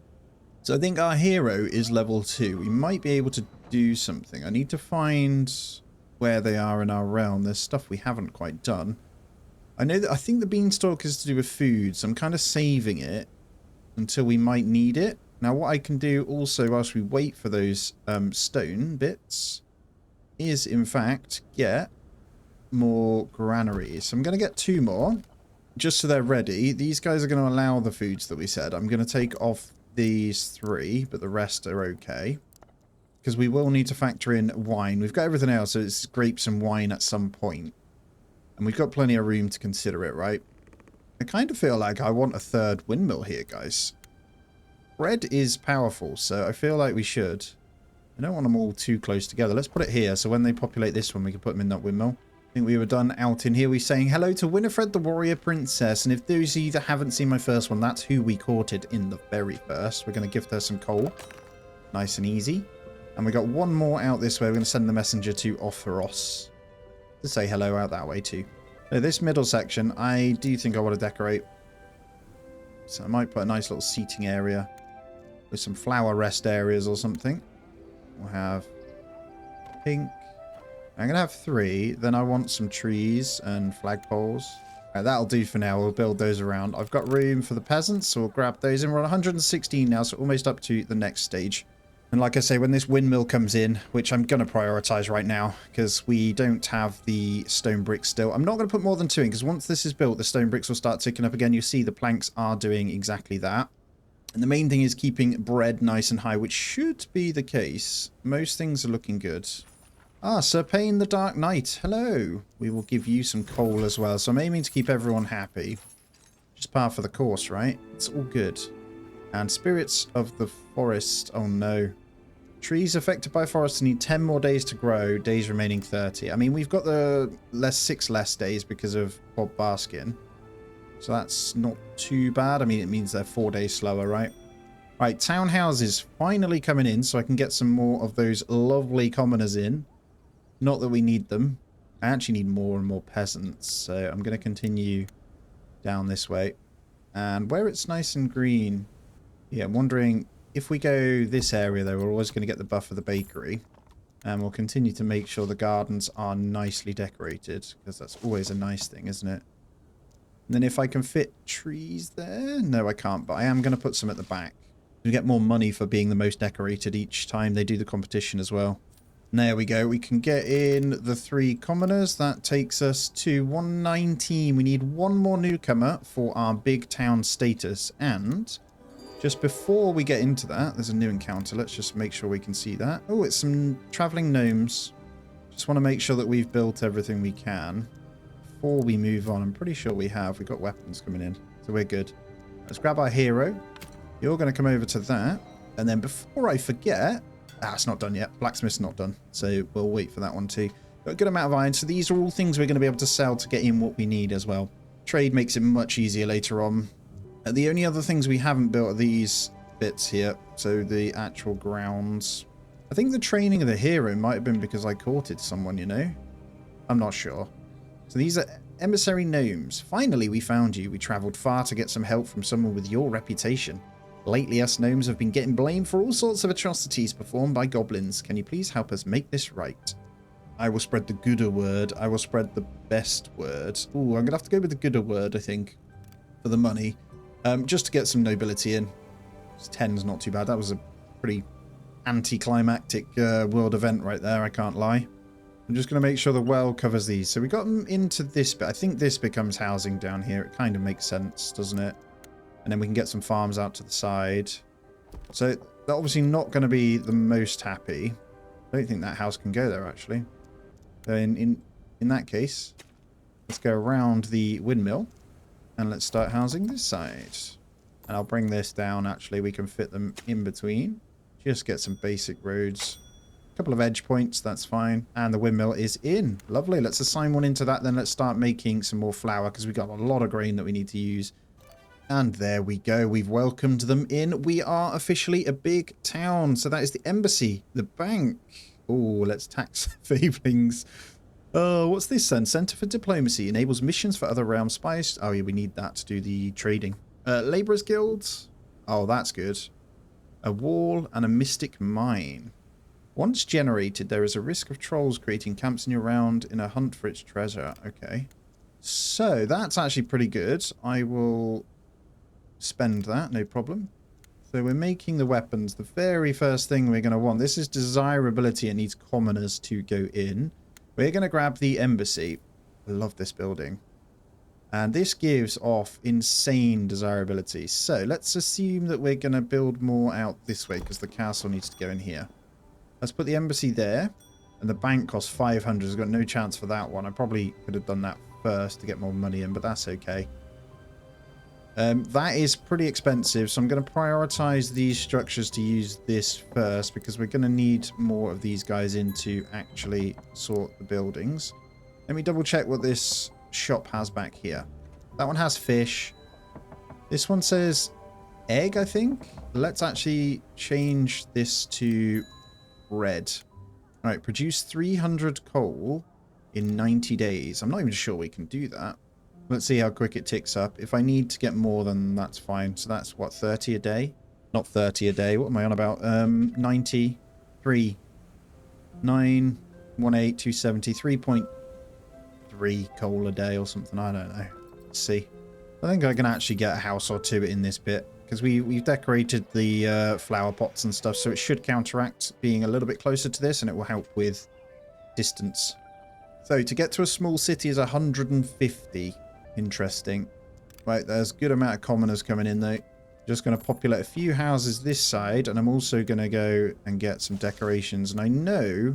A: So I think our hero is level 2. We might be able to do something. I need to find where they are in our realm. There's stuff we haven't quite done. I think the beanstalk is to do with food, so I'm kind of saving it until we might need it. Now what I can do also whilst we wait for those stone bits is in fact get more granaries. So I'm going to get 2 more just so they're ready. These guys are going to allow the foods that we said. I'm going to take off these 3, but the rest are okay. Because we will need to factor in wine. We've got everything else, so it's grapes and wine at some point. And we've got plenty of room to consider it, right? I kind of feel like I want a 3rd windmill here, guys. Bread is powerful, so I feel like we should. I don't want them all too close together. Let's put it here, so when they populate this one, we can put them in that windmill. I think we were done out in here. We're saying hello to Winifred the Warrior Princess. And if those of you that haven't seen my first one, that's who we courted in the very first. We're going to gift her some coal. Nice and easy. And we got 1 more out this way. We're going to send the messenger to Opheros to say hello out that way too. So this middle section, I do think I want to decorate. So I might put a nice little seating area with some flower rest areas or something. We'll have pink. I'm going to have 3. Then I want some trees and flagpoles. Right, that'll do for now. We'll build those around. I've got room for the peasants, so we'll grab those. And we're on 116 now, so almost up to the next stage. And like I say, when this windmill comes in, which I'm going to prioritize right now because we don't have the stone bricks still. I'm not going to put more than 2 in because once this is built, the stone bricks will start ticking up again. You see the planks are doing exactly that. And the main thing is keeping bread nice and high, which should be the case. Most things are looking good. Ah, Sir Payne the Dark Knight. Hello. We will give you some coal as well. So I'm aiming to keep everyone happy. Just par for the course, right? It's all good. And spirits of the forest. Oh no. Trees affected by forest need 10 more days to grow. Days remaining 30. I mean, we've got the 6 less days because of Bob Baskin. So that's not too bad. I mean, it means they're 4 days slower, right? Right, townhouses finally coming in so I can get some more of those lovely commoners in. Not that we need them. I actually need more and more peasants. So I'm going to continue down this way. And where it's nice and green. Yeah, I'm wondering if we go this area, though, we're always going to get the buff of the bakery. And we'll continue to make sure the gardens are nicely decorated. Because that's always a nice thing, isn't it? And then if I can fit trees there. No, I can't. But I am going to put some at the back. We get more money for being the most decorated each time they do the competition as well. There we go. We can get in the 3 commoners. That takes us to 119. We need one more newcomer for our big town status. And just before we get into that, there's a new encounter. Let's just make sure we can see that. Oh, it's some traveling gnomes. Just want to make sure that we've built everything we can before we move on. I'm pretty sure we have. We've got weapons coming in, so we're good. Let's grab our hero. You're going to come over to that. And then before I forget... it's not done yet. Blacksmith's not done. So we'll wait for that one too. Got a good amount of iron. So these are all things we're going to be able to sell to get in what we need as well. Trade makes it much easier later on. The only other things we haven't built are these bits here. So the actual grounds. I think the training of the hero might have been because I courted someone, you know? I'm not sure. So these are emissary gnomes. Finally, we found you. We travelled far to get some help from someone with your reputation. Lately, us gnomes have been getting blamed for all sorts of atrocities performed by goblins. Can you please help us make this right? I will spread the gooder word. I will spread the best word. Ooh, I'm going to have to go with the gooder word, I think, for the money. Just to get some nobility in. 10's not too bad. That was a pretty anticlimactic world event right there, I can't lie. I'm just going to make sure the well covers these. So we got them into this bit. I think this becomes housing down here. It kind of makes sense, doesn't it? And then we can get some farms out to the side. So they're obviously not going to be the most happy. I don't think that house can go there, actually. So in that case, let's go around the windmill. And let's start housing this side. And I'll bring this down, actually. We can fit them in between. Just get some basic roads. A couple of edge points, that's fine. And the windmill is in. Lovely. Let's assign one into that. Then let's start making some more flour because we've got a lot of grain that we need to use. And there we go. We've welcomed them in. We are officially a big town. So that is the embassy, the bank. Oh, let's tax fablings. What's this then? Center for Diplomacy. Enables missions for other realm spies. Oh, yeah, we need that to do the trading. Laborers Guilds. Oh, that's good. A wall and a mystic mine. Once generated, there is a risk of trolls creating camps in your round in a hunt for its treasure. Okay. So that's actually pretty good. I will spend that, no problem. So we're making the weapons. The very first thing we're going to want. This is desirability. It needs commoners to go in. We're going to grab the embassy. I love this building. And this gives off insane desirability. So let's assume that we're going to build more out this way because the castle needs to go in here. Let's put the embassy there. And the bank costs 500. I've got no chance for that one. I probably could have done that first to get more money in, but that's okay. That is pretty expensive, so I'm going to prioritize these structures to use this first because we're going to need more of these guys in to actually sort the buildings. Let me double check what this shop has back here. That one has fish. This one says egg, I think. Let's actually change this to bread. All right, produce 300 coal in 90 days. I'm not even sure we can do that. Let's see how quick it ticks up. If I need to get more, then that's fine. So that's, what, 30 a day? Not 30 a day. What am I on about? 93. 918, 270. 3.3 coal a day or something. I don't know. Let's see. I think I can actually get a house or two in this bit. Because we've decorated the flower pots and stuff. So it should counteract being a little bit closer to this. And it will help with distance. So to get to a small city is 150. Interesting. Right, there's a good amount of commoners coming in though. Just going to populate a few houses this side, and I'm also going to go and get some decorations. And I know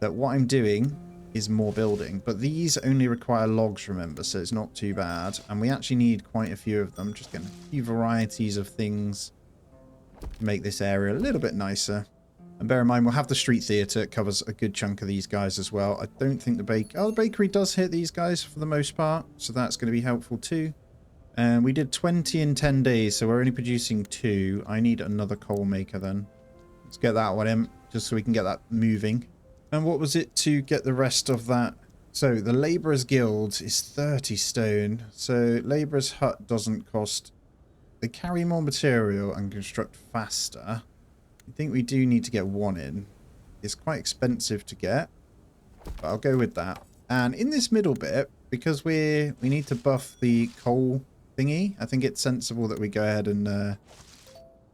A: that what I'm doing is more building, but these only require logs, remember, so it's not too bad. And we actually need quite a few of them. Just getting a few varieties of things to make this area a little bit nicer. And bear in mind, we'll have the street theatre. It covers a good chunk of these guys as well. I don't think the the bakery does hit these guys for the most part. So that's going to be helpful too. And we did 20 in 10 days. So we're only producing 2. I need another coal maker then. Let's get that one in. Just so we can get that moving. And what was it to get the rest of that? So the Labourers Guild is 30 stone. So Labourers Hut doesn't cost... They carry more material and construct faster. I think we do need to get one in. It's quite expensive to get, but I'll go with that. And in this middle bit, because we need to buff the coal thingy, I think it's sensible that we go ahead and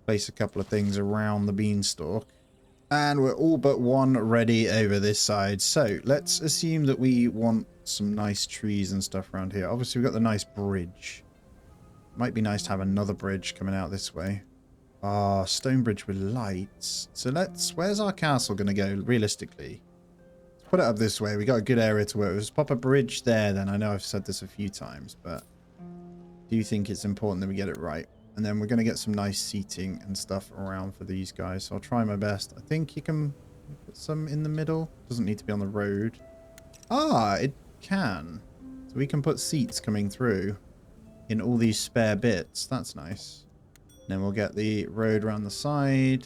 A: place a couple of things around the beanstalk. And we're all but one ready over this side. So let's assume that we want some nice trees and stuff around here. Obviously, we've got the nice bridge. Might be nice to have another bridge coming out this way. Ah, stone bridge with lights. So let's... Where's our castle going to go, realistically? Let's put it up this way. We got a good area to work with. Let's pop a bridge there then. I know I've said this a few times, but I do think it's important that we get it right. And then we're going to get some nice seating and stuff around for these guys. So I'll try my best. I think you can put some in the middle. Doesn't need to be on the road. Ah, it can. So we can put seats coming through in all these spare bits. That's nice. And then we'll get the road around the side.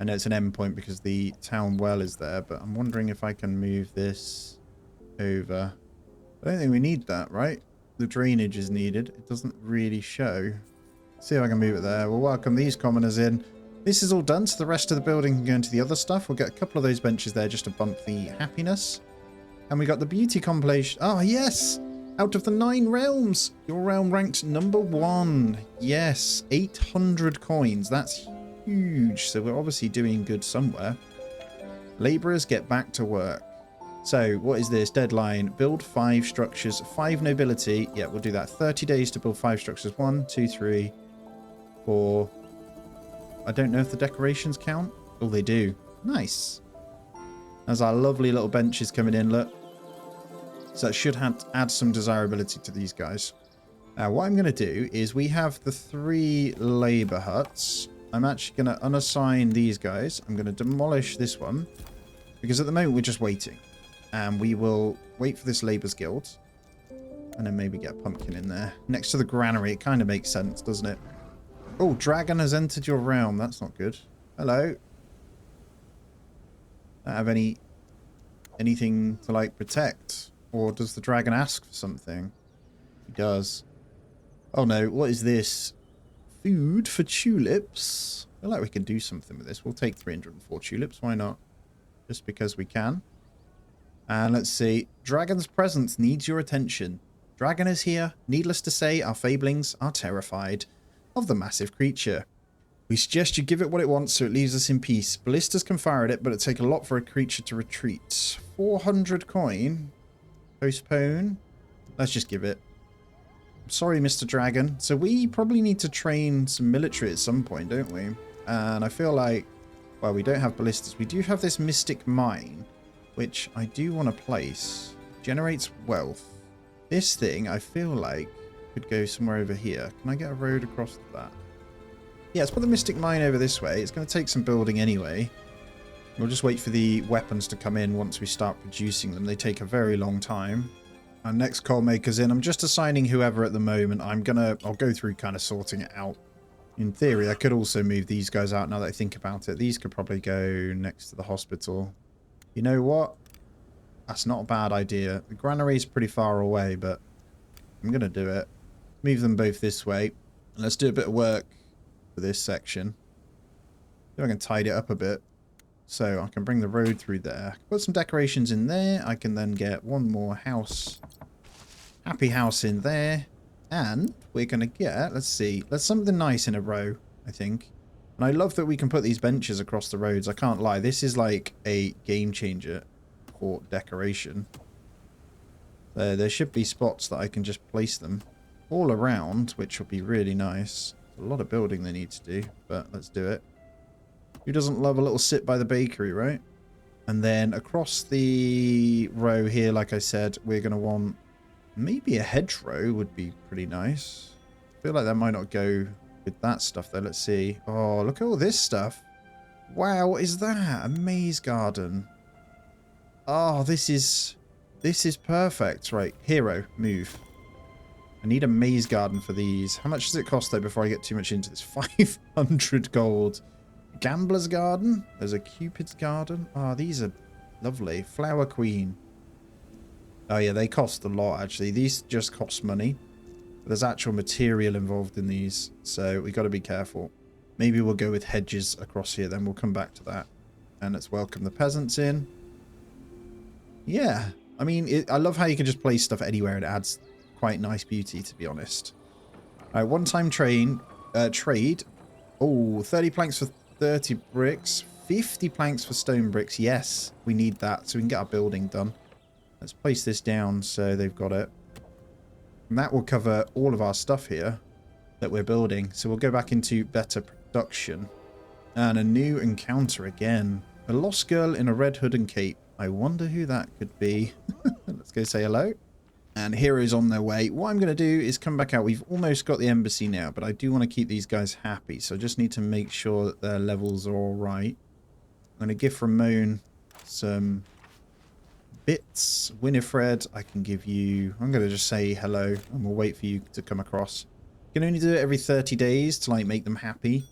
A: I know it's an endpoint because the town well is there, but I'm wondering if I can move this over. I don't think we need that, right? The drainage is needed. It doesn't really show. See if I can move it there. We'll welcome these commoners in. This is all done, so the rest of the building can go into the other stuff. We'll get a couple of those benches there just to bump the happiness. And we got the beauty compilation. Oh, yes! Out of the 9 realms, your realm ranked number 1. Yes, 800 coins. That's huge. So we're obviously doing good somewhere. Labourers get back to work. So, what is this? Deadline. Build 5 structures. 5 nobility. Yeah, we'll do that. 30 days to build 5 structures. 1, 2, 3... 4. I don't know if the decorations count. Oh, they do. Nice. There's our lovely little benches coming in, look. So that should add some desirability to these guys. Now, what I'm going to do is we have the 3 labor huts. I'm actually going to unassign these guys. I'm going to demolish this one. Because at the moment, we're just waiting. And we will wait for this labor's guild. And then maybe get a pumpkin in there. Next to the granary, it kind of makes sense, doesn't it? Oh, dragon has entered your realm. That's not good. Hello. Don't have anything to, like, protect? Or does the dragon ask for something? He does. Oh, no. What is this? Food for tulips? I feel like we can do something with this. We'll take 304 tulips. Why not? Just because we can. And let's see. Dragon's presence needs your attention. Dragon is here. Needless to say, our fablings are terrified of the massive creature. We suggest you give it what it wants so it leaves us in peace. Ballistas can fire at it, but it'd take a lot for a creature to retreat. 400 coin. Postpone. Let's just give it. I'm sorry, Mr. Dragon. So we probably need to train some military at some point, don't we? And I feel like, well, we don't have ballistas. We do have this mystic mine, which I do want to place. Generates wealth. This thing, I feel like, could go somewhere over here. Can I get a road across that? Yeah, let's put the mystic mine over this way. It's going to take some building anyway. We'll just wait for the weapons to come in once we start producing them. They take a very long time. Our next coal maker's in. I'm just assigning whoever at the moment. I'll go through kind of sorting it out. In theory, I could also move these guys out now that I think about it. These could probably go next to the hospital. You know what? That's not a bad idea. The granary is pretty far away, but I'm going to do it. Move them both this way. And let's do a bit of work for this section. See if I can tidy it up a bit. So I can bring the road through there. Put some decorations in there. I can then get one more house. Happy house in there. And we're going to get, let's see, let's something nice in a row, I think. And I love that we can put these benches across the roads. I can't lie. This is like a game changer for decoration. There should be spots that I can just place them all around, which will be really nice. There's a lot of building they need to do, but let's do it. Who doesn't love a little sit by the bakery, right? And then across the row here, like I said, we're going to want maybe a hedgerow would be pretty nice. I feel like that might not go with that stuff though. Let's see. Oh, look at all this stuff. Wow, what is that? A maze garden. Oh, this is perfect. Right, hero, move. I need a maze garden for these. How much does it cost though before I get too much into this? 500 gold. Gambler's garden. There's a Cupid's garden. Oh, these are lovely. Flower queen. Oh yeah, they cost a lot actually. These just cost money. There's actual material involved in these, so we got to be careful. Maybe we'll go with hedges across here, then we'll come back to that. And let's welcome the peasants in. Yeah, I mean, I love how you can just place stuff anywhere. It adds quite nice beauty, to be honest. All right, one-time trade. Oh, 30 planks for 30 bricks. 50 planks for stone bricks. Yes, we need that so we can get our building done. Let's place this down so they've got it. And that will cover all of our stuff here that we're building. So we'll go back into better production. And a new encounter again. A lost girl in a red hood and cape. I wonder who that could be. Let's go say hello. And heroes on their way. What I'm going to do is come back out. We've almost got the embassy now, but I do want to keep these guys happy. So I just need to make sure that their levels are all right. I'm going to give Ramon some bits. Winifred, I can give you... I'm going to just say hello, and we'll wait for you to come across. You can only do it every 30 days to, like, make them happy.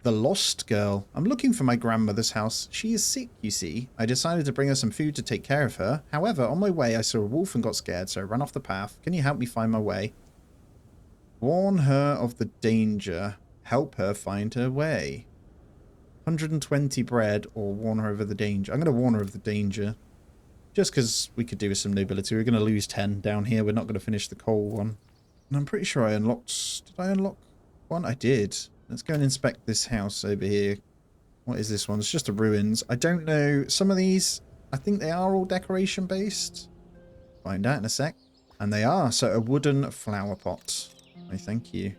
A: The lost girl. I'm looking for my grandmother's house. She is sick, you see. I decided to bring her some food to take care of her. However, on my way, I saw a wolf and got scared, so I ran off the path. Can you help me find my way? Warn her of the danger. Help her find her way. 120 bread or warn her of the danger. I'm going to warn her of the danger. Just because we could do with some nobility. We're going to lose 10 down here. We're not going to finish the coal one. And I'm pretty sure I unlocked... Did I unlock one? I did. Let's go and inspect this house over here. What is this one? It's just a ruins. I don't know. Some of these, I think they are all decoration based. Find out in a sec. And they are. So a wooden flower pot. I thank you.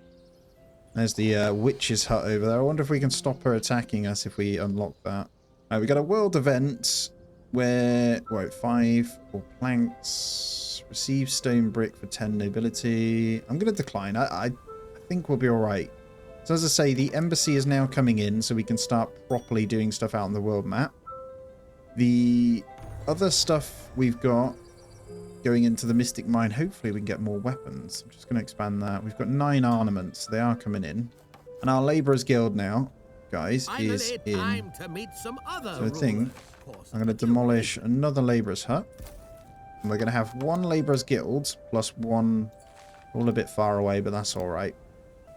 A: There's the witch's hut over there. I wonder if we can stop her attacking us if we unlock that. We got a world event where, what, 5 or planks. Receive stone brick for 10 nobility. I'm going to decline. I think we'll be all right. So as I say, the embassy is now coming in, so we can start properly doing stuff out on the world map. The other stuff we've got going into the Mystic Mine, hopefully we can get more weapons. I'm just going to expand that. We've got 9 armaments. They are coming in. And our Labourers Guild now, guys, is in.
B: Time to meet some other
A: So I think I'm going to demolish another Labourers hut. And we're going to have 1 Labourers Guild plus 1 all a bit far away, but that's all right.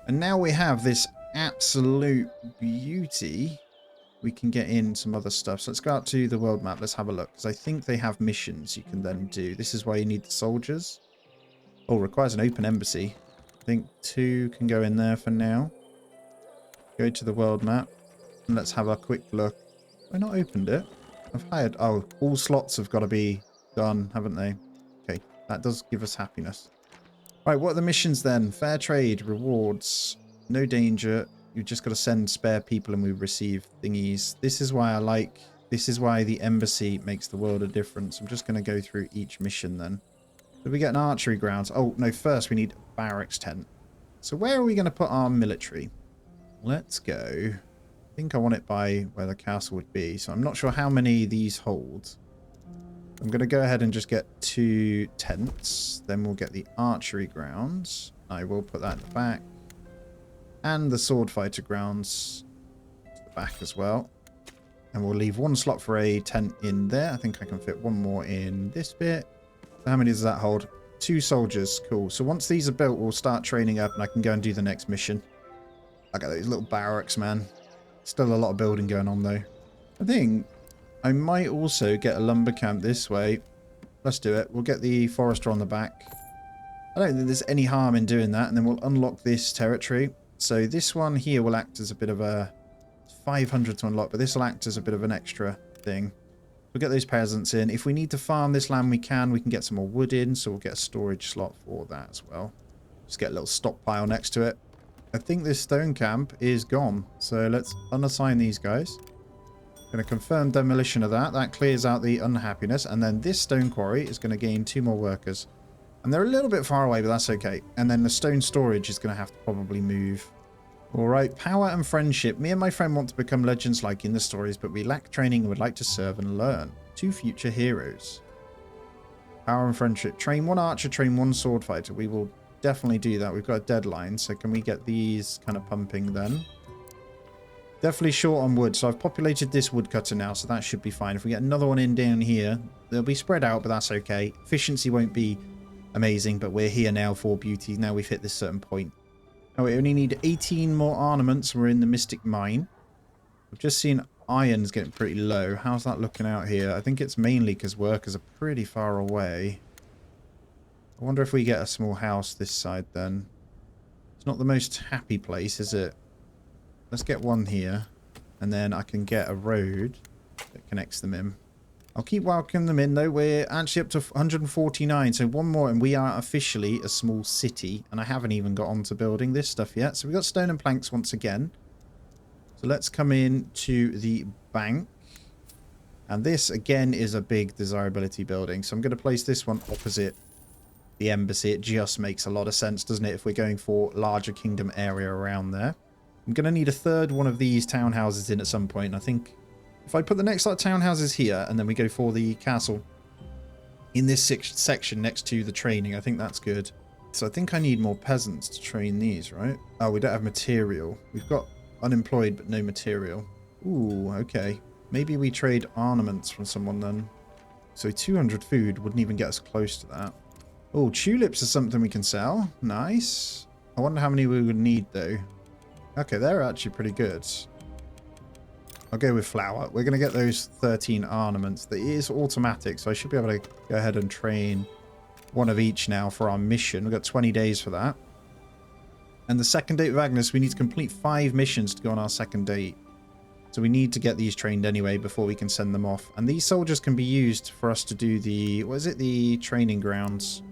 A: And now we have this absolute beauty. We can get in some other stuff. So let's go out to the world map. Let's have a look. Because I think they have missions you can then do. This is why you need the soldiers. Oh, requires an open embassy. I think 2 can go in there for now. Go to the world map. And let's have a quick look. Have I not opened it? I've hired... Oh, all slots have got to be done, haven't they? Okay, that does give us happiness. Right, what are the missions then? Fair trade, rewards, no danger. You've just got to send spare people and we receive thingies. This is why I like... This is why the embassy makes the world a difference. I'm just going to go through each mission then. Did we get an archery grounds? Oh, no, first we need a barracks tent. So where are we going to put our military? Let's go. I think I want it by where the castle would be. So I'm not sure how many these hold. I'm going to go ahead and just get 2 tents. Then we'll get the archery grounds. I will put that at the back. And the sword fighter grounds to the back as well. And we'll leave 1 slot for a tent in there. I think I can fit 1 more in this bit. So how many does that hold? 2 soldiers. Cool. So once these are built, we'll start training up and I can go and do the next mission. I got those little barracks, man. Still a lot of building going on though. I think I might also get a lumber camp this way. Let's do it. We'll get the forester on the back. I don't think there's any harm in doing that. And then we'll unlock this territory. So this one here will act as a bit of a... 500 to unlock, but this will act as a bit of an extra thing. We'll get those peasants in. If we need to farm this land, we can. We can get some more wood in. So we'll get a storage slot for that as well. Just get a little stockpile next to it. I think this stone camp is gone. So let's unassign these guys. Going to confirm demolition of that. That clears out the unhappiness. And then this stone quarry is going to gain 2 more workers. And they're a little bit far away, but that's okay. And then the stone storage is going to have to probably move. Alright, power and friendship. Me and my friend want to become legends like in the stories, but we lack training and would like to serve and learn. 2 future heroes. Power and friendship. Train 1 archer, train 1 sword fighter. We will definitely do that. We've got a deadline, so can we get these kind of pumping then? Definitely short on wood, so I've populated this woodcutter now, so that should be fine. If we get another one in down here, they'll be spread out, but that's okay. Efficiency won't be amazing, but we're here now for beauty. Now we've hit this certain point. Oh, we only need 18 more ornaments. We're in the Mystic Mine. I've just seen iron's getting pretty low. How's that looking out here? I think it's mainly because workers are pretty far away. I wonder if we get a small house this side then. It's not the most happy place, is it? Let's get one here. And then I can get a road that connects them in. I'll keep welcoming them in though. We're actually up to 149. So one more and we are officially a small city. And I haven't even got on to building this stuff yet. So we've got stone and planks once again. So let's come in to the bank. And this again is a big desirability building. So I'm going to place this one opposite the embassy. It just makes a lot of sense, doesn't it? If we're going for larger kingdom area around there. I'm going to need a third one of these townhouses in at some point. I think if I put the next lot of townhouses here and then we go for the castle in this section next to the training, I think that's good. So I think I need more peasants to train these, right? Oh, we don't have material. We've got unemployed but no material. Ooh, okay. Maybe we trade ornaments from someone then. So 200 food wouldn't even get us close to that. Oh, tulips are something we can sell. Nice. I wonder how many we would need though. Okay, they're actually pretty good. I'll go with flour. We're going to get those 13 ornaments. That is automatic, so I should be able to go ahead and train one of each now for our mission. We've got 20 days for that. And the second date with Agnes, we need to complete 5 missions to go on our second date. So we need to get these trained anyway before we can send them off. And these soldiers can be used for us to do the... What is it? The training grounds.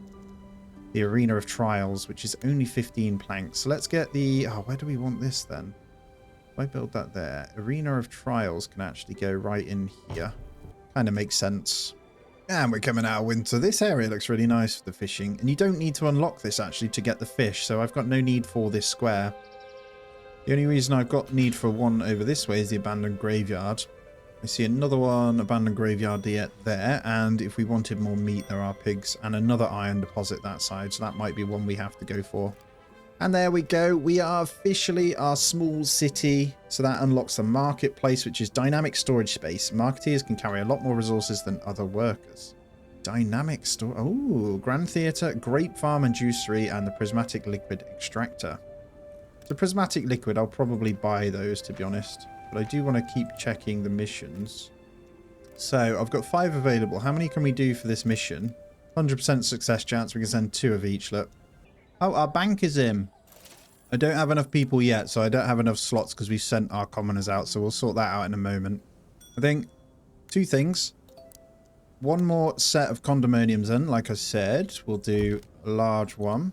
A: The arena of trials, which is only 15 planks. So let's get the... Oh, where do we want this then? If I build that there, arena of trials can actually go right in here. Kind of makes sense. And we're coming out of winter. This area looks really nice for the fishing. And you don't need to unlock this actually to get the fish. So I've got no need for this square. The only reason I've got need for one over this way is the abandoned graveyard. I see another one, abandoned graveyard there. And if we wanted more meat, there are pigs. And another iron deposit that side. So that might be one we have to go for. And there we go. We are officially our small city. So that unlocks the marketplace, which is dynamic storage space. Marketeers can carry a lot more resources than other workers. Dynamic store. Oh, Grand Theatre, Grape Farm and Juicery, and the Prismatic Liquid Extractor. The Prismatic Liquid, I'll probably buy those, to be honest. But I do want to keep checking the missions. So I've got 5 available. How many can we do for this mission? 100% success chance. We can send 2 of each, look. Oh, our bank is in. I don't have enough people yet, so I don't have enough slots because we've sent our commoners out, so we'll sort that out in a moment. I think 2 things. One more set of condominiums in, like I said. We'll do a large one.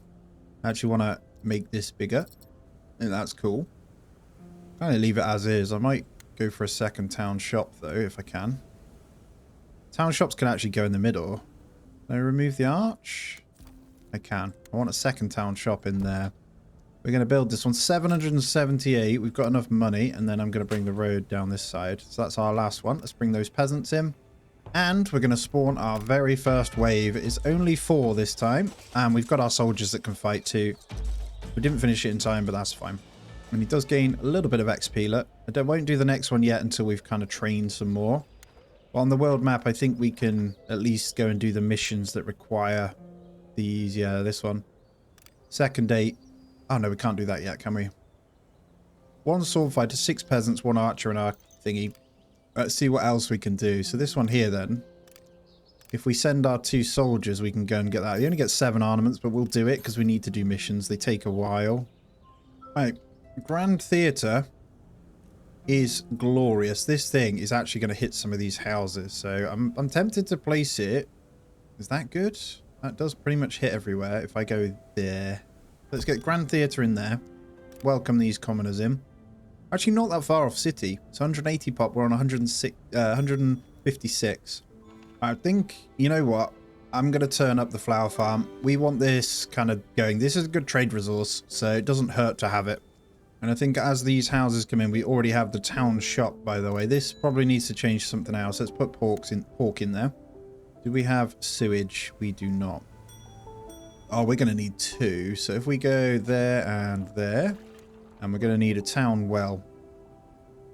A: I actually want to make this bigger. I think that's cool. Kind of leave it as is. I might go for a second town shop, though, if I can. Town shops can actually go in the middle. Can I remove the arch? I can. I want a second town shop in there. We're going to build this one. 778. We've got enough money. And then I'm going to bring the road down this side. So that's our last one. Let's bring those peasants in. And we're going to spawn our very first wave. It's only 4 this time. And we've got our soldiers that can fight too. We didn't finish it in time, but that's fine. And he does gain a little bit of XP. Look, I won't do the next one yet until we've kind of trained some more. But on the world map, I think we can at least go and do the missions that require... These, yeah, this one. Second date. Oh, no, we can't do that yet, can we? 1 sword fighter, 6 peasants, 1 archer, and our thingy. Let's see what else we can do. So this one here, then. If we send our 2 soldiers, we can go and get that. We only get 7 ornaments, but we'll do it because we need to do missions. They take a while. Right. Grand Theatre is glorious. This thing is actually going to hit some of these houses. So I'm tempted to place it. Is that good? That does pretty much hit everywhere if I go there. Let's get Grand Theatre in there. Welcome these commoners in. Actually, not that far off city. It's 180 pop. We're on 156. I think, you know what? I'm going to turn up the flower farm. We want this kind of going. This is a good trade resource, so it doesn't hurt to have it. And I think as these houses come in, we already have the town shop, by the way. This probably needs to change something else. Let's put pork in there. Do we have sewage? We do not. Oh, we're going to need 2. So if we go there, and we're going to need a town well.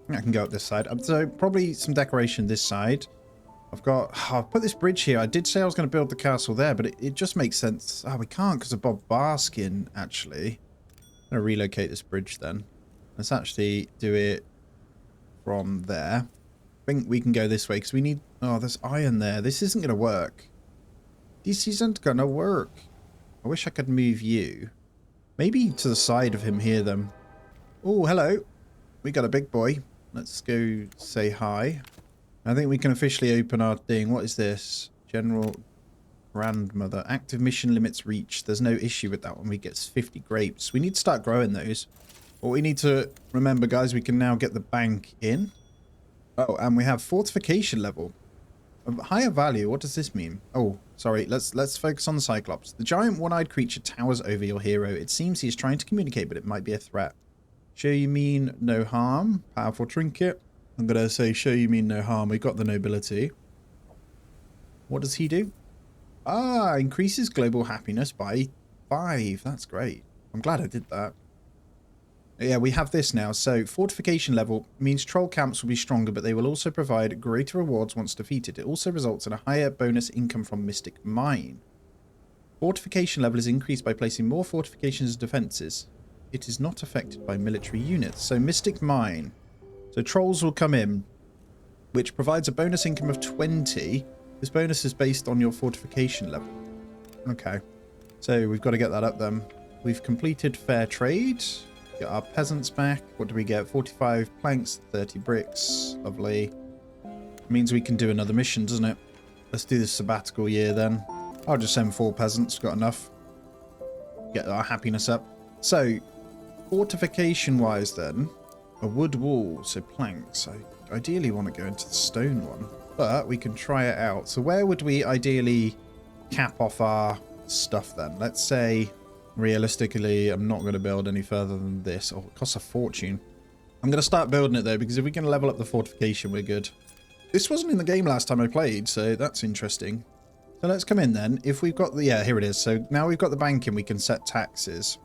A: I can go up this side. So probably some decoration this side. I've put this bridge here. I did say I was going to build the castle there, but it just makes sense. Oh, we can't because of Bob Barskin, actually. I'm going to relocate this bridge then. Let's actually do it from there. I think we can go this way because we need... Oh, there's iron there. This isn't going to work. This isn't going to work. I wish I could move you. Maybe to the side of him here, then. Oh, hello. We got a big boy. Let's go say hi. I think we can officially open our thing. What is this? General Grandmother. Active mission limits reached. There's no issue with that one. We get 50 grapes. We need to start growing those. What we need to remember, guys, we can now get the bank in. Oh, and we have fortification level. Of higher value. What does this mean? Oh, sorry. Let's focus on the Cyclops. The giant one-eyed creature towers over your hero. It seems he is trying to communicate, but it might be a threat. Show you mean no harm. Powerful trinket. I'm going to say show you mean no harm. We got the nobility. What does he do? Ah, increases global happiness by 5. That's great. I'm glad I did that. Yeah, we have this now. So, fortification level means troll camps will be stronger, but they will also provide greater rewards once defeated. It also results in a higher bonus income from Mystic Mine. Fortification level is increased by placing more fortifications as defenses. It is not affected by military units. So, Mystic Mine. So, trolls will come in, which provides a bonus income of 20. This bonus is based on your fortification level. Okay. So, we've got to get that up then. We've completed fair trade. Get our peasants back. What do we get? 45 planks, 30 bricks. Lovely. Means we can do another mission, doesn't it? Let's do this sabbatical year then. I'll just send 4 peasants. Got enough. Get our happiness up. So, fortification-wise then, a wood wall, so planks. I ideally want to go into the stone one, but we can try it out. So where would we ideally cap off our stuff then? Let's say... Realistically, I'm not going to build any further than this. Oh, it costs a fortune. I'm going to start building it, though, because if we can level up the fortification, we're good. This wasn't in the game last time I played, so that's interesting. So let's come in, then. If we've got the... Yeah, here it is. So now we've got the banking, we can set taxes.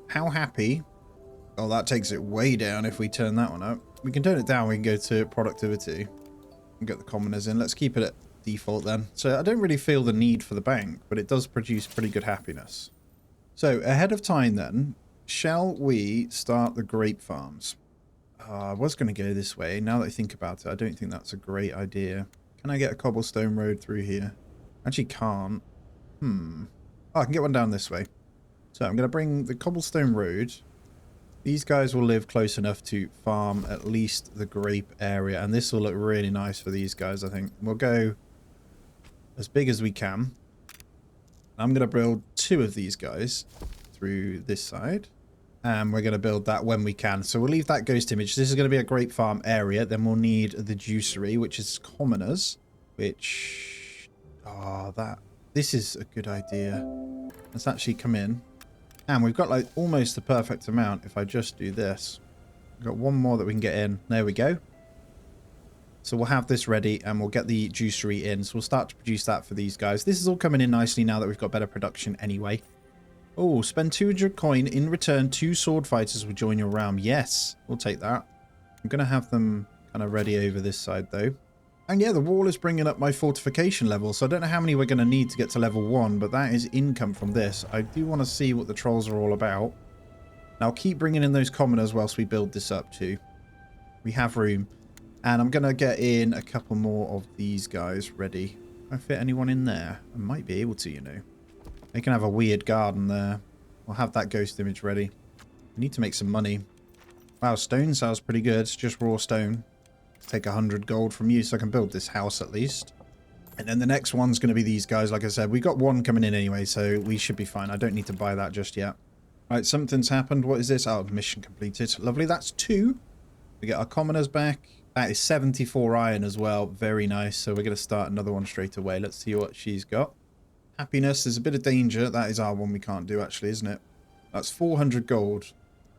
A: How happy? Oh, that takes it way down if we turn that one up. We can turn it down. We can go to productivity and get the commoners in. Let's keep it at default, then. So I don't really feel the need for the bank, but it does produce pretty good happiness. So, ahead of time then, shall we start the grape farms? I was going to go this way. Now that I think about it, I don't think that's a great idea. Can I get a cobblestone road through here? Actually can't. Oh, I can get one down this way. So, I'm going to bring the cobblestone road. These guys will live close enough to farm at least the grape area. And this will look really nice for these guys, I think. We'll go as big as we can. I'm going to build 2 of these guys through this side. And we're going to build that when we can. So we'll leave that ghost image. This is going to be a grape farm area. Then we'll need the juicery, which is commoners. Which... Oh, this is a good idea. Let's actually come in. And we've got like almost the perfect amount if I just do this. We've got one more that we can get in. There we go. So we'll have this ready and we'll get the juicery in. So we'll start to produce that for these guys. This is all coming in nicely now that we've got better production anyway. Oh, spend 200 coin. In return, 2 sword fighters will join your realm. Yes, we'll take that. I'm going to have them kind of ready over this side though. And yeah, the wall is bringing up my fortification level. So I don't know how many we're going to need to get to level 1, but that is income from this. I do want to see what the trolls are all about. And I'll keep bringing in those commoners whilst we build this up too. We have room. And I'm going to get in a couple more of these guys ready. Can I fit anyone in there? I might be able to, you know. They can have a weird garden there. I'll have that ghost image ready. We need to make some money. Wow, stone sounds pretty good. It's just raw stone. Let's take 100 gold from you so I can build this house at least. And then the next one's going to be these guys. Like I said, we got 1 coming in anyway, so we should be fine. I don't need to buy that just yet. Right, something's happened. What is this? Oh, mission completed. Lovely, that's 2. We get our commoners back. That is 74 iron as well. Very nice. So we're going to start another one straight away. Let's see what she's got. Happiness. There's a bit of danger. That is our one we can't do actually, isn't it? That's 400 gold.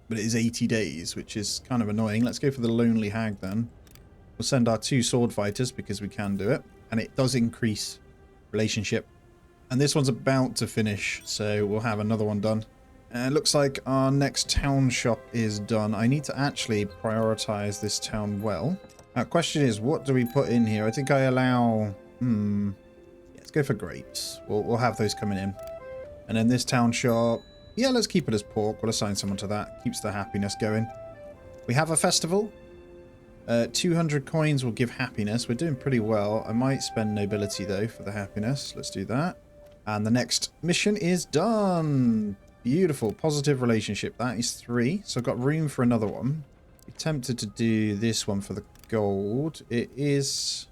A: But it is 80 days, which is kind of annoying. Let's go for the Lonely Hag then. We'll send our 2 sword fighters because we can do it. And it does increase relationship. And this one's about to finish. So we'll have another one done. It looks like our next town shop is done. I need to actually prioritize this town well. Now, question is, what do we put in here? I think I allow... Yeah, let's go for grapes. We'll have those coming in. And then this town shop... Yeah, let's keep it as pork. We'll assign someone to that. Keeps the happiness going. We have a festival. 200 coins will give happiness. We're doing pretty well. I might spend nobility, though, for the happiness. Let's do that. And the next mission is done. Beautiful. Positive relationship. That is 3. So I've got room for another one. Be tempted to do this one for the gold. It is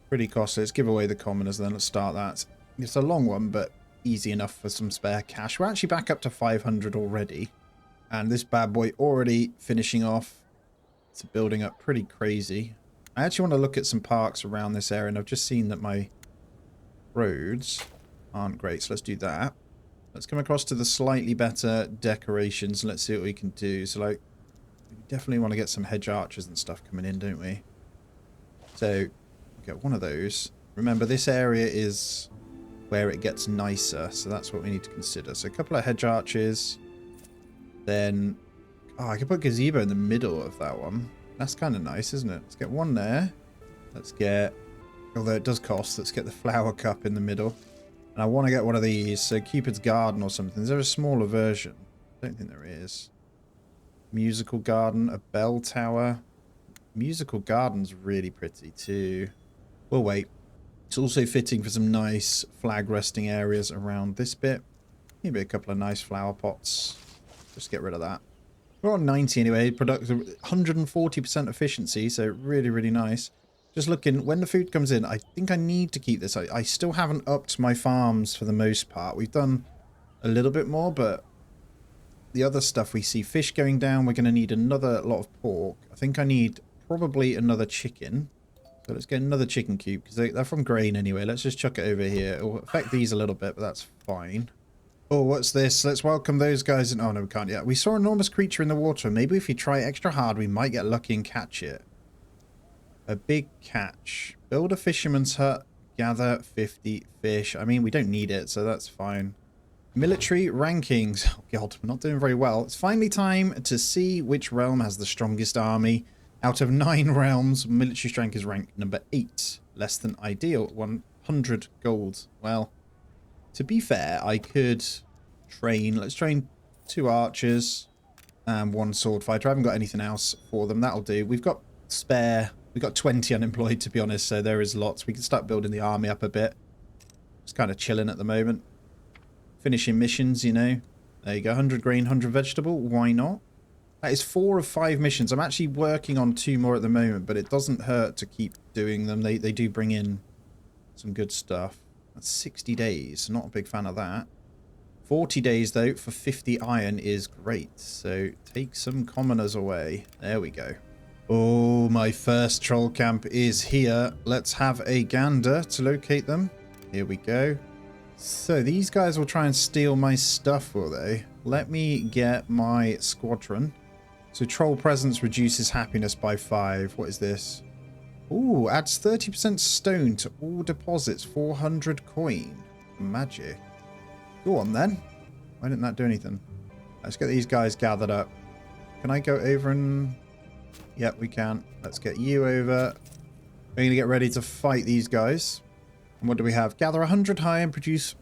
A: pretty costly. Let's give away the commoners then. Let's start that. It's a long one, but easy enough for some spare cash. We're actually back up to 500 already. And this bad boy already finishing off. It's building up pretty crazy. I actually want to look at some parks around this area, and I've just seen that my roads aren't great, so let's do that. Let's come across to the slightly better decorations, and let's see what we can do. So, like, we definitely want to get some hedge archers and stuff coming in, don't we? So, get one of those. Remember, this area is where it gets nicer, so that's what we need to consider. So, a couple of hedge archers. Then, oh, I could put gazebo in the middle of that one. That's kind of nice, isn't it? Let's get one there. Let's get, although it does cost, let's get the flower cup in the middle. And I want to get one of these. So Cupid's Garden or something. Is there a smaller version? I don't think there is. Musical Garden, a bell tower. Musical Garden's really pretty too. We'll wait. It's also fitting for some nice flag resting areas around this bit. Maybe a couple of nice flower pots. Just get rid of that. We're on 90 anyway, productive 140% efficiency, so really, really nice. Just looking, when the food comes in, I think I need to keep this. I still haven't upped my farms for the most part. We've done a little bit more, but the other stuff we see, fish going down, we're going to need another lot of pork. I think I need probably another chicken. So let's get another chicken coop, because they're from grain anyway. Let's just chuck it over here. It will affect these a little bit, but that's fine. Oh, what's this? Let's welcome those guys in. Oh, no, we can't yet. We saw an enormous creature in the water. Maybe if we try extra hard, we might get lucky and catch it. A big catch. Build a fisherman's hut. Gather 50 fish. I mean, we don't need it, so that's fine. Military rankings. Oh, God, we're not doing very well. It's finally time to see which realm has the strongest army. Out of 9 realms, military strength is ranked number 8. Less than ideal. 100 gold. Well, to be fair, I could train. Let's train 2 archers and 1 sword fighter. I haven't got anything else for them. That'll do. We've got spare. We've got 20 unemployed, to be honest, so there is lots. We can start building the army up a bit. Just kind of chilling at the moment. Finishing missions, you know. There you go. 100 grain, 100 vegetable. Why not? That is 4 of 5 missions. I'm actually working on 2 more at the moment, but it doesn't hurt to keep doing them. They do bring in some good stuff. That's 60 days. Not a big fan of that. 40 days, though, for 50 iron is great. So take some commoners away. There we go. Oh, my first troll camp is here. Let's have a gander to locate them. Here we go. So these guys will try and steal my stuff, will they? Let me get my squadron. So troll presence reduces happiness by 5. What is this? Ooh, adds 30% stone to all deposits. 400 coin. Magic. Go on then. Why didn't that do anything? Let's get these guys gathered up. Can I go over and... Yep, we can. Let's get you over. We're going to get ready to fight these guys. And what do we have? Gather 100 high and produce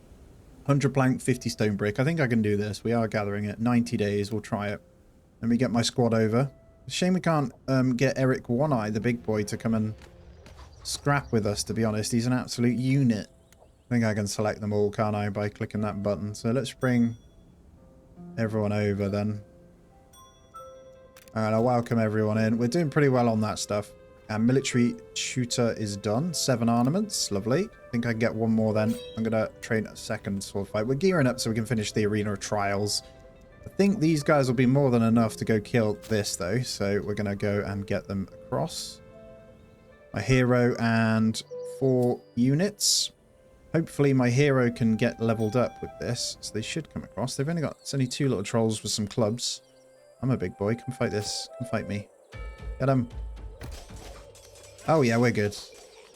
A: 100 plank, 50 stone brick. I think I can do this. We are gathering it. 90 days. We'll try it. Let me get my squad over. Shame we can't get Eric One-Eye, the big boy, to come and scrap with us, to be honest. He's an absolute unit. I think I can select them all, can't I, by clicking that button. So let's bring everyone over then. Alright, I'll welcome everyone in. We're doing pretty well on that stuff. And military shooter is done. 7 armaments. Lovely. I think I can get 1 more then. I'm going to train a second sword fight. We're gearing up so we can finish the arena of trials. I think these guys will be more than enough to go kill this, though. So we're going to go and get them across. My hero and 4 units. Hopefully my hero can get leveled up with this. So they should come across. They've only got... It's only 2 little trolls with some clubs. I'm a big boy. Come fight this. Come fight me. Get him. Oh, yeah, we're good.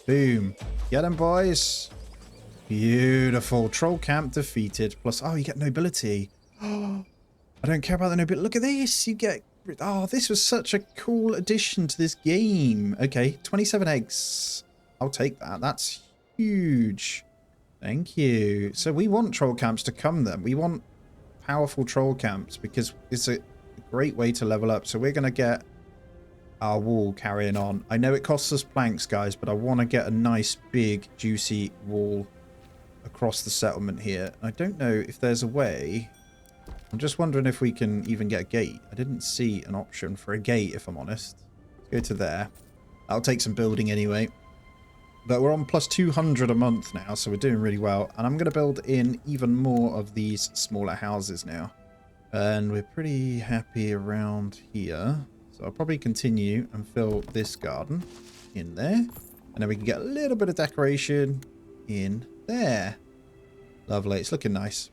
A: Boom. Get him, boys. Beautiful. Troll camp defeated. Plus, oh, you get nobility. Oh, I don't care about the nobility. Look at this. You get... Oh, this was such a cool addition to this game. Okay, 27 eggs. I'll take that. That's huge. Thank you. So we want troll camps to come then. We want powerful troll camps because it's a great way to level up. So we're going to get our wall carrying on. I know it costs us planks, guys, but I want to get a nice, big, juicy wall across the settlement here. I don't know if there's a way I'm just wondering if we can even get a gate. I didn't see an option for a gate, if I'm honest. Let's go to there. That'll take some building anyway. But we're on plus 200 a month now, so we're doing really well. And I'm going to build in even more of these smaller houses now. And we're pretty happy around here. So I'll probably continue and fill this garden in there. And then we can get a little bit of decoration in there. Lovely. It's looking nice.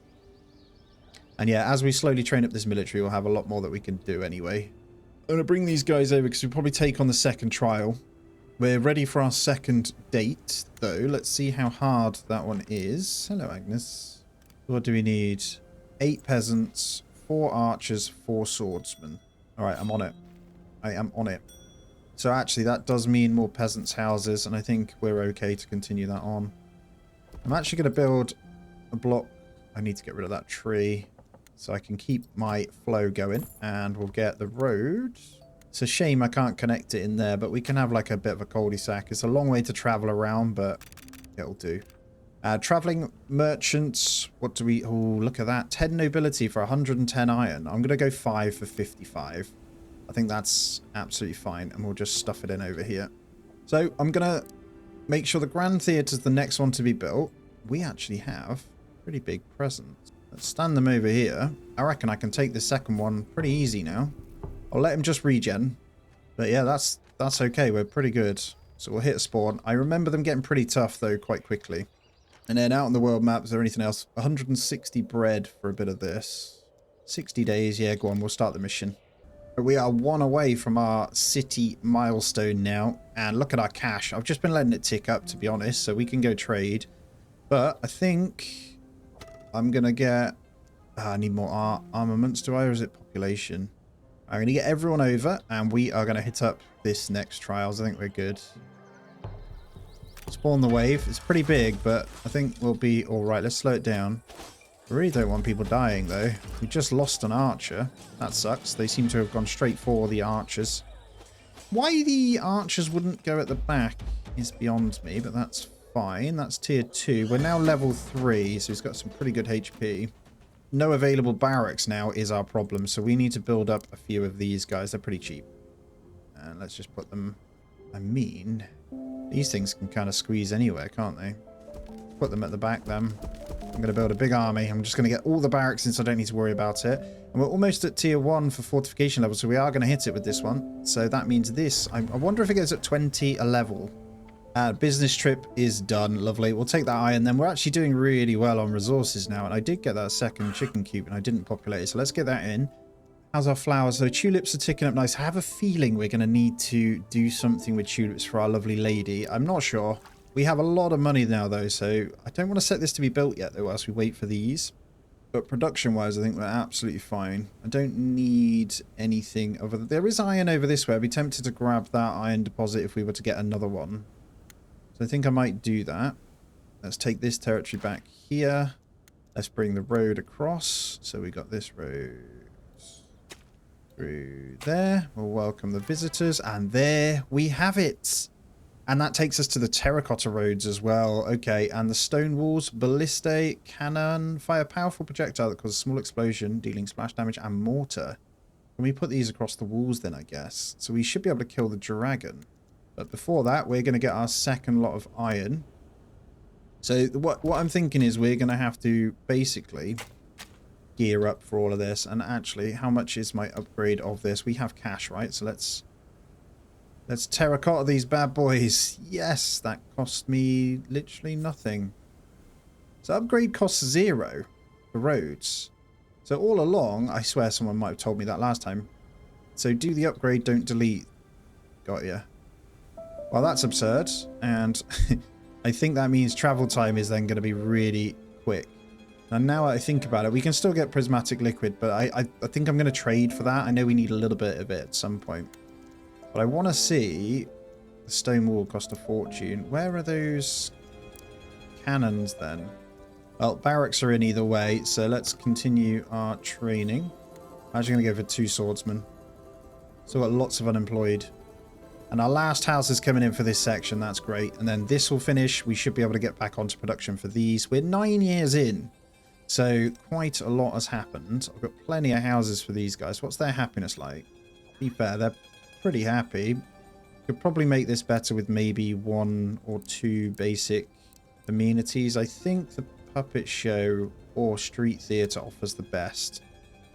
A: And yeah, as we slowly train up this military, we'll have a lot more that we can do anyway. I'm going to bring these guys over because we'll probably take on the second trial. We're ready for our second date, though. Let's see how hard that one is. Hello, Agnes. What do we need? 8 peasants, 4 archers, 4 swordsmen. All right, I'm on it. I am on it. So actually, that does mean more peasants' houses, and I think we're okay to continue that on. I'm actually going to build a block. I need to get rid of that tree so I can keep my flow going, and we'll get the road. It's a shame I can't connect it in there, but we can have like a bit of a cul-de-sac. It's a long way to travel around, but it'll do. Traveling merchants. What do we... Oh, look at that. 10 nobility for 110 iron. I'm going to go 5 for 55. I think that's absolutely fine, and we'll just stuff it in over here. So I'm going to make sure the Grand Theatre is the next one to be built. We actually have a pretty big presence. Let's stand them over here. I reckon I can take the second one pretty easy now. I'll let him just regen. But yeah, that's okay. We're pretty good. So we'll hit a spawn. I remember them getting pretty tough, though, quite quickly. And then out on the world map, is there anything else? 160 bread for a bit of this. 60 days. Yeah, go on. We'll start the mission. But we are 1 away from our city milestone now. And look at our cash. I've just been letting it tick up, to be honest. So we can go trade. But I think I'm going to get... I need more armaments, do I? Or is it population? I'm going to get everyone over, and we are going to hit up this next trials. I think we're good. Spawn the wave. It's pretty big, but I think we'll be all right. Let's slow it down. We really don't want people dying, though. We just lost an archer. That sucks. They seem to have gone straight for the archers. Why the archers wouldn't go at the back is beyond me, but that's fine. That's tier 2. We're now level 3, so he's got some pretty good HP. No available barracks now is our problem, so we need to build up a few of these guys. They're pretty cheap. And let's just put them... I mean, these things can kind of squeeze anywhere, can't they? Put them at the back then. I'm going to build a big army. I'm just going to get all the barracks in so I don't need to worry about it. And we're almost at tier 1 for fortification level, so we are going to hit it with this one. So that means this. I wonder if it goes at 20 a level. Business trip is done. Lovely. We'll take that iron. Then we're actually doing really well on resources now. And I did get that second chicken coop and I didn't populate it. So let's get that in. How's our flowers? So tulips are ticking up nice. I have a feeling we're going to need to do something with tulips for our lovely lady. I'm not sure. We have a lot of money now though. So I don't want to set this to be built yet though whilst we wait for these. But production wise, I think we're absolutely fine. I don't need anything other than... There is iron over this way. I'd be tempted to grab that iron deposit if we were to get another one. So I think I might do that. Let's take this territory back here. Let's bring the road across. So we got this road through there. We'll welcome the visitors. And there we have it. And that takes us to the terracotta roads as well. Okay, and the stone walls, ballistae, cannon, fire powerful projectile that causes a small explosion, dealing splash damage, and mortar. Can we put these across the walls then, I guess? So we should be able to kill the dragon. But before that, we're going to get our second lot of iron. So what I'm thinking is we're going to have to basically gear up for all of this. And actually, how much is my upgrade of this? We have cash, right? So let's terracotta these bad boys. Yes, that cost me literally nothing. So upgrade costs 0 for roads. So all along, I swear someone might have told me that last time. So do the upgrade, don't delete. Got ya. Well, that's absurd, and I think that means travel time is then going to be really quick. And now I think about it, we can still get prismatic liquid, but I think I'm going to trade for that. I know we need a little bit of it at some point. But I want to see the stone wall cost a fortune. Where are those cannons then? Well, barracks are in either way, so let's continue our training. I'm actually going to go for 2 swordsmen. So we've got lots of unemployed. And our last house is coming in for this section. That's great. And then this will finish. We should be able to get back onto production for these. We're 9 years in. So quite a lot has happened. I've got plenty of houses for these guys. What's their happiness like? To be fair, they're pretty happy. Could probably make this better with maybe 1 or 2 basic amenities. I think the puppet show or street theatre offers the best.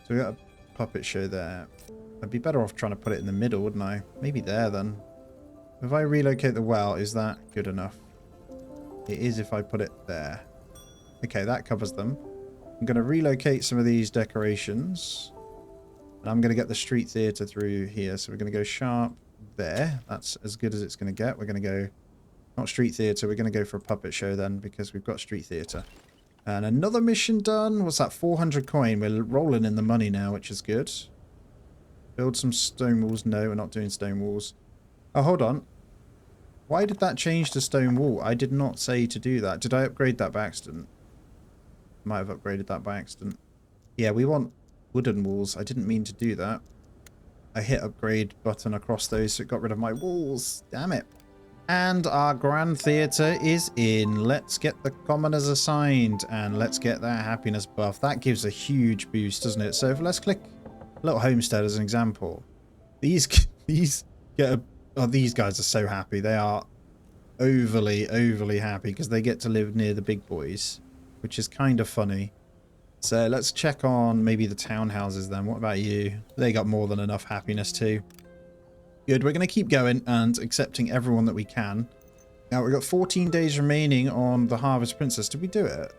A: So we got a puppet show there. I'd be better off trying to put it in the middle, wouldn't I? Maybe there then. If I relocate the well, is that good enough? It is if I put it there. Okay, that covers them. I'm going to relocate some of these decorations. And I'm going to get the street theatre through here. So we're going to go sharp there. That's as good as it's going to get. We're going to go, not street theatre, we're going to go for a puppet show then, because we've got street theatre. And another mission done. What's that? 400 coin. We're rolling in the money now, which is good. Build some stone walls. No, we're not doing stone walls. Oh, hold on. Why did that change to stone wall? I did not say to do that. Did I upgrade that by accident? Might have upgraded that by accident. Yeah, we want wooden walls. I didn't mean to do that. I hit upgrade button across those, so it got rid of my walls. Damn it. And our Grand Theatre is in. Let's get the commoners assigned and let's get that happiness buff. That gives a huge boost, doesn't it? So if let's click Little Homestead as an example. These guys are so happy. They are overly happy because they get to live near the big boys, which is kind of funny. So let's check on maybe the townhouses then. What about you? They got more than enough happiness too. Good, we're going to keep going and accepting everyone that we can. Now, we've got 14 days remaining on the Harvest Princess. Did we do it?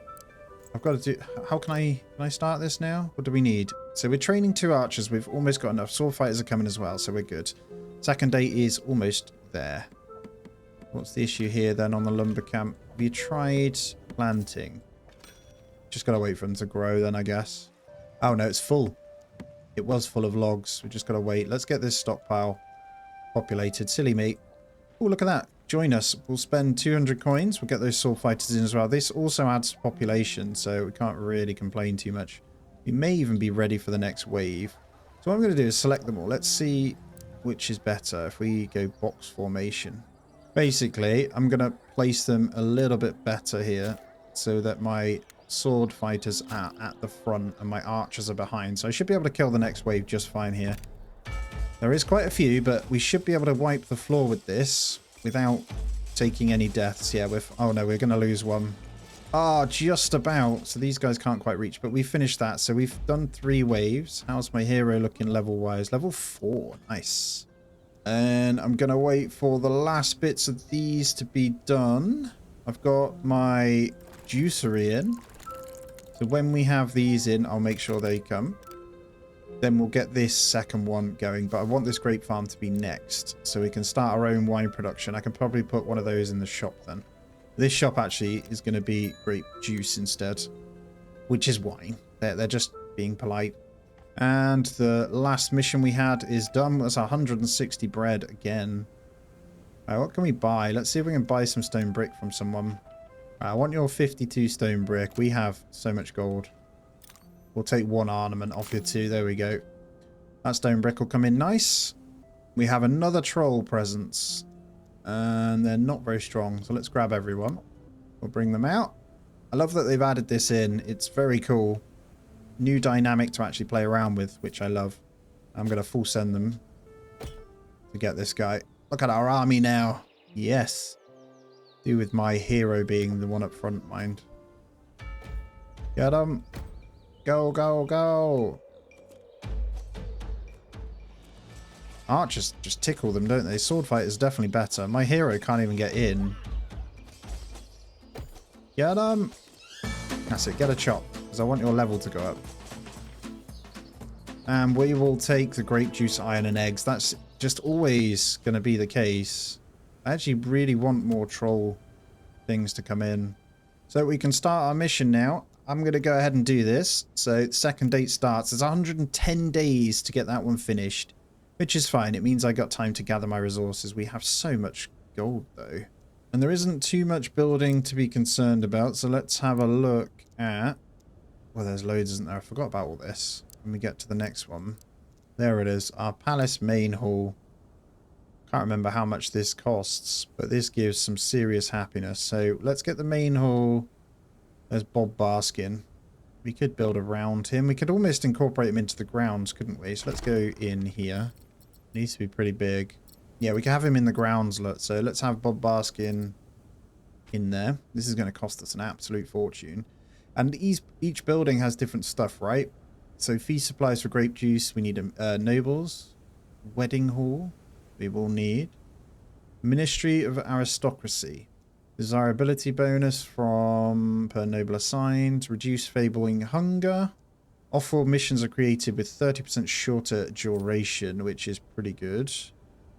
A: I've got to do... How can I start this now? What do we need? So we're training 2 archers. We've almost got enough. Sword fighters are coming as well, so we're good. Second day is almost there. What's the issue here then on the lumber camp? Have you tried planting? Just got to wait for them to grow then, I guess. Oh, no, it's full. It was full of logs. We just got to wait. Let's get this stockpile populated. Silly me. Oh, look at that. Join us. We'll spend 200 coins. We'll get those sword fighters in as well. This also adds population, so we can't really complain too much. We may even be ready for the next wave. So what I'm going to do is select them all. Let's see which is better if we go box formation. Basically, I'm going to place them a little bit better here so that my sword fighters are at the front and my archers are behind. So I should be able to kill the next wave just fine here. There is quite a few, but we should be able to wipe the floor with this without taking any deaths. Yeah, oh no, we're going to lose one. Ah, just about. So these guys can't quite reach, but we finished that. So we've done 3 waves. How's my hero looking level-wise? Level 4. Nice. And I'm going to wait for the last bits of these to be done. I've got my juicery in. So when we have these in, I'll make sure they come. Then we'll get this second one going. But I want this grape farm to be next, so we can start our own wine production. I can probably put one of those in the shop then. This shop actually is going to be grape juice instead, which is wine. They're just being polite. And the last mission we had is done. That's 160 bread again. What can we buy? Let's see if we can buy some stone brick from someone. I want your 52 stone brick. We have so much gold. We'll take 1 ornament off your 2. There we go. That stone brick will come in nice. We have another troll presence. And they're not very strong. So let's grab everyone. We'll bring them out. I love that they've added this in. It's very cool. New dynamic to actually play around with, which I love. I'm going to full send them to get this guy. Look at our army now. Yes. Do with my hero being the one up front, mind. Get him. Go, go, go. Archers just tickle them, don't they? Sword fight is definitely better. My hero can't even get in. Get him. That's it. Get a chop, because I want your level to go up. And we will take the grape juice, iron, and eggs. That's just always going to be the case. I actually really want more troll things to come in. So we can start our mission now. I'm going to go ahead and do this. So second date starts. There's 110 days to get that one finished, which is fine. It means I got time to gather my resources. We have so much gold, though. And there isn't too much building to be concerned about. So let's have a look at... Well, there's loads, isn't there? I forgot about all this. When we get to the next one. There it is. Our palace main hall. Can't remember how much this costs, but this gives some serious happiness. So let's get the main hall. There's Bob Baskin. We could build around him. We could almost incorporate him into the grounds, couldn't we? So let's go in here. Needs to be pretty big. Yeah, we can have him in the grounds. Look. So let's have Bob Baskin in there. This is going to cost us an absolute fortune. And each building has different stuff, right? So feast supplies for grape juice. We need nobles. Wedding hall. We will need. Ministry of Aristocracy. Desirability bonus from per noble assigned. Reduce fabling hunger. Off-world missions are created with 30% shorter duration, which is pretty good.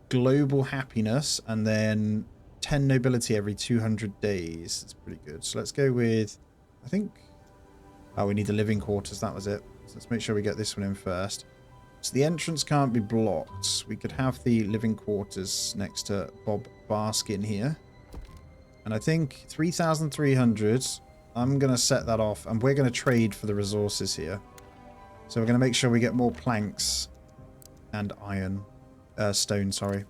A: Global happiness, and then 10 nobility every 200 days. That's pretty good. So let's go with, I think, oh, we need the living quarters. That was it. So let's make sure we get this one in first. So the entrance can't be blocked. We could have the living quarters next to Bob Baskin here. And I think 3,300, I'm going to set that off. And we're going to trade for the resources here. So we're going to make sure we get more planks and iron. Stone, sorry.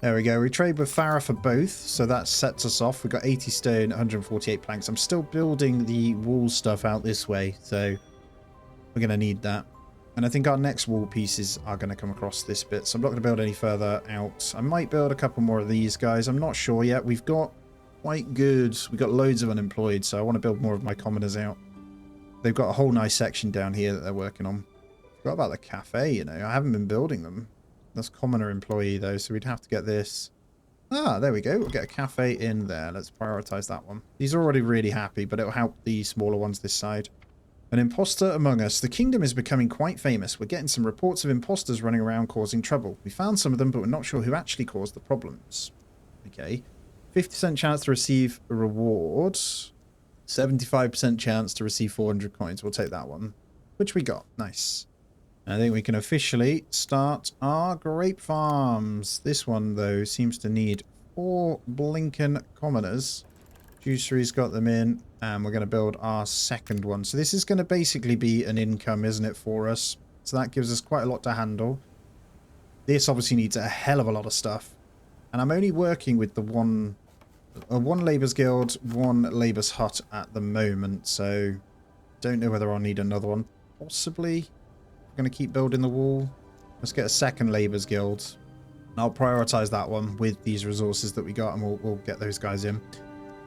A: There we go. We trade with Farah for both. So that sets us off. We've got 80 stone, 148 planks. I'm still building the wall stuff out this way. So we're going to need that. And I think our next wall pieces are going to come across this bit. So I'm not going to build any further out. I might build a couple more of these guys. I'm not sure yet. We've got quite good. We've got loads of unemployed. So I want to build more of my commoners out. They've got a whole nice section down here that they're working on. Forgot about the cafe, you know. I haven't been building them. That's commoner employee, though, so we'd have to get this. Ah, there we go. We'll get a cafe in there. Let's prioritize that one. He's already really happy, but it'll help the smaller ones this side. An imposter among us. The kingdom is becoming quite famous. We're getting some reports of imposters running around causing trouble. We found some of them, but we're not sure who actually caused the problems. Okay. 50% chance to receive a reward. 75% chance to receive 400 coins. We'll take that one. Which we got. Nice. I think we can officially start our grape farms. This one, though, seems to need 4 blinking commoners. Juicery's got them in. And we're going to build our second one. So this is going to basically be an income, isn't it, for us? So that gives us quite a lot to handle. This obviously needs a hell of a lot of stuff. And I'm only working with the one Labour's Guild, one Labour's Hut at the moment. So don't know whether I'll need another one. Possibly. Going to keep building the wall. Let's get a second Labour's Guild. And I'll prioritize that one with these resources that we got, and we'll get those guys in.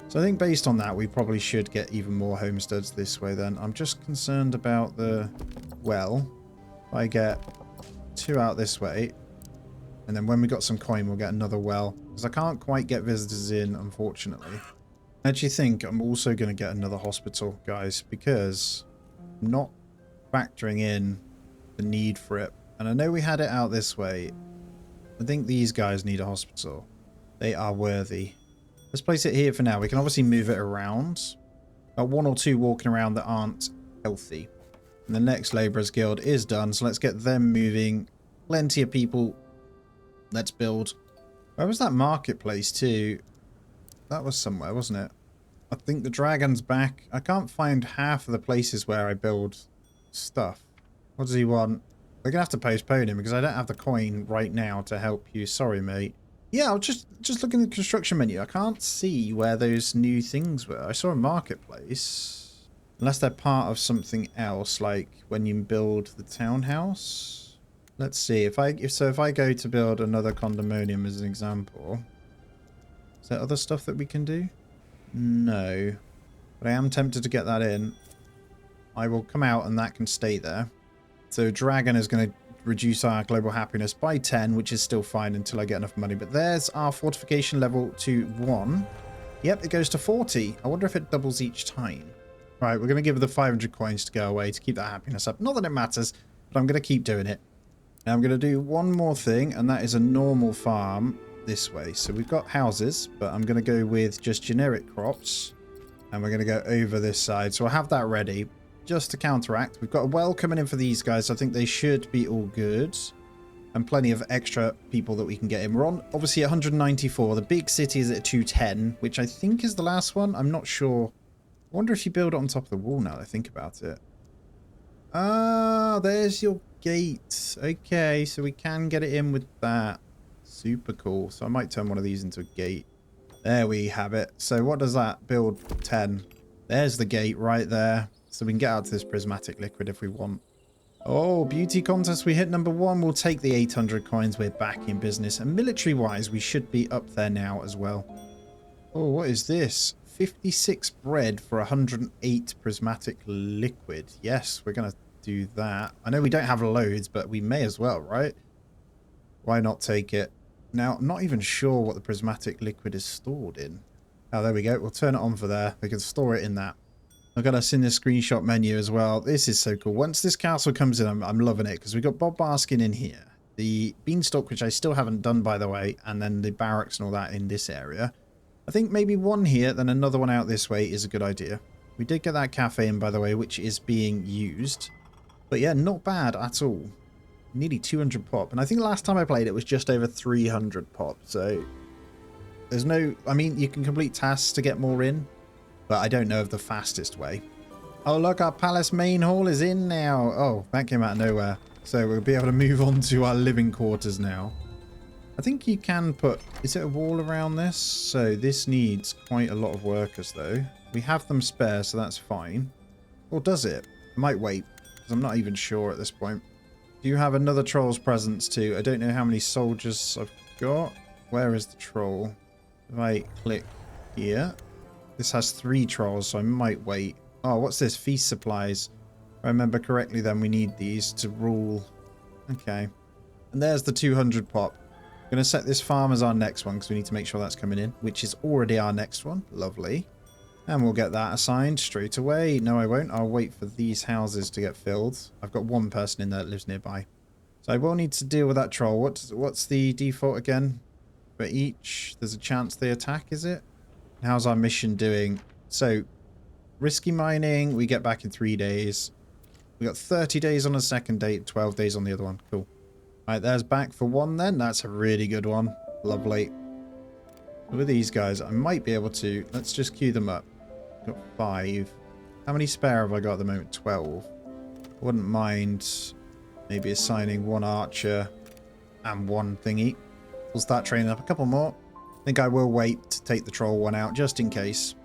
A: So I think based on that, we probably should get even more homesteads this way then. I'm just concerned about the well. If I get 2 out this way, and then when we got some coin, we'll get another well. Because I can't quite get visitors in, unfortunately. I actually think I'm also going to get another hospital, guys, because I'm not factoring in the need for it. And I know we had it out this way. I think these guys need a hospital. They are worthy. Let's place it here for now. We can obviously move it around. Got 1 or 2 walking around that aren't healthy. And the next Labourers Guild is done, so let's get them moving. Plenty of people. Let's build. Where was that marketplace too? That was somewhere, wasn't it? I think the dragon's back. I can't find half of the places where I build stuff. What does he want? We're going to have to postpone him because I don't have the coin right now to help you. Sorry, mate. Yeah, I'll just look in the construction menu. I can't see where those new things were. I saw a marketplace. Unless they're part of something else, like when you build the townhouse. Let's see. If I go to build another condominium as an example. Is there other stuff that we can do? No. But I am tempted to get that in. I will come out and that can stay there. So Dragon is going to reduce our global happiness by 10, which is still fine until I get enough money. But there's our fortification level to 1. Yep, it goes to 40. I wonder if it doubles each time. Right, we're going to give the 500 coins to go away to keep that happiness up. Not that it matters, but I'm going to keep doing it. Now I'm going to do one more thing, and that is a normal farm this way. So we've got houses, but I'm going to go with just generic crops. And we're going to go over this side. So I'll have that ready. Just to counteract. We've got a well coming in for these guys. So I think they should be all good. And plenty of extra people that we can get in. We're on, obviously, 194. The big city is at 210, which I think is the last one. I'm not sure. I wonder if you build it on top of the wall now that I think about it. Ah, there's your gate. Okay, so we can get it in with that. Super cool. So I might turn one of these into a gate. There we have it. So what does that build? 10. There's the gate right there. So we can get out to this prismatic liquid if we want. Oh, beauty contest. We hit number 1. We'll take the 800 coins. We're back in business. And military-wise, we should be up there now as well. Oh, what is this? 56 bread for 108 prismatic liquid. Yes, we're going to do that. I know we don't have loads, but we may as well, right? Why not take it? Now, I'm not even sure what the prismatic liquid is stored in. Oh, there we go. We'll turn it on for there. We can store it in that. Look at us in the screenshot menu as well. This is so cool. Once this castle comes in, I'm loving it because we've got Bob Baskin in here. The beanstalk, which I still haven't done, by the way, and then the barracks and all that in this area. I think maybe one here, then another one out this way is a good idea. We did get that cafe in, by the way, which is being used. But yeah, not bad at all. Nearly 200 pop. And I think last time I played it was just over 300 pop. So there's no... I mean, you can complete tasks to get more in. But I don't know of the fastest way. Oh, look, our palace main hall is in now. Oh, that came out of nowhere. So we'll be able to move on to our living quarters now. I think you can put... Is it a wall around this? So this needs quite a lot of workers, though. We have them spare, so that's fine. Or does it? I might wait, because I'm not even sure at this point. Do you have another troll's presence, too? I don't know how many soldiers I've got. Where is the troll? If I click here... This has 3 trolls, so I might wait. Oh, what's this? Feast supplies. If I remember correctly, then we need these to rule. Okay. And there's the 200 pop. I'm going to set this farm as our next one, because we need to make sure that's coming in, which is already our next one. Lovely. And we'll get that assigned straight away. No, I won't. I'll wait for these houses to get filled. I've got one person in there that lives nearby. So I will need to deal with that troll. What's the default again? For each, there's a chance they attack, is it? How's our mission doing? So, risky mining, we get back in 3 days. We got 30 days on a second date, 12 days on the other one. Cool. Alright, there's back for 1 then. That's a really good one. Lovely. With these guys, I might be able to... Let's just queue them up. Got 5. How many spare have I got at the moment? 12. Wouldn't mind maybe assigning 1 archer and 1 thingy. We'll start training up a couple more. I think I will wait to take the troll one out, just in case.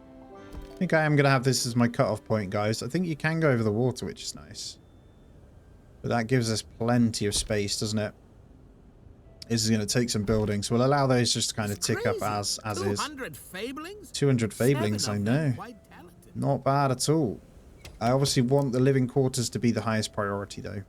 A: I think I am going to have this as my cutoff point, guys. I think you can go over the water, which is nice. But that gives us plenty of space, doesn't it? This is going to take some building, so we'll allow those just to kind of tick up as is.
B: 200 fablings?
A: 200 fablings, I know. Not bad at all. I obviously want the living quarters to be the highest priority, though.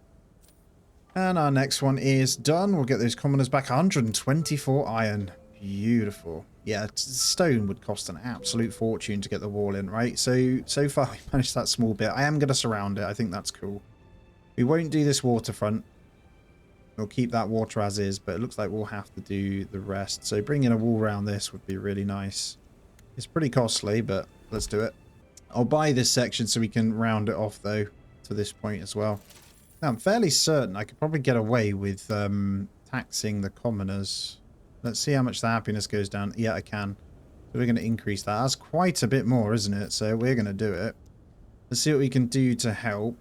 A: And our next one is done. We'll get those commoners back. 124 iron. Beautiful. Yeah, stone would cost an absolute fortune to get the wall in, right? So far we managed that small bit. I am going to surround it. I think that's cool. We won't do this waterfront. We'll keep that water as is, but it looks like we'll have to do the rest. So bringing a wall around this would be really nice. It's pretty costly, but let's do it. I'll buy this section so we can round it off, though, to this point as well. Now, I'm fairly certain I could probably get away with taxing the commoners. Let's see how much the happiness goes down. Yeah, I can. So we're going to increase that. That's quite a bit more, isn't it? So we're going to do it. Let's see what we can do to help.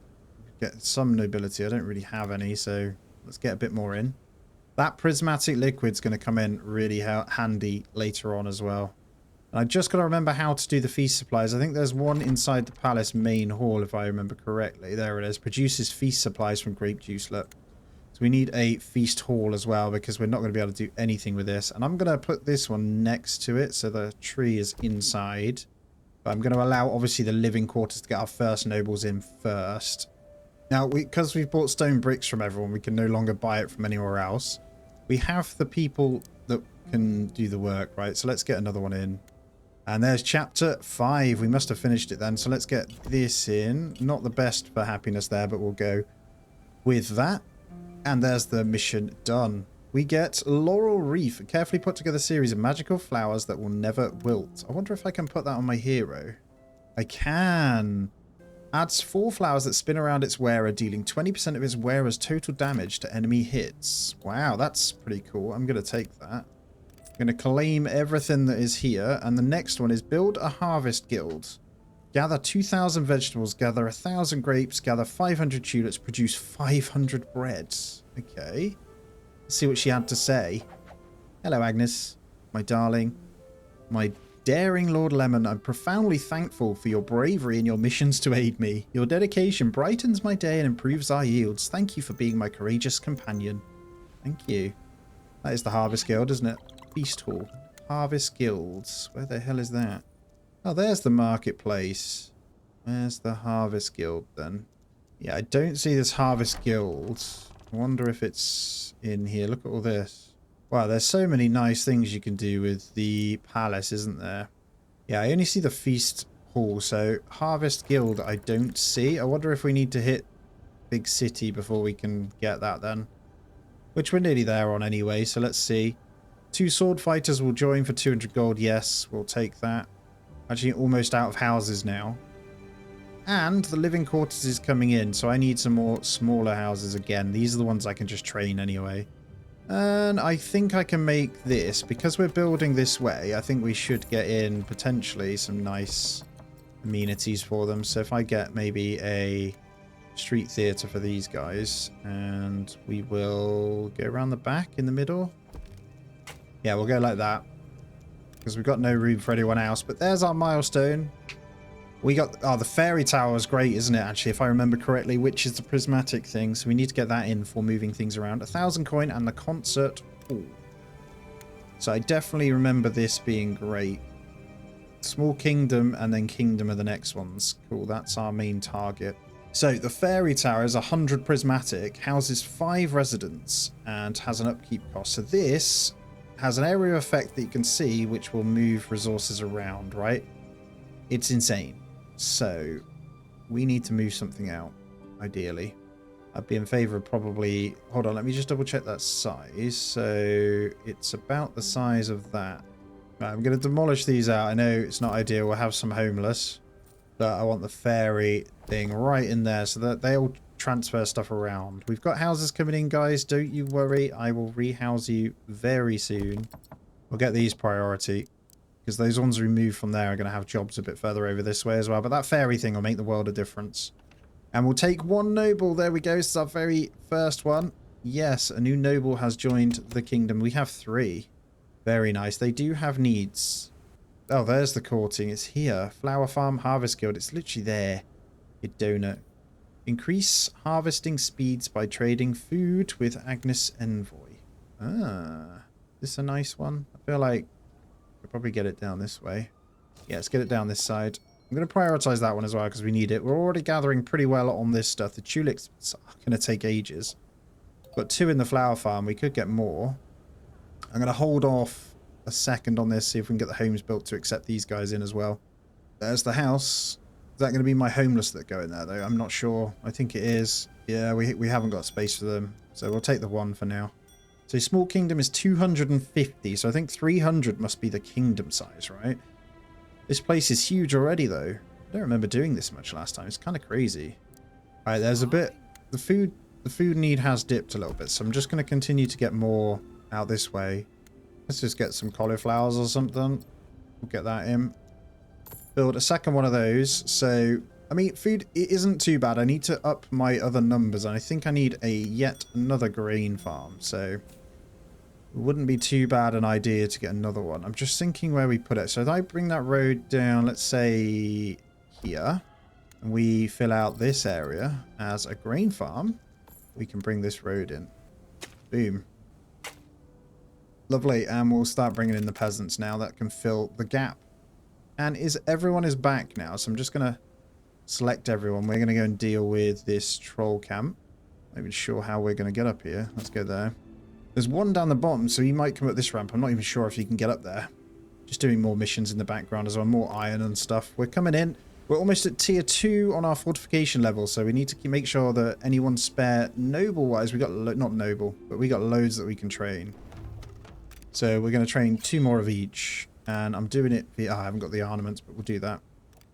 A: Get some nobility. I don't really have any, so let's get a bit more in. That prismatic liquid's going to come in really handy later on as well. And I just got to remember how to do the feast supplies. I think there's one inside the palace main hall, if I remember correctly. There it is. Produces feast supplies from grape juice. Look. We need a feast hall as well, because we're not going to be able to do anything with this. And I'm going to put this one next to it, so the tree is inside. But I'm going to allow, obviously, the living quarters to get our first nobles in first. Now, because we've bought stone bricks from everyone, we can no longer buy it from anywhere else. We have the people that can do the work, right? So let's get another one in. And there's chapter 5. We must have finished it then. So let's get this in. Not the best for happiness there, but we'll go with that. And there's the mission done. We get Laurel Reef, a carefully put together series of magical flowers that will never wilt. I wonder if I can put that on my hero. I can. Adds 4 flowers that spin around its wearer, dealing 20% of its wearer's total damage to enemy hits. Wow, that's pretty cool. I'm going to take that. I'm going to claim everything that is here. And the next one is build a harvest guild. Gather 2,000 vegetables, gather 1,000 grapes, gather 500 tulips, produce 500 breads. Okay. Let's see what she had to say. Hello, Agnes. My darling. My Daring Lord Lemon, I'm profoundly thankful for your bravery and your missions to aid me. Your dedication brightens my day and improves our yields. Thank you for being my courageous companion. Thank you. That is the Harvest Guild, isn't it? Feast Hall. Harvest Guilds. Where the hell is that? Oh, there's the marketplace. Where's the Harvest Guild then? Yeah, I don't see this Harvest Guild. I wonder if it's in here. Look at all this. Wow, there's so many nice things you can do with the palace, isn't there? Yeah, I only see the Feast Hall, so Harvest Guild I don't see. I wonder if we need to hit Big City before we can get that then. Which we're nearly there on anyway, so let's see. 2 sword fighters will join for 200 gold. Yes, we'll take that. Actually, almost out of houses now. And the living quarters is coming in, so I need some more smaller houses again. These are the ones I can just train anyway. And I think I can make this, because we're building this way, I think we should get in potentially some nice amenities for them. So if I get maybe a street theatre for these guys, and we will go around the back in the middle. Yeah, we'll go like that, because we've got no room for anyone else. But there's our milestone. We got, oh, the fairy tower is great, isn't it, actually, if I remember correctly, which is the prismatic thing. So we need to get that in for moving things around. 1,000 coin and the concert hall. So I definitely remember this being great. Small kingdom and then kingdom are the next ones. Cool, that's our main target. So the fairy tower is 100 prismatic, houses 5 residents, and has an upkeep cost. So this has an area effect that you can see, which will move resources around, right? It's insane. So we need to move something out, ideally. I'd be in favor of probably... Hold on, let me just double check that size. So it's about the size of that. Right, I'm going to demolish these out. I know it's not ideal. We'll have some homeless. But I want the fairy thing right in there so that they'll transfer stuff around. We've got houses coming in, guys. Don't you worry. I will rehouse you very soon. We'll get these priority, because those ones removed from there are going to have jobs a bit further over this way as well. But that fairy thing will make the world of difference. And we'll take 1 noble. There we go. This is our very first one. Yes, a new noble has joined the kingdom. We have 3. Very nice. They do have needs. Oh, there's the courting. It's here. Flower Farm, Harvest Guild. It's literally there. You donut. Increase harvesting speeds by trading food with Agnes Envoy. Ah, this is a nice one. I feel like we'll probably get it down this way. Yeah, let's get it down this side. I'm going to prioritize that one as well because we need it. We're already gathering pretty well on this stuff. The tulips are going to take ages. Got 2 in the flower farm. We could get more. I'm going to hold off a second on this, see if we can get the homes built to accept these guys in as well. There's the house. Is that going to be my homeless that go in there, though? I'm not sure. I think it is. Yeah, we haven't got space for them. So we'll take the 1 for now. So small kingdom is 250. So I think 300 must be the kingdom size, right? This place is huge already, though. I don't remember doing this much last time. It's kind of crazy. All right, there's a bit... The food need has dipped a little bit. So I'm just going to continue to get more out this way. Let's just get some cauliflowers or something. We'll get that in. Build a second one of those. So, I mean, food it isn't too bad. I need to up my other numbers. And I think I need yet another grain farm. So, it wouldn't be too bad an idea to get another one. I'm just thinking where we put it. So, if I bring that road down, let's say here. And we fill out this area as a grain farm. We can bring this road in. Boom. Lovely, and we'll start bringing in the peasants now. That can fill the gap. And everyone is back now, so I'm just going to select everyone. We're going to go and deal with this troll camp. Not even sure how we're going to get up here. Let's go there. There's one down the bottom, so he might come up this ramp. I'm not even sure if he can get up there. Just doing more missions in the background as well. More iron and stuff. We're coming in. We're almost at tier 2 on our fortification level, so we need to make sure that anyone spare noble-wise. We got, not noble, but we got loads that we can train. So we're going to train 2 more of each. And I'm doing it via... I haven't got the ornaments, but we'll do that.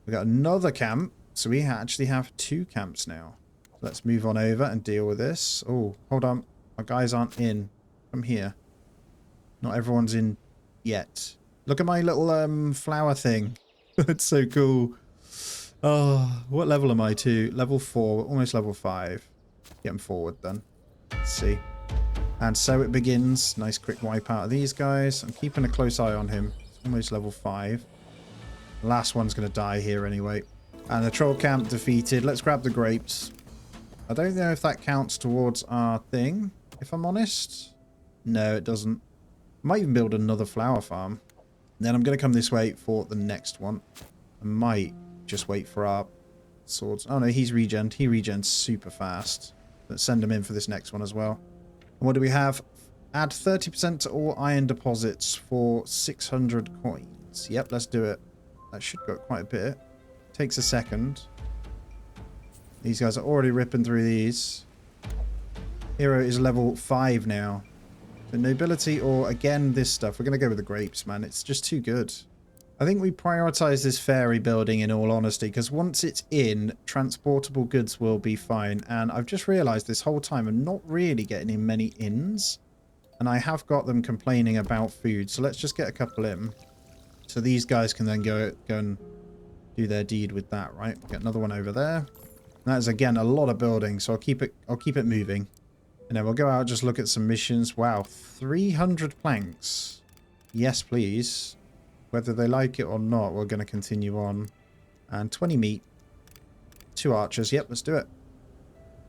A: We got another camp. So we actually have 2 camps now. Let's move on over and deal with this. Oh, hold on. Our guys aren't in. Come here. Not everyone's in yet. Look at my little flower thing. That's so cool. Oh, what level am I to? Level 4. Almost level 5. Get them forward then. Let's see. And so it begins. Nice quick wipe out of these guys. I'm keeping a close eye on him. It's almost level 5. The last one's going to die here anyway. And the troll camp defeated. Let's grab the grapes. I don't know if that counts towards our thing, if I'm honest. No, it doesn't. Might even build another flower farm. Then I'm going to come this way for the next one. I might just wait for our swords. Oh no, he's regened. He regens super fast. Let's send him in for this next one as well. And what do we have? Add 30% to all iron deposits for 600 coins. Yep, let's do it. That should go quite a bit. Takes a second. These guys are already ripping through these. Hero is level 5 now. The nobility or, again, this stuff. We're going to go with the grapes, man. It's just too good. I think we prioritize this fairy building in all honesty, because once it's in, transportable goods will be fine. And I've just realized this whole time I'm not really getting in many inns. And I have got them complaining about food. So let's just get a couple in. So these guys can then go and do their deed with that, right? Get another one over there. And that is, again, a lot of building. So I'll keep it moving. And then we'll go out, just look at some missions. Wow, 300 planks. Yes, please. Whether they like it or not, we're going to continue on. And 20 meat. 2 archers. Yep, let's do it.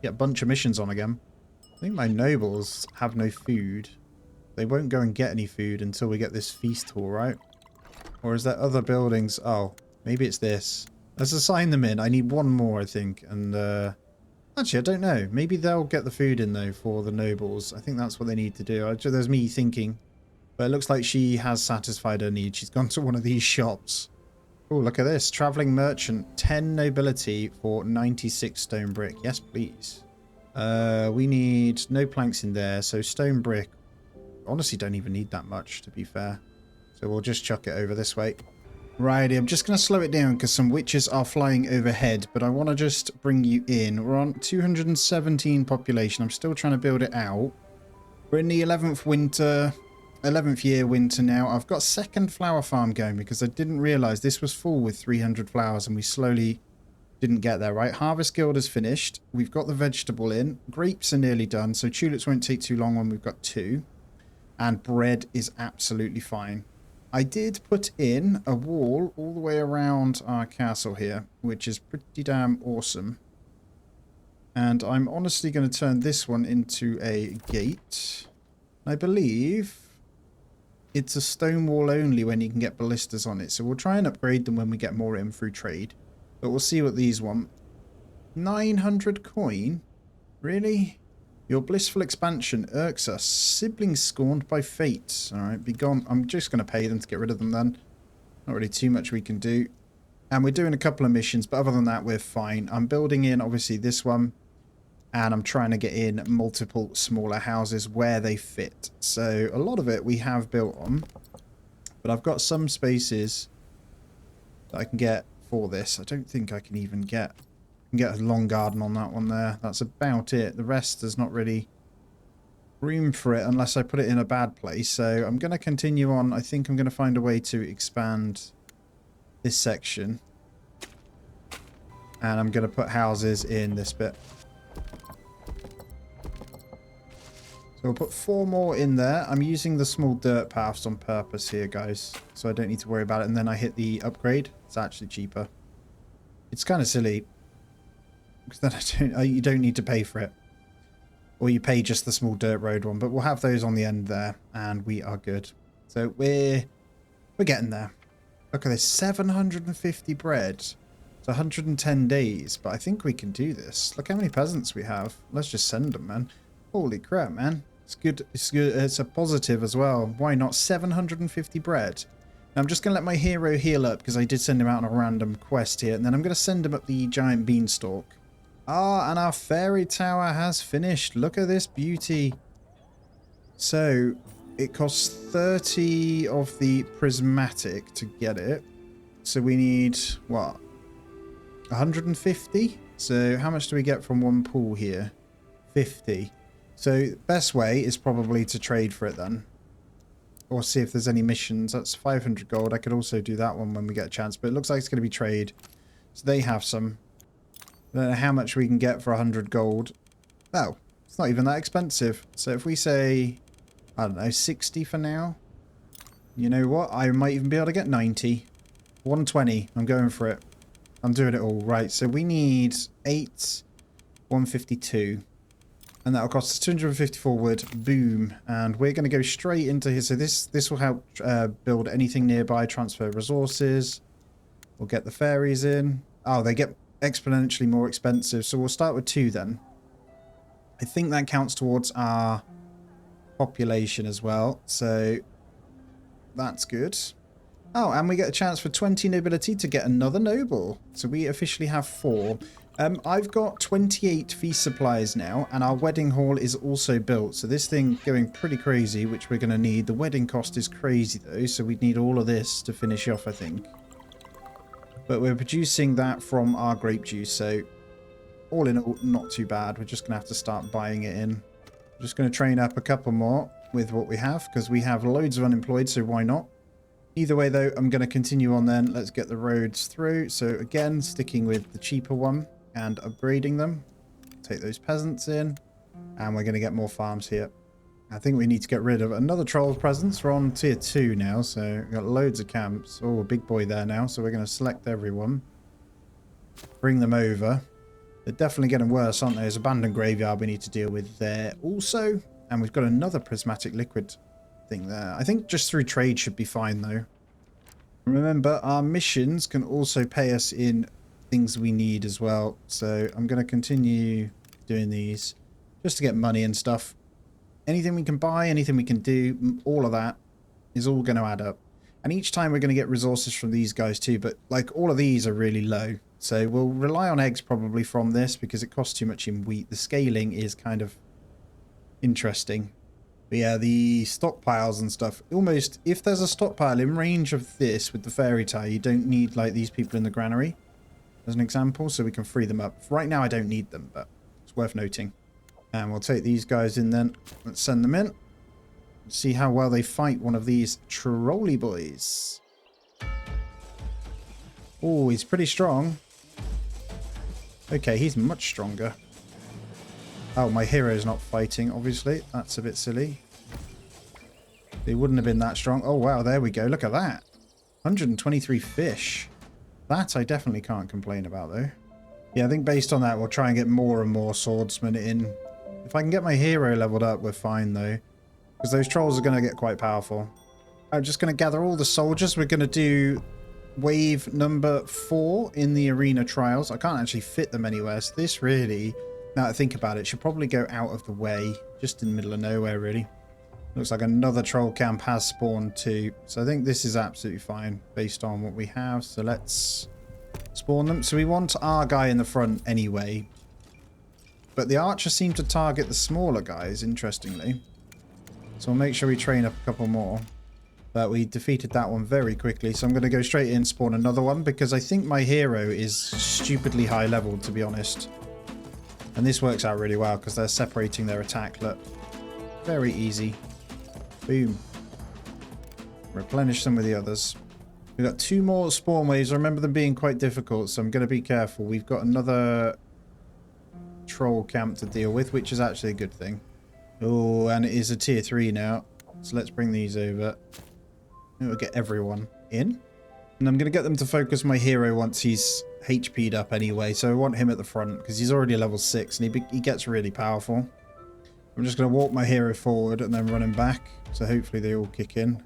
A: Get a bunch of missions on again. I think my nobles have no food. They won't go and get any food until we get this feast hall, right? Or is there other buildings? Oh, maybe it's this. Let's assign them in. I need one more, I think. And, actually, I don't know. Maybe they'll get the food in, though, for the nobles. I think that's what they need to do. There's me thinking. But it looks like she has satisfied her need. She's gone to one of these shops. Oh, look at this. Traveling merchant. 10 nobility for 96 stone brick. Yes, please. We need no planks in there. So stone brick. Honestly, don't even need that much, to be fair. So we'll just chuck it over this way. Righty, I'm just going to slow it down because some witches are flying overhead. But I want to just bring you in. We're on 217 population. I'm still trying to build it out. We're in the 11th year winter now. I've got a second flower farm going because I didn't realize this was full with 300 flowers and we slowly didn't get there, right? Harvest Guild is finished. We've got the vegetable in. Grapes are nearly done, so tulips won't take too long when we've got 2. And bread is absolutely fine. I did put in a wall all the way around our castle here, which is pretty damn awesome. And I'm honestly going to turn this one into a gate. I believe it's a stone wall only when you can get ballistas on it. So we'll try and upgrade them when we get more in through trade. But we'll see what these want. 900 coin? Really? Your blissful expansion irks us. Siblings scorned by fate. Alright, be gone. I'm just going to pay them to get rid of them then. Not really too much we can do. And we're doing a couple of missions, but other than that, we're fine. I'm building in, obviously, this one. And I'm trying to get in multiple smaller houses where they fit. So a lot of it we have built on. But I've got some spaces that I can get for this. I don't think I can even get a long garden on that one there. That's about it. The rest there's not really room for it unless I put it in a bad place. So I'm going to continue on. I think I'm going to find a way to expand this section. And I'm going to put houses in this bit. So we'll put 4 more in there. I'm using the small dirt paths on purpose here, guys. So I don't need to worry about it. And then I hit the upgrade. It's actually cheaper. It's kind of silly. Because then you don't need to pay for it. Or you pay just the small dirt road one. But we'll have those on the end there. And we are good. So we're getting there. Look at this. 750 bread. It's 110 days. But I think we can do this. Look how many peasants we have. Let's just send them, man. Holy crap, man. It's good. It's good. It's a positive as well. Why not? 750 bread. Now, I'm just going to let my hero heal up because I did send him out on a random quest here. And then I'm going to send him up the giant beanstalk. Ah, and our fairy tower has finished. Look at this beauty. So, it costs 30 of the prismatic to get it. So we need, what? 150? So how much do we get from one pool here? 50. So best way is probably to trade for it then. Or see if there's any missions. That's 500 gold. I could also do that one when we get a chance. But it looks like it's going to be trade. So they have some. I don't know how much we can get for 100 gold. Oh, it's not even that expensive. So if we say, I don't know, 60 for now. You know what? I might even be able to get 90. 120. I'm going for it. I'm doing it all. Right, so we need 8, 152. And that'll cost us 254 wood. Boom. And we're going to go straight into here. So this will help build anything nearby, transfer resources. We'll get the fairies in. Oh, they get exponentially more expensive. So we'll start with 2 then. I think that counts towards our population as well. So that's good. Oh, and we get a chance for 20 nobility to get another noble. So we officially have 4. I've got 28 feast supplies now, and our wedding hall is also built. So this thing going pretty crazy, which we're going to need. The wedding cost is crazy though, so we'd need all of this to finish off, I think. But we're producing that from our grape juice, so all in all, not too bad. We're just going to have to start buying it in. I'm just going to train up a couple more with what we have, because we have loads of unemployed, so why not? Either way though, I'm going to continue on then. Let's get the roads through. So again, sticking with the cheaper one and upgrading them. Take those peasants in, and we're going to get more farms here. I think we need to get rid of another troll presence. We're on tier 2 now, so we've got loads of camps. Oh, a big boy there now, so we're going to select everyone. Bring them over. They're definitely getting worse, aren't they? There's abandoned graveyard we need to deal with there also. And we've got another prismatic liquid thing there. I think just through trade should be fine though. Remember, our missions can also pay us in things we need as well. So I'm going to continue doing these just to get money and stuff. Anything we can buy, anything we can do, all of that is all going to add up. And each time we're going to get resources from these guys too, but like all of these are really low. So we'll rely on eggs probably from this because it costs too much in wheat. The scaling is kind of interesting. But yeah, the stockpiles and stuff, almost, if there's a stockpile in range of this with the fairy tale, you don't need like these people in the granary as an example, so we can free them up. Right now I don't need them, but it's worth noting. And we'll take these guys in then. Let's send them in. See how well they fight one of these trolley boys. Oh, he's pretty strong. Okay, he's much stronger. Oh, my hero's not fighting, obviously. That's a bit silly. They wouldn't have been that strong. Oh, wow, there we go. Look at that. 123 fish. That I definitely can't complain about, though. Yeah, I think based on that, we'll try and get more and more swordsmen in. If I can get my hero leveled up, we're fine, though. Because those trolls are going to get quite powerful. I'm just going to gather all the soldiers. We're going to do wave number 4 in the arena trials. I can't actually fit them anywhere. So this really, now that I think about it, should probably go out of the way. Just in the middle of nowhere, really. Looks like another troll camp has spawned too. So I think this is absolutely fine based on what we have. So let's spawn them. So we want our guy in the front anyway. But the archers seem to target the smaller guys, interestingly. So we'll make sure we train up a couple more. But we defeated that one very quickly. So I'm going to go straight in and spawn another one. Because I think my hero is stupidly high level, to be honest. And this works out really well because they're separating their attack. Look. Very easy. Boom. Replenish some of the others. We've got 2 more spawn waves. I remember them being quite difficult, so I'm going to be careful. We've got another troll camp to deal with, which is actually a good thing. Oh, and it is a tier 3 now. So let's bring these over. We'll get everyone in. And I'm going to get them to focus my hero once he's HP'd up anyway. So I want him at the front because he's already level 6 and he gets really powerful. I'm just going to walk my hero forward and then run him back. So hopefully they all kick in.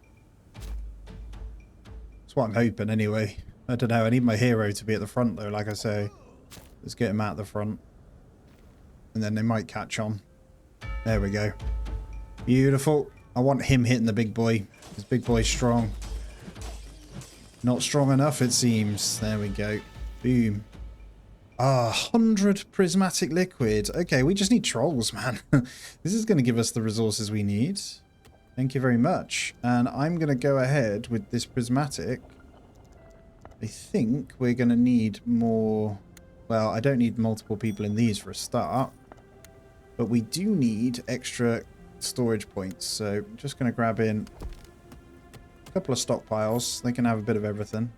A: That's what I'm hoping anyway. I don't know. I need my hero to be at the front though, like I say. Let's get him out the front. And then they might catch on. There we go. Beautiful. I want him hitting the big boy. This big boy's strong. Not strong enough, it seems. There we go. Boom. 100 prismatic liquid. Okay, we just need trolls, man. This is going to give us the resources we need. Thank you very much. And I'm going to go ahead with this prismatic. I think we're going to need more. Well, I don't need multiple people in these for a start. But we do need extra storage points. So I'm just going to grab in a couple of stockpiles. They can have a bit of everything.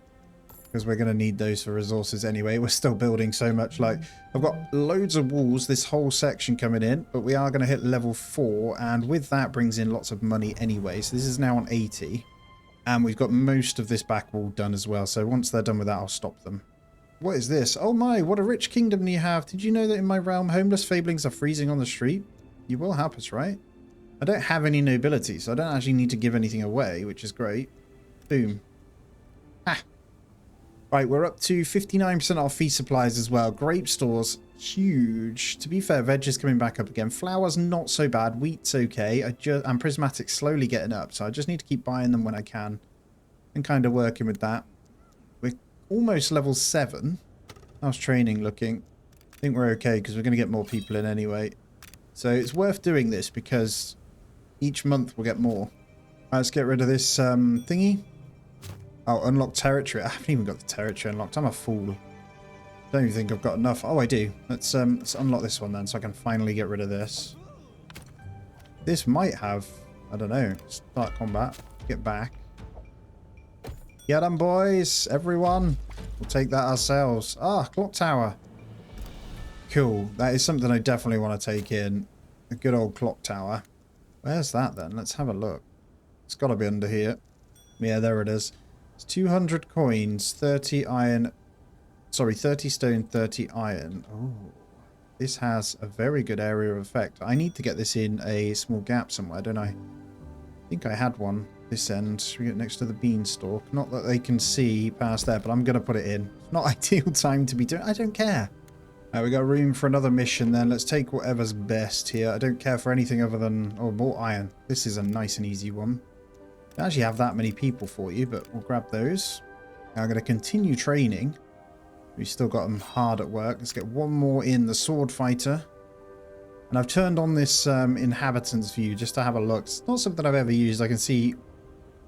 A: Because we're going to need those for resources anyway. We're still building so much. Like, I've got loads of walls, this whole section coming in. But we are going to hit level 4. And with that brings in lots of money anyway. So this is now on 80. And we've got most of this back wall done as well. So once they're done with that, I'll stop them. What is this? Oh my, what a rich kingdom you have. Did you know that in my realm, homeless fablings are freezing on the street? You will help us, right? I don't have any nobility, so I don't actually need to give anything away, which is great. Boom. Ha! Right, we're up to 59% off fee supplies as well. Grape stores, huge. To be fair, veg is coming back up again. Flour's not so bad. Wheat's okay. And prismatic's slowly getting up, so I just need to keep buying them when I can. And kind of working with that. We're almost level 7. How's training looking? I think we're okay, because we're going to get more people in anyway. So it's worth doing this, because each month we'll get more. Right, let's get rid of this thingy. Oh, unlock territory. I haven't even got the territory unlocked. I'm a fool. Don't even think I've got enough. Oh, I do. Let's unlock this one then, so I can finally get rid of this. This might have, I don't know, start combat. Get back. Get them, boys. Everyone. We'll take that ourselves. Ah, clock tower. Cool. That is something I definitely want to take in. A good old clock tower. Where's that then? Let's have a look. It's got to be under here. Yeah, there it is. It's 200 coins, 30 iron. Sorry, 30 stone, 30 iron. Oh, this has a very good area of effect. I need to get this in a small gap somewhere, don't I? I think I had one this end. We get next to the beanstalk. Not that they can see past there, but I'm going to put it in. It's not ideal time to be doing. I don't care. We got room for another mission then. Let's take whatever's best here. I don't care for anything other than... Oh, more iron. This is a nice and easy one. I don't actually have that many people for you, but we'll grab those. Now I'm going to continue training. We've still got them hard at work. Let's get one more in, the sword fighter. And I've turned on this inhabitants view just to have a look. It's not something I've ever used. I can see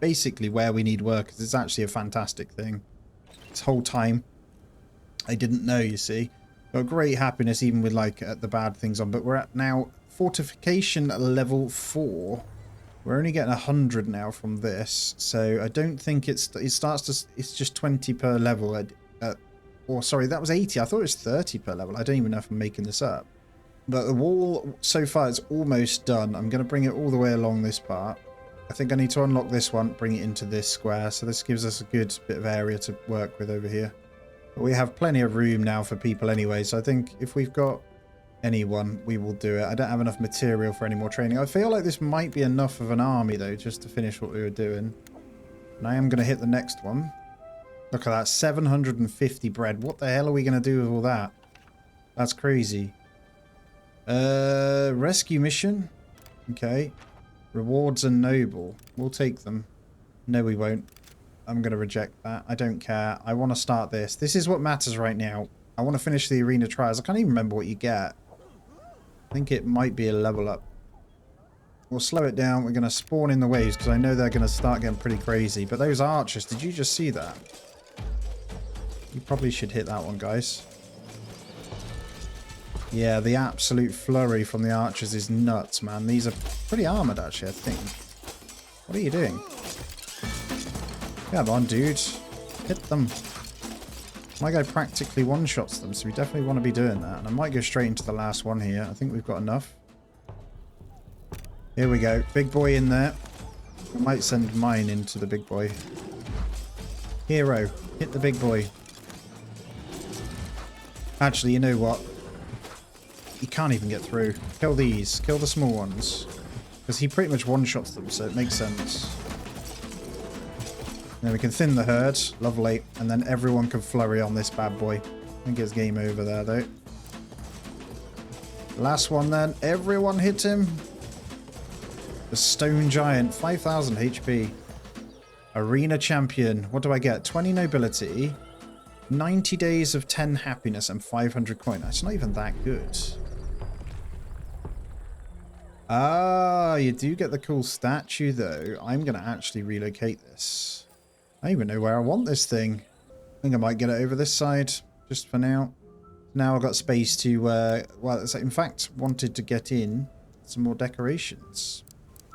A: basically where we need workers. It's actually a fantastic thing. This whole time I didn't know, you see. Got great happiness even with like the bad things on. But we're at now fortification level 4. We're only getting 100 now from this, so I don't think it starts to... It's just 20 per level. Or sorry, that was 80. I thought it was 30 per level. I don't even know if I'm making this up. But the wall so far is almost done. I'm going to bring it all the way along this part. I think I need to unlock this one, bring it into this square. So this gives us a good bit of area to work with over here. But we have plenty of room now for people anyway, so I think if we've got anyone, we will do it. I don't have enough material for any more training. I feel like this might be enough of an army though, just to finish what we were doing. And I am going to hit the next one. Look at that, 750 bread. What the hell are we going to do with all that? That's crazy. Rescue mission. Okay. Rewards are noble. We'll take them. No, we won't. I'm going to reject that. I don't care. I want to start this. This is what matters right now. I want to finish the arena trials. I can't even remember what you get. I think it might be a level up. We'll slow it down. We're going to spawn in the waves because I know they're going to start getting pretty crazy. But those archers, did you just see that? You probably should hit that one, guys. Yeah, the absolute flurry from the archers is nuts, man. These are pretty armored, actually, I think. What are you doing? Come on, dude. Hit them. My guy practically one-shots them, so we definitely want to be doing that. And I might go straight into the last one here. I think we've got enough. Here we go. Big boy in there. I might send mine into the big boy. Hero. Hit the big boy. Actually, you know what? He can't even get through. Kill these. Kill the small ones. Because he pretty much one-shots them, so it makes sense. Then we can thin the herd. Lovely. And then everyone can flurry on this bad boy. I think it's game over there, though. Last one, then. Everyone hit him. The Stone Giant. 5,000 HP. Arena Champion. What do I get? 20 nobility. 90 days of 10 happiness and 500 coin. That's not even that good. Ah, you do get the cool statue, though. I'm going to actually relocate this. I don't even know where I want this thing. I think I might get it over this side, just for now. Now I've got space to, well, in fact, wanted to get in some more decorations.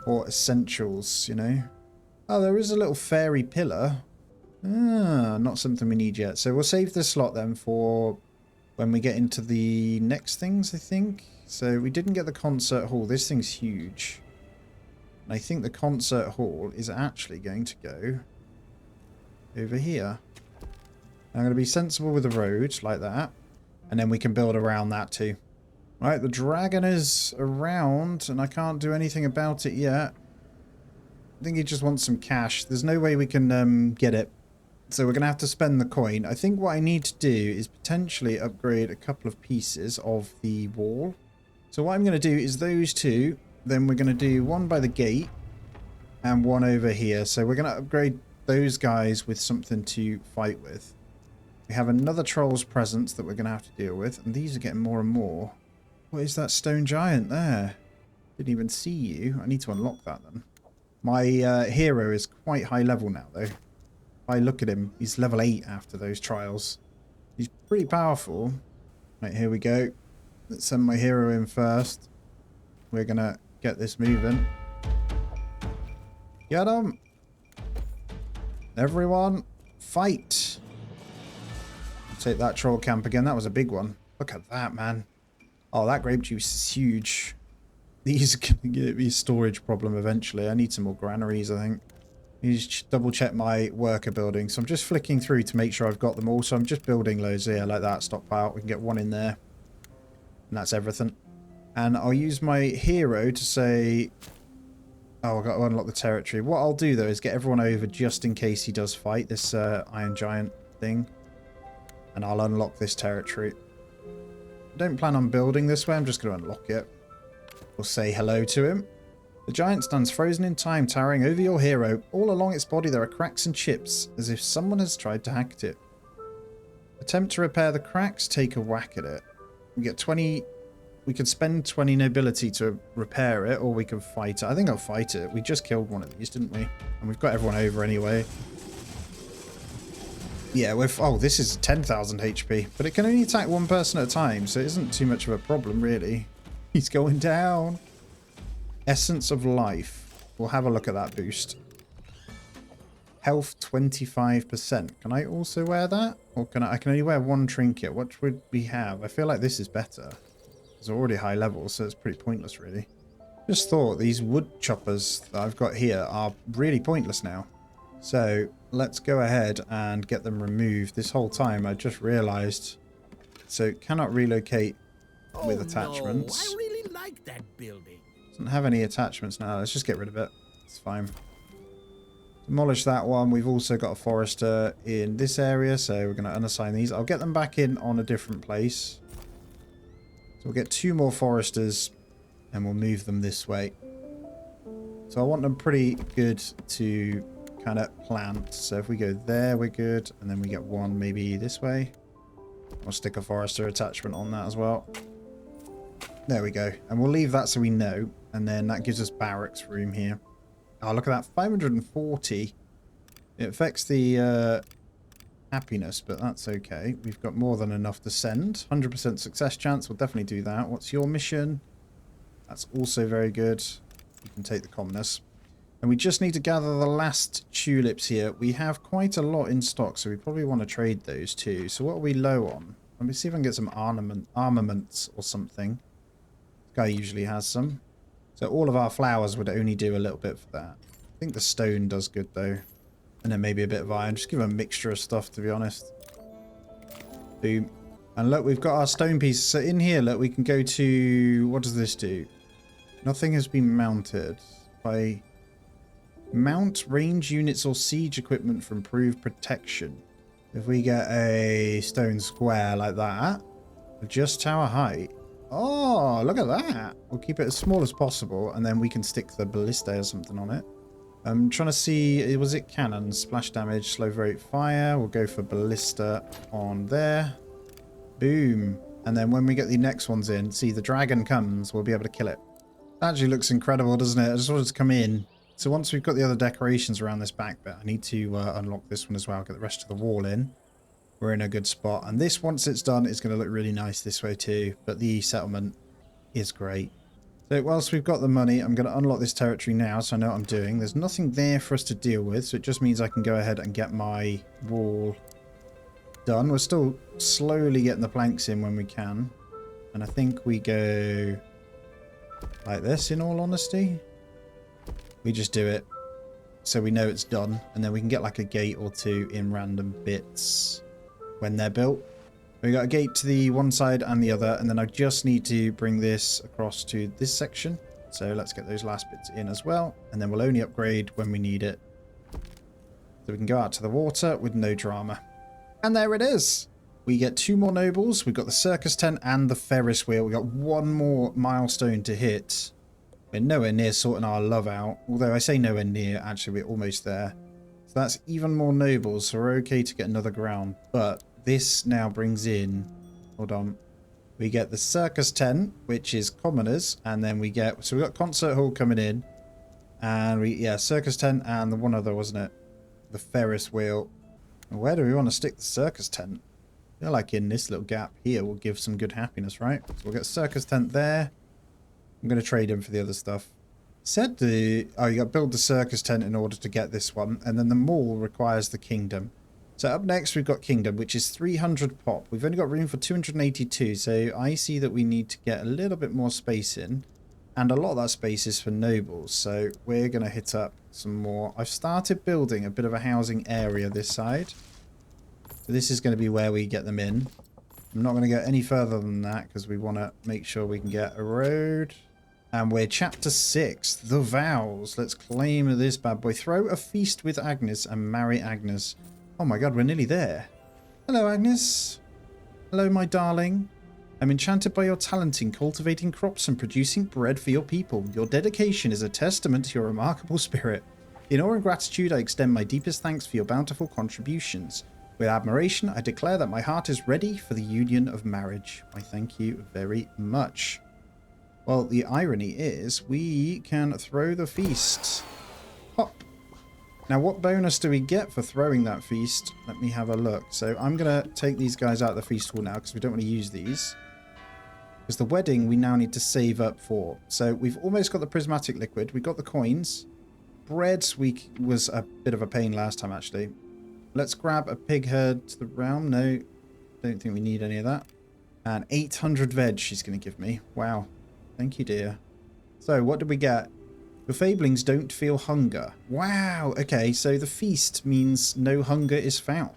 A: Or essentials, you know. Oh, there is a little fairy pillar. Ah, not something we need yet. So we'll save this slot then for when we get into the next things, I think. So we didn't get the concert hall. This thing's huge. And I think the concert hall is actually going to go over here. I'm going to be sensible with the road like that. And then we can build around that too. Right, the dragon is around and I can't do anything about it yet. I think he just wants some cash. There's no way we can get it. So we're going to have to spend the coin. I think what I need to do is potentially upgrade a couple of pieces of the wall. So what I'm going to do is those two. Then we're going to do one by the gate and one over here. So we're going to upgrade those guys with something to fight with. We have another troll's presence that we're going to have to deal with. And these are getting more and more. What is that stone giant there? Didn't even see you. I need to unlock that then. My hero is quite high level now though. If I look at him, he's level 8 after those trials. He's pretty powerful. Right, here we go. Let's send my hero in first. We're going to get this moving. Get him! Everyone, fight! Take that troll camp again. That was a big one. Look at that, man. Oh, that grape juice is huge. These are going to give me a storage problem eventually. I need some more granaries, I think. I need to double check my worker building. So I'm just flicking through to make sure I've got them all. So I'm just building loads here like that. Stockpile. We can get one in there. And that's everything. And I'll use my hero to say... Oh, I've got to unlock the territory. What I'll do, though, is get everyone over just in case he does fight this Iron Giant thing. And I'll unlock this territory. I don't plan on building this way. I'm just going to unlock it. We'll say hello to him. The giant stands frozen in time, towering over your hero. All along its body there are cracks and chips, as if someone has tried to hack it. Attempt to repair the cracks, take a whack at it. We get 20... We can spend 20 nobility to repair it, or we can fight it. I think I'll fight it. We just killed one of these, didn't we? And we've got everyone over anyway. Yeah, we've... Oh, this is 10,000 HP. But it can only attack one person at a time, so it isn't too much of a problem, really. He's going down. Essence of Life. We'll have a look at that boost. Health 25%. Can I also wear that? Or can I can only wear one trinket. What would we have? I feel like this is better. It's already high level, so it's pretty pointless, really. Just thought these wood choppers that I've got here are really pointless now. So let's go ahead and get them removed. This whole time I just realized. So cannot relocate with attachments.
B: No, I really like that building.
A: Doesn't have any attachments now. Let's just get rid of it. It's fine. Demolish that one. We've also got a forester in this area, so we're going to unassign these. I'll get them back in on a different place. So we'll get 2 more foresters and we'll move them this way. So I want them pretty good to kind of plant. So if we go there, we're good. And then we get one maybe this way. I'll stick a forester attachment on that as well. There we go. And we'll leave that so we know. And then that gives us barracks room here. Oh, look at that. 540. It affects the happiness, but that's okay. We've got more than enough to send. 100% success chance. We'll definitely do that. What's your mission? That's also very good. You can take the commoners. And we just need to gather the last tulips here. We have quite a lot in stock, so we probably want to trade those too. So what are we low on? Let me see if I can get some armaments or something. This guy usually has some. So all of our flowers would only do a little bit for that. I think the stone does good though. And then maybe a bit of iron. Just give a mixture of stuff, to be honest. Boom. And look, we've got our stone pieces. So in here, look, we can go to... What does this do? Nothing has been mounted. By mount range units or siege equipment for improved protection. If we get a stone square like that, adjust tower height. Oh, look at that. We'll keep it as small as possible, and then we can stick the ballista or something on it. I'm trying to see, was it cannon? Splash damage, slow rate fire. We'll go for ballista on there. Boom. And then when we get the next ones in, see the dragon comes, we'll be able to kill it. That actually looks incredible, doesn't it? I just wanted to come in. So once we've got the other decorations around this back bit, I need to unlock this one as well, get the rest of the wall in. We're in a good spot. And this, once it's done, is going to look really nice this way too. But the settlement is great. So whilst we've got the money, I'm going to unlock this territory now so I know what I'm doing. There's nothing there for us to deal with, so it just means I can go ahead and get my wall done. We're still slowly getting the planks in when we can. And I think we go like this, in all honesty. we just do it so we know it's done, and then we can get like a gate or two in random bits when they're built. We got a gate to the one side and the other, and then I just need to bring this across to this section. So let's get those last bits in as well, and then we'll only upgrade when we need it. So we can go out to the water with no drama. And there it is. We get 2 more nobles. We've got the circus tent and the Ferris wheel. We got 1 more milestone to hit. We're nowhere near sorting our love out. Although I say nowhere near, actually we're almost there. So that's even more nobles, so we're okay to get another ground. But this now brings in, hold on, we get the circus tent, which is commoners, and then we get, so we got concert hall coming in, and yeah, circus tent and the one other, wasn't it? The Ferris wheel. Where do we want to stick the circus tent? I feel like in this little gap here will give some good happiness, right? So we'll get circus tent there. I'm going to trade him for the other stuff. Said the, oh, you got to build the circus tent in order to get this one, and then the mall requires the kingdom. So up next we've got kingdom, which is 300 pop. We've only got room for 282, so I see that we need to get a little bit more space in, and a lot of that space is for nobles, so we're going to hit up some more. I've started building a bit of a housing area this side, so this is going to be where we get them in. I'm not going to go any further than that because we want to make sure we can get a road. And we're chapter 6, the vows. Let's claim this bad boy. Throw a feast with Agnes and marry Agnes. Oh my god, we're nearly there. Hello, Agnes. Hello, my darling. I'm enchanted by your talent in cultivating crops and producing bread for your people. Your dedication is a testament to your remarkable spirit. In awe and gratitude, I extend my deepest thanks for your bountiful contributions. With admiration, I declare that my heart is ready for the union of marriage. I thank you very much. Well, the irony is we can throw the feast. Hop. Now, what bonus do we get for throwing that feast? Let me have a look. So I'm going to take these guys out of the feast hall now because we don't want to use these. Because the wedding we now need to save up for. So we've almost got the prismatic liquid. We got the coins. Bread was a bit of a pain last time, actually. Let's grab a pig herd to the realm. No, don't think we need any of that. And 800 veg she's going to give me. Wow. Thank you, dear. So, what did we get? The fablings don't feel hunger. Wow. Okay, so the feast means no hunger is found.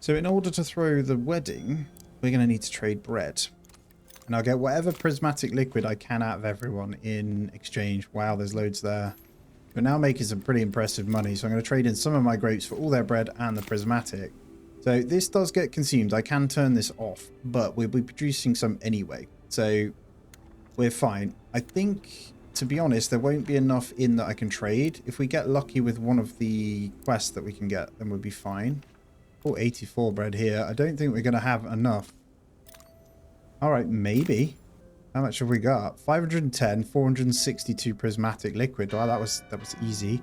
A: So, in order to throw the wedding, we're going to need to trade bread. And I'll get whatever prismatic liquid I can out of everyone in exchange. Wow, there's loads there. We're now making some pretty impressive money. So, I'm going to trade in some of my grapes for all their bread and the prismatic. So, this does get consumed. I can turn this off, but we'll be producing some anyway. So, we're fine. I think, to be honest, there won't be enough in that I can trade. If we get lucky with one of the quests that we can get, then we'll be fine. Oh, 84 bread here. I don't think we're going to have enough. All right, maybe. How much have we got? 510, 462 prismatic liquid. Wow, that was easy.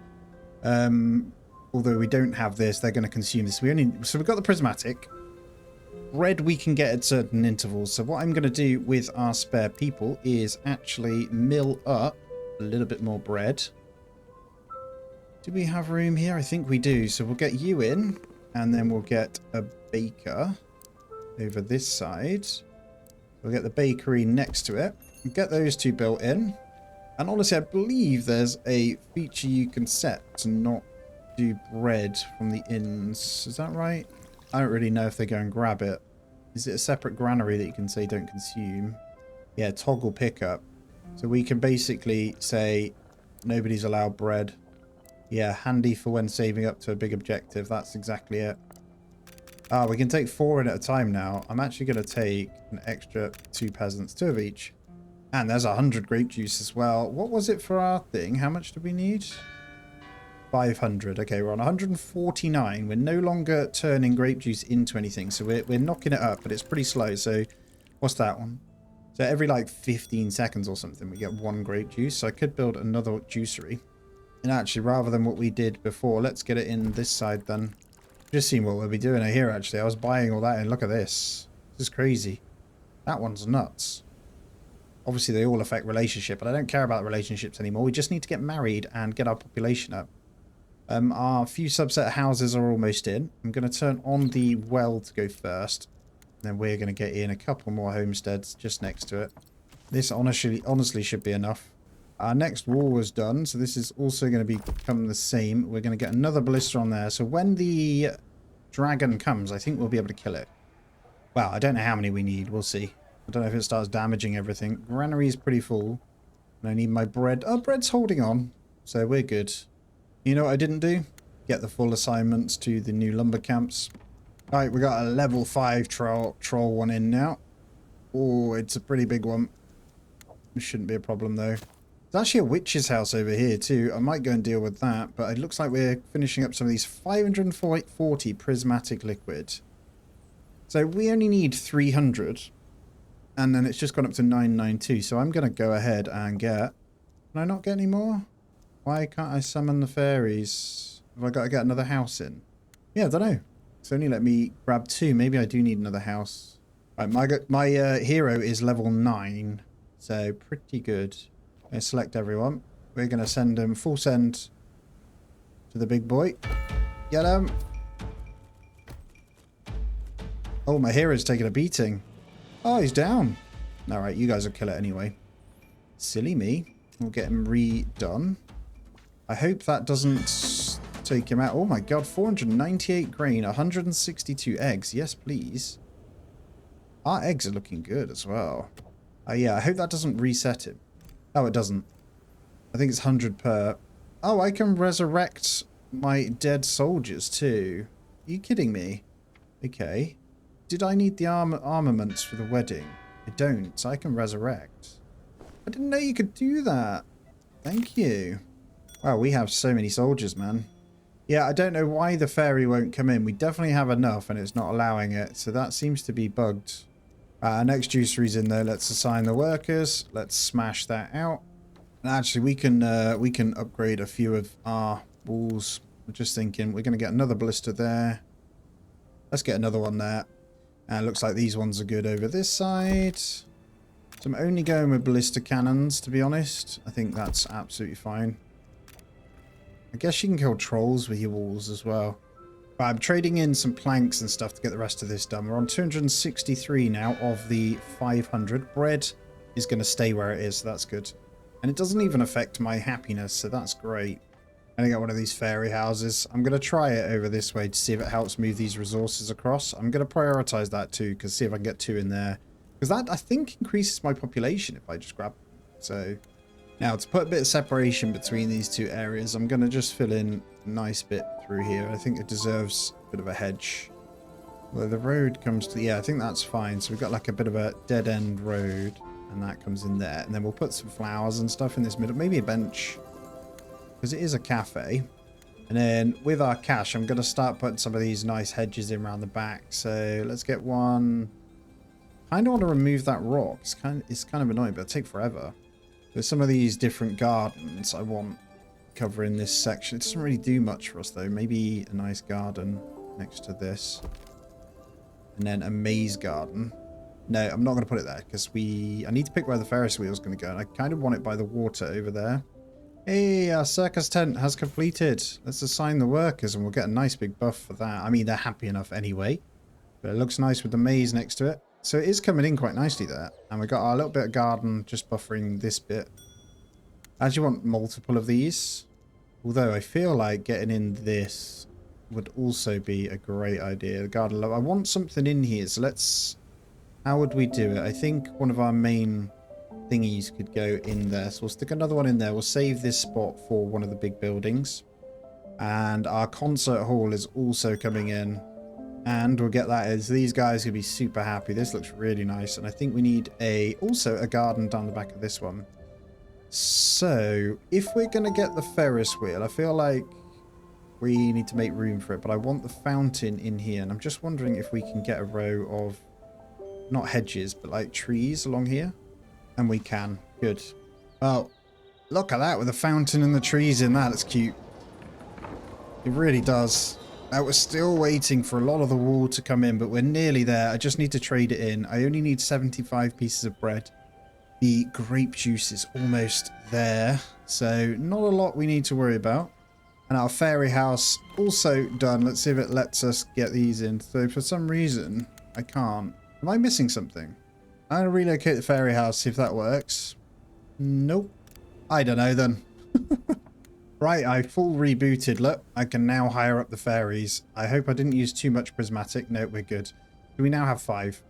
A: Although we don't have this, they're going to consume this. So we've got the prismatic. Bread we can get at certain intervals. So what I'm going to do with our spare people is actually mill up a little bit more bread. Do we have room here? I think we do. So we'll get you in, and then we'll get a baker over this side. We'll get the bakery next to it. We'll get those two built in. And honestly, I believe there's a feature you can set to not do bread from the inns. Is that right? I don't really know if they go and grab it. Is it a separate granary that you can say don't consume? Yeah, toggle pickup. So we can basically say nobody's allowed bread. Yeah, handy for when saving up to a big objective. That's exactly it. Ah, we can take 4 in at a time now. I'm actually going to take an extra 2 peasants, 2 of each. And there's 100 grape juice as well. What was it for our thing? How much do we need? 500. Okay, we're on 149. We're no longer turning grape juice into anything, so we're knocking it up, but it's pretty slow. So what's that one? So every like 15 seconds or something we get 1 grape juice. So I could build another juicery. And actually, rather than what we did before, let's get it in this side then. Just seeing what we'll be doing here. Actually, I was buying all that, and look at this. This is crazy. That one's nuts. Obviously they all affect relationship, but I don't care about relationships anymore. We just need to get married and get our population up. Our few subset houses are almost in. I'm going to turn on the well to go first. Then we're going to get in a couple more homesteads just next to it. This honestly should be enough. Our next wall was done, so this is also going to become the same. We're going to get another ballista on there. So when the dragon comes, I think we'll be able to kill it. Well, I don't know how many we need. We'll see. I don't know if it starts damaging everything. Granary is pretty full. And I need my bread. Oh, bread's holding on. So we're good. You know what I didn't do? Get the full assignments to the new lumber camps. Alright, we got a level 5 troll one in now. Oh, it's a pretty big one. It shouldn't be a problem though. There's actually a witch's house over here too. I might go and deal with that, but it looks like we're finishing up some of these 540 prismatic liquid. So we only need 300. And then it's just gone up to 992. So I'm going to go ahead and get... Can I not get any more? Why can't I summon the fairies? Have I got to get another house in? Yeah, I don't know. It's only let me grab 2. Maybe I do need another house. Right, my hero is level 9. So pretty good. I'm going to select everyone. We're going to send him full send to the big boy. Get him. Oh, my hero's taking a beating. Oh, he's down. Alright, you guys will kill it anyway. Silly me. We'll get him redone. I hope that doesn't take him out. Oh my god, 498 grain, 162 eggs. Yes, please. Our eggs are looking good as well. Yeah, I hope that doesn't reset him. Oh, it doesn't. I think it's 100 per. Oh, I can resurrect my dead soldiers too. Are you kidding me? Okay. Did I need the armaments for the wedding? I don't, so I can resurrect. I didn't know you could do that. Thank you. Wow, we have so many soldiers, man. Yeah, I don't know why the fairy won't come in. We definitely have enough and it's not allowing it, so that seems to be bugged. Our next juicery's in there. Let's assign the workers. Let's smash that out. And actually, we can upgrade a few of our walls. I'm just thinking we're going to get another ballista there. Let's get another one there. And it looks like these ones are good over this side. So I'm only going with ballista cannons, to be honest. I think that's absolutely fine. I guess you can kill trolls with your walls as well. But I'm trading in some planks and stuff to get the rest of this done. We're on 263 now of the 500. Bread is going to stay where it is, so that's good. And it doesn't even affect my happiness, so that's great. And I got one of these fairy houses. I'm going to try it over this way to see if it helps move these resources across. I'm going to prioritize that too, because see if I can get 2 in there. Because that, I think, increases my population if I just grab them. So, now to put a bit of separation between these 2 areas, I'm going to just fill in a nice bit through here. I think it deserves a bit of a hedge. Well, the road comes to... Yeah, I think that's fine. So we've got like a bit of a dead-end road, and that comes in there. And then we'll put some flowers and stuff in this middle. Maybe a bench, because it is a cafe. And then with our cash, I'm going to start putting some of these nice hedges in around the back. So let's get one. I kind of want to remove that rock. It's kind of annoying, but it'll take forever. There's some of these different gardens I want covering this section. It doesn't really do much for us though. Maybe a nice garden next to this. And then a maze garden. No, I'm not going to put it there because I need to pick where the Ferris wheel is going to go. And I kind of want it by the water over there. Hey, our circus tent has completed. Let's assign the workers and we'll get a nice big buff for that. I mean, they're happy enough anyway. But it looks nice with the maze next to it. So it is coming in quite nicely there. And we got our little bit of garden just buffering this bit. I actually want multiple of these. Although I feel like getting in this would also be a great idea. The garden, I want something in here. So let's... How would we do it? I think one of our main thingies could go in there. So we'll stick another one in there. We'll save this spot for one of the big buildings. And our concert hall is also coming in. And we'll get that as these guys will be super happy. This looks really nice. And I think we need also a garden down the back of this one. So if we're going to get the Ferris wheel, I feel like we need to make room for it. But I want the fountain in here. And I'm just wondering if we can get a row of, not hedges, but like trees along here. And we can. Good. Well, look at that with the fountain and the trees in that. It's cute. It really does. Now we're still waiting for a lot of the wall to come in, but we're nearly there. I just need to trade it in. I only need 75 pieces of bread. The grape juice is almost there. So not a lot we need to worry about. And our fairy house also done. Let's see if it lets us get these in. So for some reason, I can't. Am I missing something? I'm going to relocate the fairy house, see if that works. Nope. I don't know then. Right, I full rebooted. Look, I can now hire up the fairies. I hope I didn't use too much prismatic. No, we're good. Do we now have 5?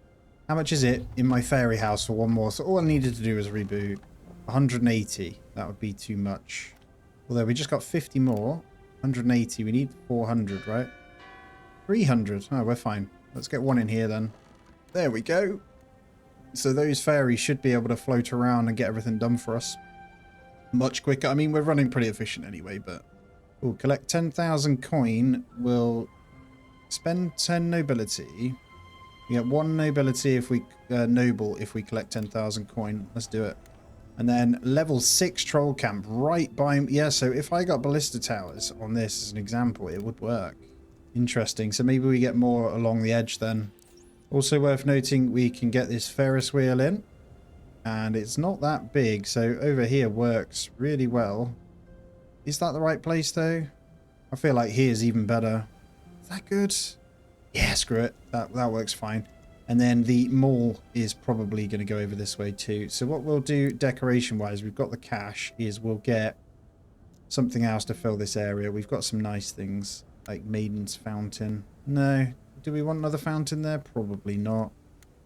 A: How much is it in my fairy house for one more? So all I needed to do was reboot. 180. That would be too much. Although we just got 50 more. 180. We need 400, right? 300. Oh, we're fine. Let's get one in here then. There we go. So those fairies should be able to float around and get everything done for us much quicker. I mean, we're running pretty efficient anyway, but we'll collect 10,000 coin. We'll spend 10 nobility. We get 1 nobility if we noble if we collect 10,000 coin. Let's do it. And then level 6 troll camp right by... Yeah, so if I got ballista towers on this as an example, it would work. Interesting. So maybe we get more along the edge then. Also worth noting, we can get this Ferris wheel in. And it's not that big, so over here works really well. Is that the right place though? I feel like here's even better. Is that good? Yeah, screw it. That works fine. And then the mall is probably going to go over this way too. So what we'll do decoration-wise, we've got the cash, is we'll get something else to fill this area. We've got some nice things, like Maiden's Fountain. No. Do we want another fountain there? Probably not.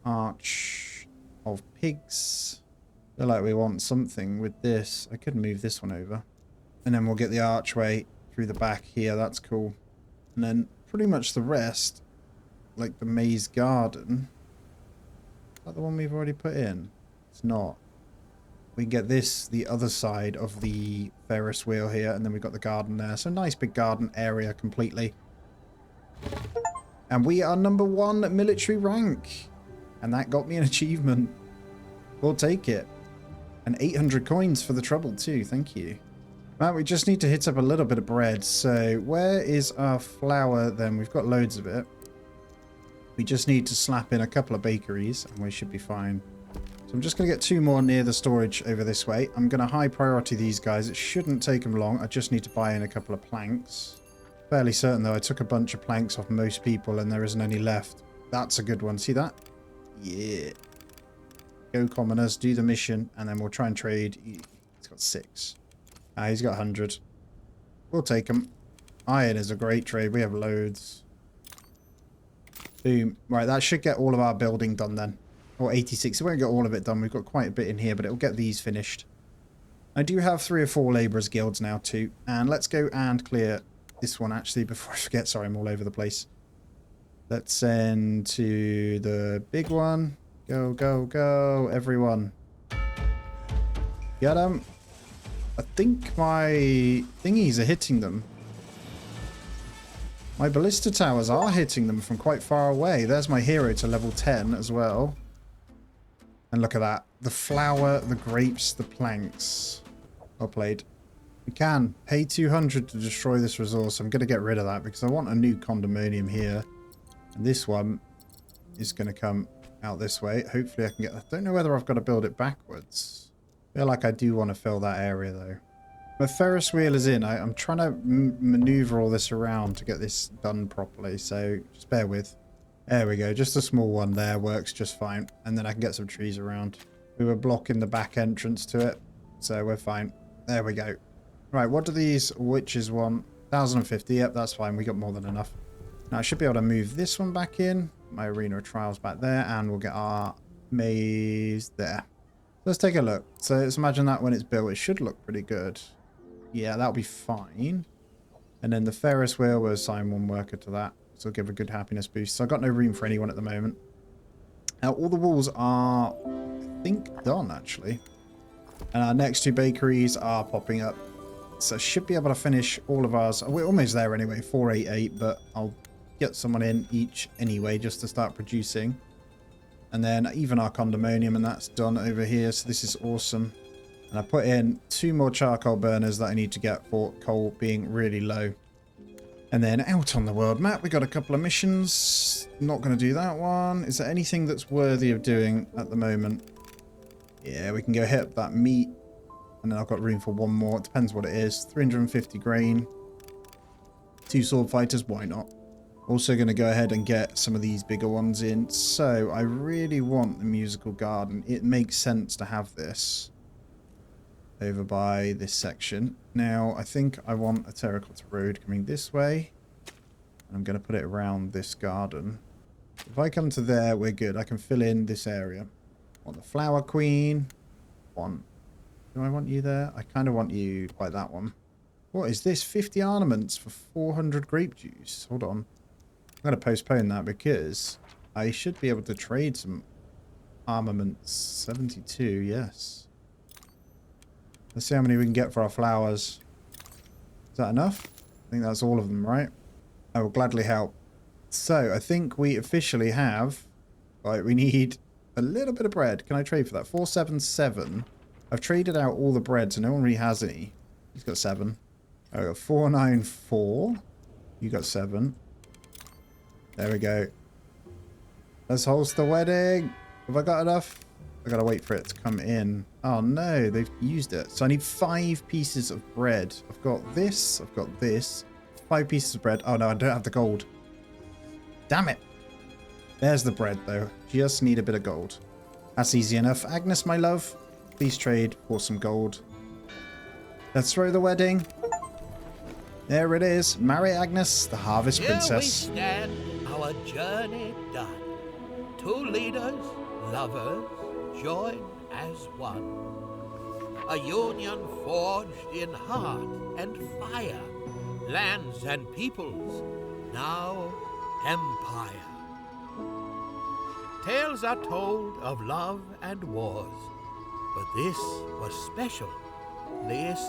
A: Arch of Pigs. I feel like we want something with this. I could move this one over. And then we'll get the archway through the back here. That's cool. And then pretty much the rest, like the maze garden. Is that the one we've already put in? It's not. We can get this, the other side of the Ferris wheel here. And then we've got the garden there. So nice big garden area completely. And we are number 1 military rank. And that got me an achievement. We'll take it. And 800 coins for the trouble too. Thank you. Right, we just need to hit up a little bit of bread. So where is our flour then? We've got loads of it. We just need to slap in a couple of bakeries and we should be fine. So I'm just going to get 2 more near the storage over this way. I'm going to high priority these guys. It shouldn't take them long. I just need to buy in a couple of planks. Fairly certain though, I took a bunch of planks off most people and there isn't any left. That's a good one. See that? Yeah. Go commoners, do the mission, and then we'll try and trade. He's got 6. He's got 100. We'll take him. Iron is a great trade. We have loads. Boom. Right, that should get all of our building done then. Or 86. It won't get all of it done. We've got quite a bit in here, but it'll get these finished. I do have 3 or 4 labourers guilds now too. And let's go and clear this one actually before I forget. Sorry, I'm all over the place. Let's send to the big one. Go, go, go, everyone. Get them. I think my thingies are hitting them. My ballista towers are hitting them from quite far away. There's my hero to level 10 as well. And look at that. The flour, the grapes, the planks. Well played. We can pay 200 to destroy this resource. I'm going to get rid of that because I want a new condominium here. And this one is going to come out this way. Hopefully I can get... I don't know whether I've got to build it backwards. I feel like I do want to fill that area though. My Ferris wheel is in. I'm trying to maneuver all this around to get this done properly. So just bear with. There we go. Just a small one there works just fine. And then I can get some trees around. We were blocking the back entrance to it. So we're fine. There we go. Right, what do these witches want? 1,050. Yep, that's fine. We got more than enough. Now I should be able to move this one back in. My arena of trials back there. And we'll get our maze there. Let's take a look. So let's imagine that when it's built, it should look pretty good. Yeah, that'll be fine. And then the Ferris wheel will assign 1 worker to that. So it'll give a good happiness boost. So I've got no room for anyone at the moment. Now all the walls are, I think, done actually. And our next 2 bakeries are popping up. So I should be able to finish all of ours. We're almost there anyway, 488, but I'll get someone in each anyway just to start producing. And then even our condominium, and that's done over here. So this is awesome. And I put in 2 more charcoal burners that I need to get for coal being really low. And then out on the world map, we got a couple of missions. Not going to do that one. Is there anything that's worthy of doing at the moment? Yeah, we can go hit up that meat. And then I've got room for 1 more. It depends what it is. 350 grain. 2 sword fighters. Why not? Also going to go ahead and get some of these bigger ones in. So I really want the musical garden. It makes sense to have this. over by this section. Now, I think I want a terracotta road coming this way. I'm going to put it around this garden. If I come to there, we're good. I can fill in this area. I want the flower queen. Do I want you there? I kind of want you by that one. What is this? 50 ornaments for 400 grape juice. Hold on. I'm going to postpone that because I should be able to trade some armaments. 72, yes. Let's see how many we can get for our flowers. Is that enough? I think that's all of them, right? I will gladly help. So, I think we officially have... Right, we need a little bit of bread. Can I trade for that? 477. I've traded out all the bread, so no one really has any. He's got 7. I got 494. You got 7. There we go. Let's host the wedding. Have I got enough? I gotta wait for it to come in. Oh no, they've used it. So I need 5 pieces of bread. I've got this. I've got this. 5 pieces of bread. Oh no, I don't have the gold. Damn it. There's the bread though. Just need a bit of gold. That's easy enough. Agnes, my love, please trade for some gold. Let's throw the wedding. There it is. Marry Agnes, the Harvest Princess.
B: Here we stand, our journey done. 2 leaders, lovers, joined as one. A union forged in heart and fire. Lands and peoples, now empire. Tales are told of love and wars, but this was special. This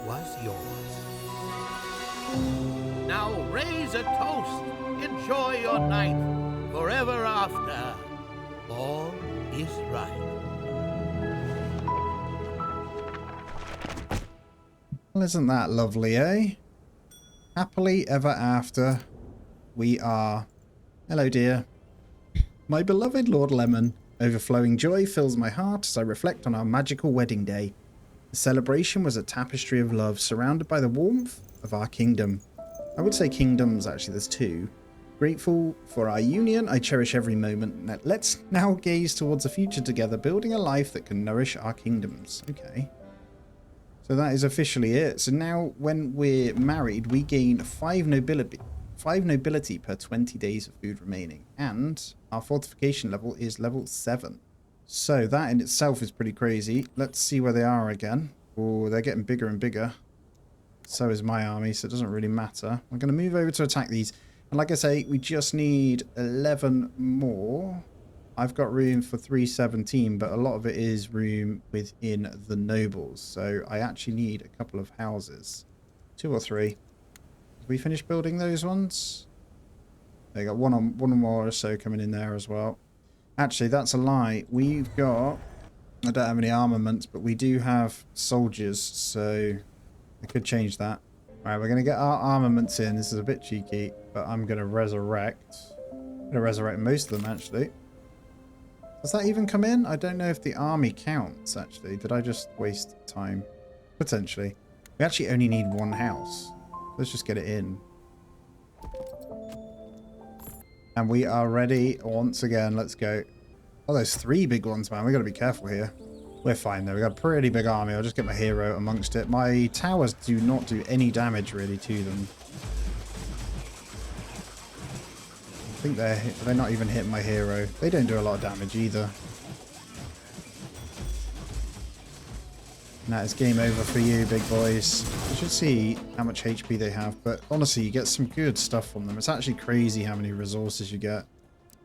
B: was yours. Now raise a toast, enjoy your night, forever after, all is right.
A: Well, isn't that lovely, eh? Happily ever after, we are. Hello, dear. My beloved Lord Lemon, overflowing joy fills my heart as I reflect on our magical wedding day. The celebration was a tapestry of love surrounded by the warmth of our kingdom. I would say kingdoms, actually, there's 2. Grateful for our union, I cherish every moment. Let's now gaze towards the future together, building a life that can nourish our kingdoms. Okay. So that is officially it. So now when we're married, we gain 5 nobility per 20 days of food remaining. And our fortification level is level 7. So that in itself is pretty crazy. Let's see where they are again. Oh, they're getting bigger and bigger. So is my army, so it doesn't really matter. I'm going to move over to attack these. And like I say, we just need 11 more. I've got room for 317, but a lot of it is room within the nobles. So I actually need a couple of houses. 2 or 3. Have we finished building those ones? They got one more or so coming in there as well. Actually, that's a lie. We've got... I don't have any armaments, but we do have soldiers, so I could change that. Alright, we're going to get our armaments in. This is a bit cheeky, but I'm going to resurrect. I'm going to resurrect most of them, actually. Does that even come in? I don't know if the army counts, actually. Did I just waste time? Potentially. We actually only need 1 house. Let's just get it in. And we are ready once again. Let's go. Oh, there's 3 big ones, man. We got to be careful here. We're fine, though. We got a pretty big army. I'll just get my hero amongst it. My towers do not do any damage, really, to them. I think they're not even hitting my hero. They don't do a lot of damage either. And that is game over for you, big boys. You should see how much HP they have, but honestly, you get some good stuff from them. It's actually crazy how many resources you get.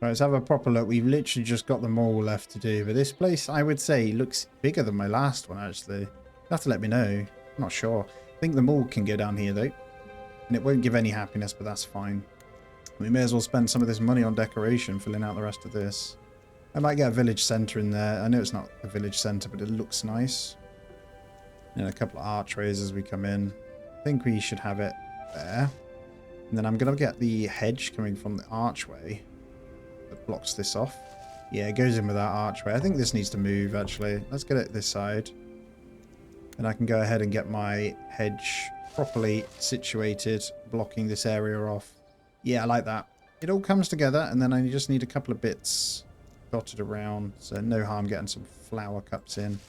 A: Right, let's have a proper look. We've literally just got them all left to do, but this place, I would say, looks bigger than my last one, actually. You'll have to let me know. I'm not sure. I think the mall can go down here, though. And it won't give any happiness, but that's fine. We may as well spend some of this money on decoration, filling out the rest of this. I might get a village centre in there. I know it's not a village centre, but it looks nice. And a couple of archways as we come in. I think we should have it there. And then I'm going to get the hedge coming from the archway that blocks this off. Yeah, it goes in with that archway. I think this needs to move, actually. Let's get it this side. And I can go ahead and get my hedge properly situated, blocking this area off. Yeah, I like that. It all comes together, and then I just need a couple of bits dotted around. So no harm getting some flower cups in.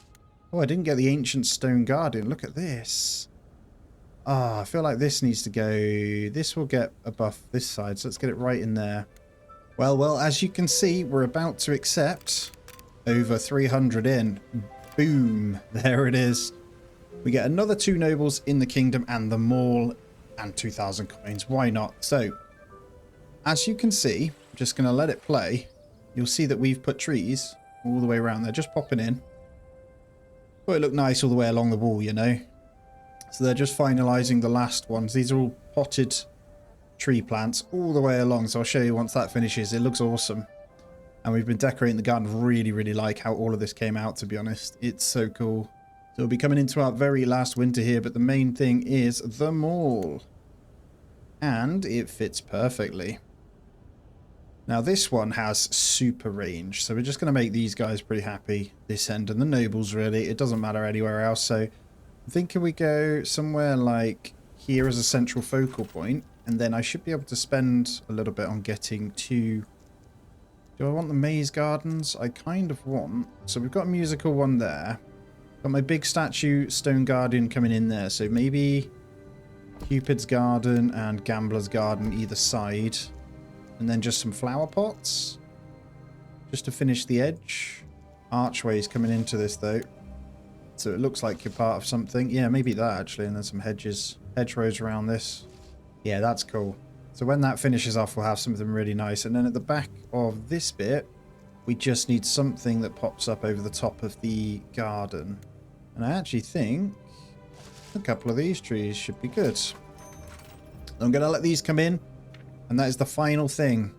A: Oh, I didn't get the ancient stone garden. Look at this. Ah, I feel like this needs to go... This will get a buff this side, so let's get it right in there. Well, as you can see, we're about to accept over 300 in. Boom. There it is. We get another 2 nobles in the kingdom and the mall and 2,000 coins. Why not? So, as you can see, I'm just going to let it play. You'll see that we've put trees all the way around there, just popping in. But it look nice all the way along the wall, you know. So they're just finalizing the last ones. These are all potted tree plants all the way along. So I'll show you once that finishes. It looks awesome. And we've been decorating the garden. Really like how all of this came out, to be honest. It's so cool. So we'll be coming into our very last winter here. But the main thing is the mall. And it fits perfectly. Now this one has super range. So we're just going to make these guys pretty happy this end. And the nobles, really. It doesn't matter anywhere else. So I'm thinking we go somewhere like here as a central focal point. And then I should be able to spend a little bit on getting to... Do I want the maze gardens? I kind of want. So we've got a musical one there. Got my big statue stone garden coming in there. So maybe Cupid's garden and Gambler's garden either side. And then just some flower pots. Just to finish the edge. Archways coming into this though. So it looks like you're part of something. Yeah, maybe that actually. And then some hedgerows around this. Yeah, that's cool. So when that finishes off, we'll have something really nice. And then at the back of this bit, we just need something that pops up over the top of the garden. And I actually think a couple of these trees should be good. I'm going to let these come in. And that is the final thing.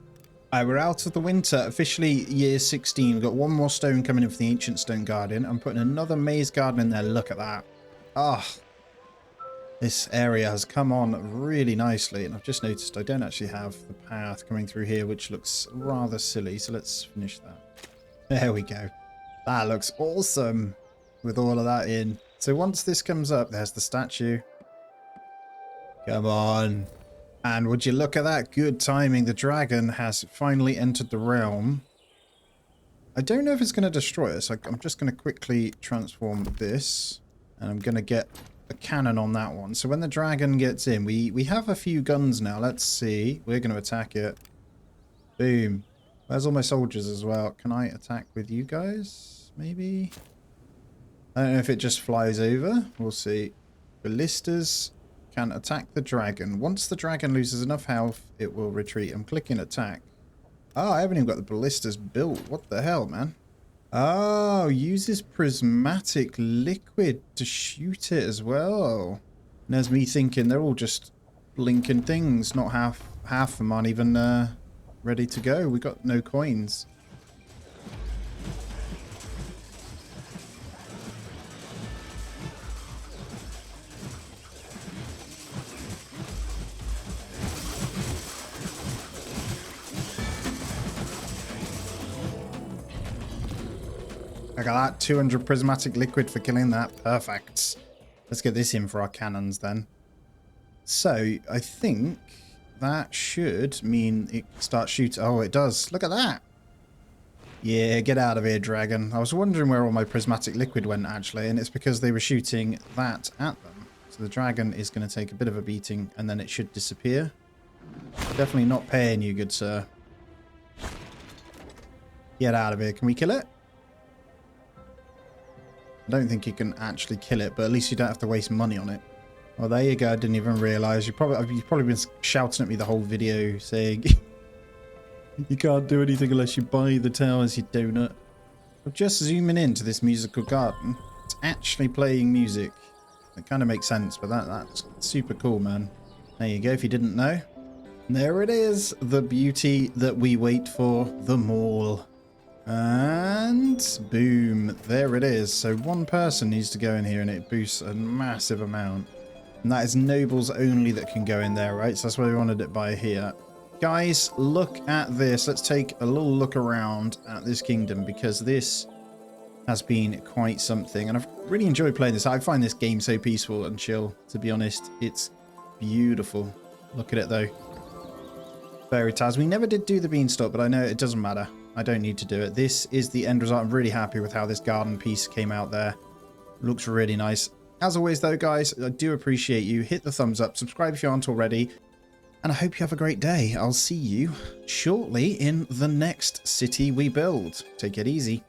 A: Alright, we're out of the winter. Officially year 16. We've got one more stone coming in for the ancient stone garden. I'm putting another maze garden in there. Look at that. Ah. This area has come on really nicely. And I've just noticed I don't actually have the path coming through here, which looks rather silly. So let's finish that. There we go. That looks awesome with all of that in. So once this comes up, there's the statue. Come on. And would you look at that? Good timing. The dragon has finally entered the realm. I don't know if it's going to destroy us. I'm just going to quickly transform this. And I'm going to get a cannon on that one. So when the dragon gets in, we have a few guns now. Let's see. We're going to attack it. Boom. Where's all my soldiers as well? Can I attack with you guys? Maybe? I don't know if it just flies over. We'll see. Ballistas can attack the dragon. Once the dragon loses enough health, it will retreat. I'm clicking attack. Oh, I haven't even got the ballistas built. What the hell, man? Oh, uses prismatic liquid to shoot it as well. And there's me thinking they're all just blinking things. Not half of them aren't even ready to go. We got no coins. I got that 200 prismatic liquid for killing that. Perfect. Let's get this in for our cannons then. So I think that should mean it starts shooting. Oh, it does. Look at that. Yeah, get out of here, dragon. I was wondering where all my prismatic liquid went actually, and it's because they were shooting that at them. So the dragon is going to take a bit of a beating and then it should disappear. Definitely not paying you, good sir. Get out of here. Can we kill it? I don't think you can actually kill it, but at least you don't have to waste money on it. Well, there you go. I didn't even realize. You've probably been shouting at me the whole video saying you can't do anything unless you buy the towers, you donut. But just zooming into this musical garden, it's actually playing music. It kind of makes sense, but that's super cool, man. There you go, if you didn't know. And there it is, the beauty that we wait for, the mall. And boom, there it is. So one person needs to go in here and it boosts a massive amount. And that is nobles only that can go in there, right? So that's why we wanted it by here. Guys, look at this. Let's take a little look around at this kingdom because this has been quite something. And I've really enjoyed playing this. I find this game so peaceful and chill, to be honest. It's beautiful. Look at it, though. Fairy tales. We never did do the beanstalk, but I know it doesn't matter. I don't need to do it. This is the end result. I'm really happy with how this garden piece came out there. Looks really nice. As always though, guys, I do appreciate you. Hit the thumbs up, subscribe if you aren't already, and I hope you have a great day. I'll see you shortly in the next city we build. Take it easy.